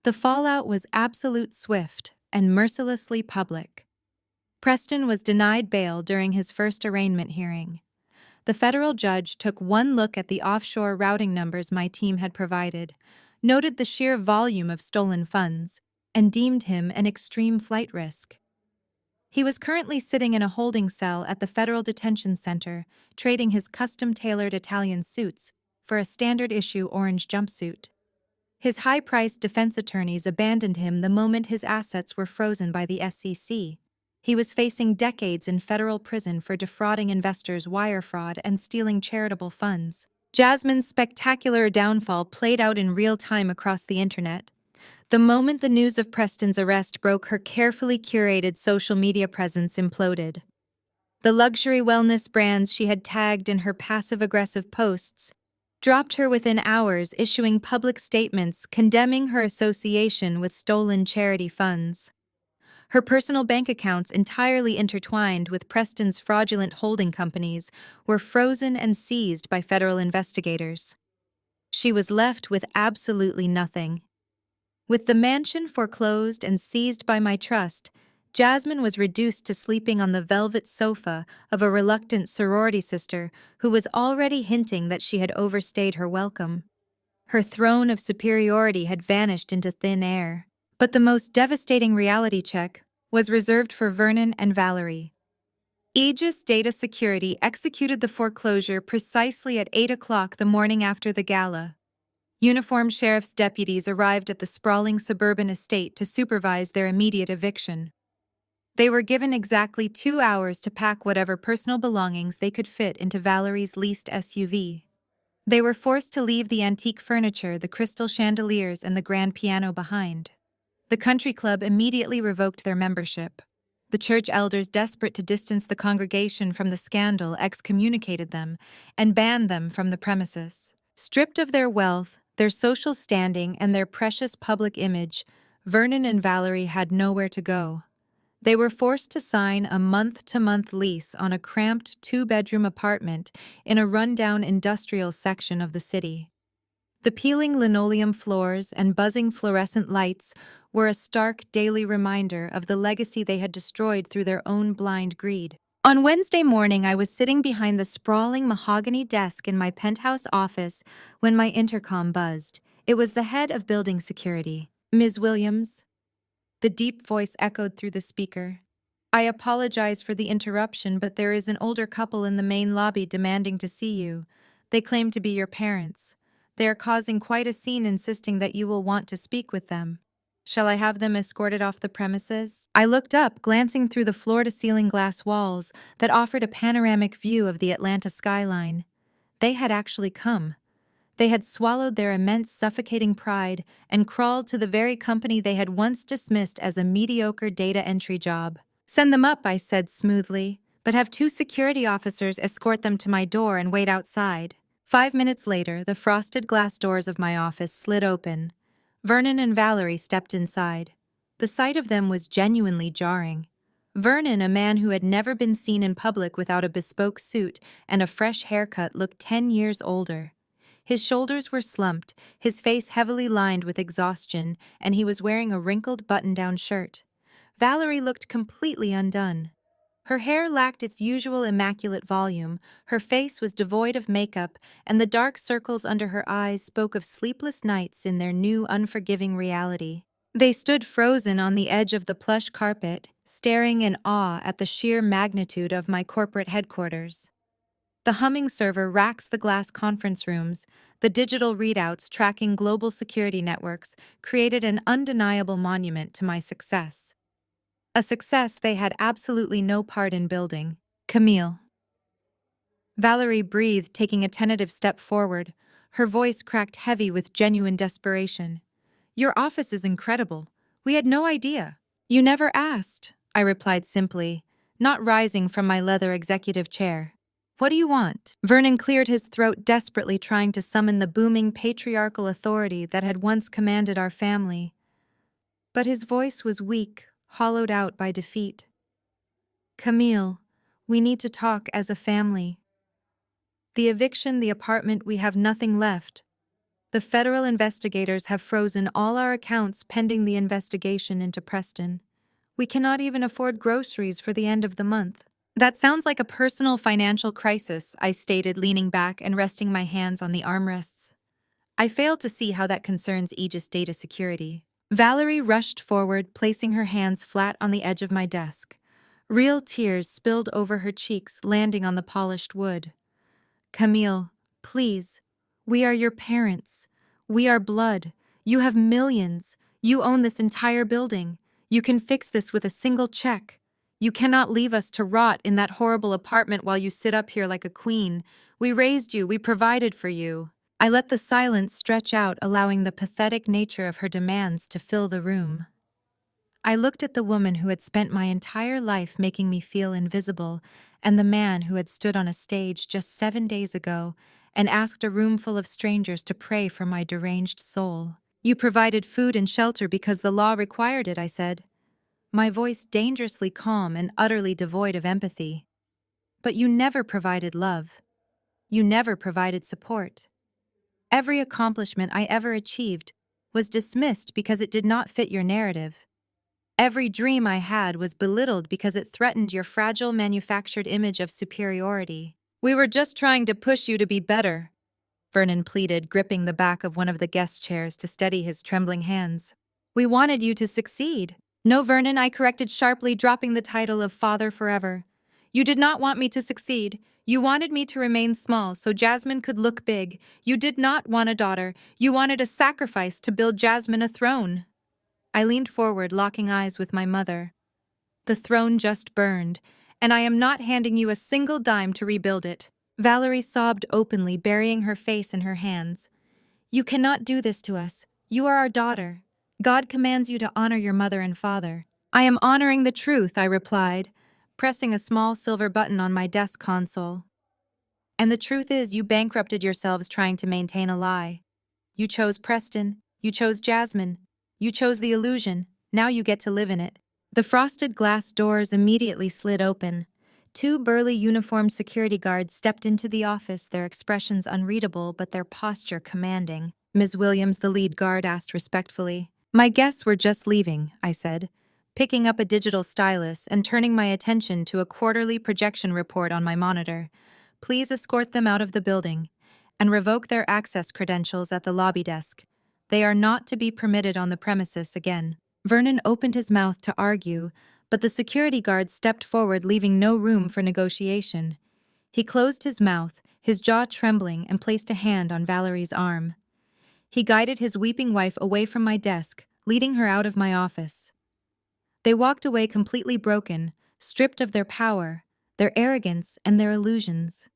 The fallout was absolute, swift, and mercilessly public. Preston was denied bail during his first arraignment hearing. The federal judge took one look at the offshore routing numbers my team had provided, noted the sheer volume of stolen funds, and deemed him an extreme flight risk. He was currently sitting in a holding cell at the Federal Detention Center, trading his custom-tailored Italian suits for a standard-issue orange jumpsuit. His high-priced defense attorneys abandoned him the moment his assets were frozen by the SEC. He was facing decades in federal prison for defrauding investors, wire fraud, and stealing charitable funds. Jasmine's spectacular downfall played out in real time across the internet. The moment the news of Preston's arrest broke, her carefully curated social media presence imploded. The luxury wellness brands she had tagged in her passive-aggressive posts dropped her within hours, issuing public statements condemning her association with stolen charity funds. Her personal bank accounts, entirely intertwined with Preston's fraudulent holding companies, were frozen and seized by federal investigators. She was left with absolutely nothing. With the mansion foreclosed and seized by my trust, Jasmine was reduced to sleeping on the velvet sofa of a reluctant sorority sister who was already hinting that she had overstayed her welcome. Her throne of superiority had vanished into thin air. But the most devastating reality check was reserved for Vernon and Valerie. Aegis Data Security executed the foreclosure precisely at 8 o'clock the morning after the gala. Uniformed sheriff's deputies arrived at the sprawling suburban estate to supervise their immediate eviction. They were given exactly 2 hours to pack whatever personal belongings they could fit into Valerie's leased SUV. They were forced to leave the antique furniture, the crystal chandeliers, and the grand piano behind. The country club immediately revoked their membership. The church elders, desperate to distance the congregation from the scandal, excommunicated them and banned them from the premises. Stripped of their wealth, their social standing, and their precious public image, Vernon and Valerie had nowhere to go. They were forced to sign a month-to-month lease on a cramped 2-bedroom apartment in a rundown industrial section of the city. The peeling linoleum floors and buzzing fluorescent lights were a stark daily reminder of the legacy they had destroyed through their own blind greed. On Wednesday morning, I was sitting behind the sprawling mahogany desk in my penthouse office when my intercom buzzed. It was the head of building security, Ms. Williams. The deep voice echoed through the speaker. I apologize for the interruption, but there is an older couple in the main lobby demanding to see you. They claim to be your parents. They are causing quite a scene, insisting that you will want to speak with them. Shall I have them escorted off the premises? I looked up, glancing through the floor-to-ceiling glass walls that offered a panoramic view of the Atlanta skyline. They had actually come. They had swallowed their immense, suffocating pride and crawled to the very company they had once dismissed as a mediocre data entry job. Send them up, I said smoothly, but have 2 security officers escort them to my door and wait outside. 5 minutes later, the frosted glass doors of my office slid open. Vernon and Valerie stepped inside. The sight of them was genuinely jarring. Vernon, a man who had never been seen in public without a bespoke suit and a fresh haircut, looked 10 years older. His shoulders were slumped, his face heavily lined with exhaustion, and he was wearing a wrinkled button-down shirt. Valerie looked completely undone. Her hair lacked its usual immaculate volume, her face was devoid of makeup, and the dark circles under her eyes spoke of sleepless nights in their new, unforgiving reality. They stood frozen on the edge of the plush carpet, staring in awe at the sheer magnitude of my corporate headquarters. The humming server racks the glass conference rooms, the digital readouts tracking global security networks created an undeniable monument to my success. A success they had absolutely no part in building. Camille. Valerie breathed, taking a tentative step forward, her voice cracked heavy with genuine desperation. Your office is incredible. We had no idea. You never asked, I replied simply, not rising from my leather executive chair. What do you want? Vernon cleared his throat, desperately trying to summon the booming patriarchal authority that had once commanded our family. But his voice was weak, hollowed out by defeat. Camille, we need to talk as a family. The eviction, the apartment, we have nothing left. The federal investigators have frozen all our accounts pending the investigation into Preston. We cannot even afford groceries for the end of the month. That sounds like a personal financial crisis, I stated, leaning back and resting my hands on the armrests. I failed to see how that concerns Aegis data security. Valerie rushed forward, placing her hands flat on the edge of my desk. Real tears spilled over her cheeks, landing on the polished wood. Camille, please. We are your parents. We are blood. You have millions. You own this entire building. You can fix this with a single check. You cannot leave us to rot in that horrible apartment while you sit up here like a queen. We raised you. We provided for you. I let the silence stretch out, allowing the pathetic nature of her demands to fill the room. I looked at the woman who had spent my entire life making me feel invisible, and the man who had stood on a stage just 7 days ago and asked a room full of strangers to pray for my deranged soul. You provided food and shelter because the law required it, I said, my voice dangerously calm and utterly devoid of empathy. But you never provided love. You never provided support. Every accomplishment I ever achieved was dismissed because it did not fit your narrative. Every dream I had was belittled because it threatened your fragile manufactured image of superiority. We were just trying to push you to be better, Vernon pleaded, gripping the back of one of the guest chairs to steady his trembling hands. We wanted you to succeed. No, Vernon, I corrected sharply, dropping the title of father forever. You did not want me to succeed. You wanted me to remain small so Jasmine could look big. You did not want a daughter. You wanted a sacrifice to build Jasmine a throne. I leaned forward, locking eyes with my mother. The throne just burned, and I am not handing you a single dime to rebuild it. Valerie sobbed openly, burying her face in her hands. You cannot do this to us. You are our daughter. God commands you to honor your mother and father. I am honoring the truth, I replied, pressing a small silver button on my desk console. And the truth is, you bankrupted yourselves trying to maintain a lie. You chose Preston. You chose Jasmine. You chose the illusion. Now you get to live in it. The frosted glass doors immediately slid open. Two burly uniformed security guards stepped into the office, their expressions unreadable but their posture commanding. Ms. Williams, the lead guard, asked respectfully. My guests were just leaving, I said, picking up a digital stylus and turning my attention to a quarterly projection report on my monitor. Please escort them out of the building and revoke their access credentials at the lobby desk. They are not to be permitted on the premises again. Vernon opened his mouth to argue, but the security guard stepped forward, leaving no room for negotiation. He closed his mouth, his jaw trembling, and placed a hand on Valerie's arm. He guided his weeping wife away from my desk, leading her out of my office. They walked away completely broken, stripped of their power, their arrogance, and their illusions.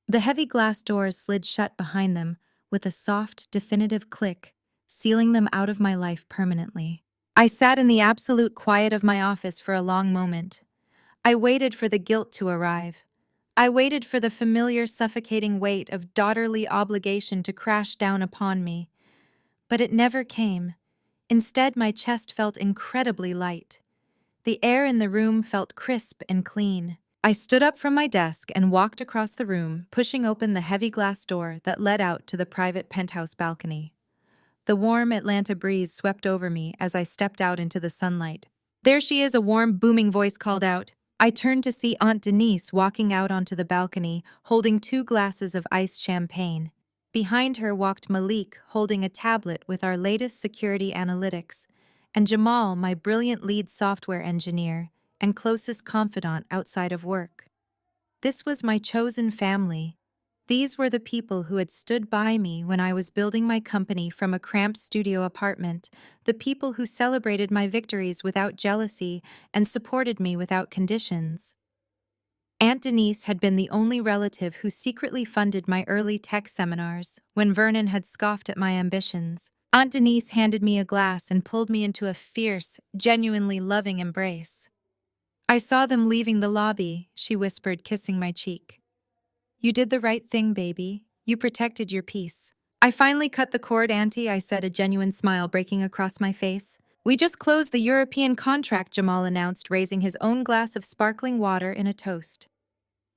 The heavy glass doors slid shut behind them with a soft, definitive click, sealing them out of my life permanently. I sat in the absolute quiet of my office for a long moment. I waited for the guilt to arrive. I waited for the familiar, suffocating weight of daughterly obligation to crash down upon me. But it never came. Instead, my chest felt incredibly light. The air in the room felt crisp and clean. I stood up from my desk and walked across the room, pushing open the heavy glass door that led out to the private penthouse balcony. The warm Atlanta breeze swept over me as I stepped out into the sunlight. There she is, a warm, booming voice called out. I turned to see Aunt Denise walking out onto the balcony, holding 2 glasses of iced champagne. Behind her walked Malik, holding a tablet with our latest security analytics, and Jamal, my brilliant lead software engineer and closest confidant outside of work. This was my chosen family. These were the people who had stood by me when I was building my company from a cramped studio apartment, the people who celebrated my victories without jealousy and supported me without conditions. Aunt Denise had been the only relative who secretly funded my early tech seminars when Vernon had scoffed at my ambitions. Aunt Denise handed me a glass and pulled me into a fierce, genuinely loving embrace. I saw them leaving the lobby, she whispered, kissing my cheek. You did the right thing, baby. You protected your peace. I finally cut the cord, Auntie, I said, a genuine smile breaking across my face. We just closed the European contract, Jamal announced, raising his own glass of sparkling water in a toast.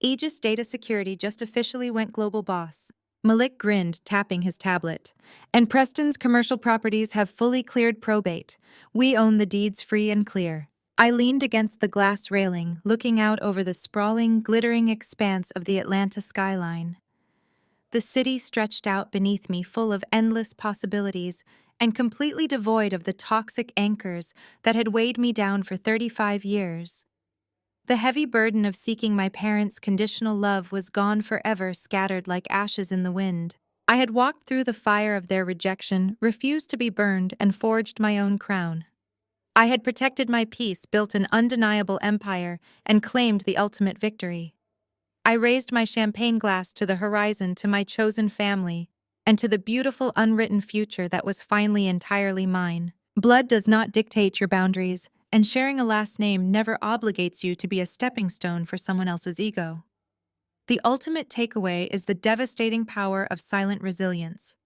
Aegis Data Security just officially went global boss. Malik grinned, tapping his tablet. And Preston's commercial properties have fully cleared probate. We own the deeds free and clear. I leaned against the glass railing, looking out over the sprawling, glittering expanse of the Atlanta skyline. The city stretched out beneath me, full of endless possibilities and completely devoid of the toxic anchors that had weighed me down for 35 years. The heavy burden of seeking my parents' conditional love was gone forever, scattered like ashes in the wind. I had walked through the fire of their rejection, refused to be burned, and forged my own crown. I had protected my peace, built an undeniable empire, and claimed the ultimate victory. I raised my champagne glass to the horizon, to my chosen family, and to the beautiful unwritten future that was finally entirely mine. Blood does not dictate your boundaries, and sharing a last name never obligates you to be a stepping stone for someone else's ego. The ultimate takeaway is the devastating power of silent resilience.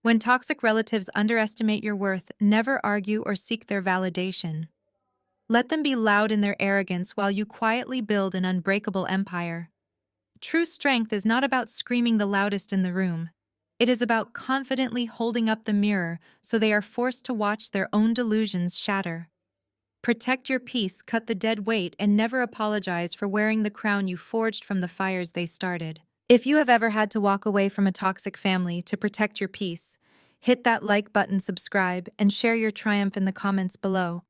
When toxic relatives underestimate your worth, never argue or seek their validation. Let them be loud in their arrogance while you quietly build an unbreakable empire. True strength is not about screaming the loudest in the room. It is about confidently holding up the mirror so they are forced to watch their own delusions shatter. Protect your peace, cut the dead weight, and never apologize for wearing the crown you forged from the fires they started. If you have ever had to walk away from a toxic family to protect your peace, hit that like button, subscribe, and share your triumph in the comments below.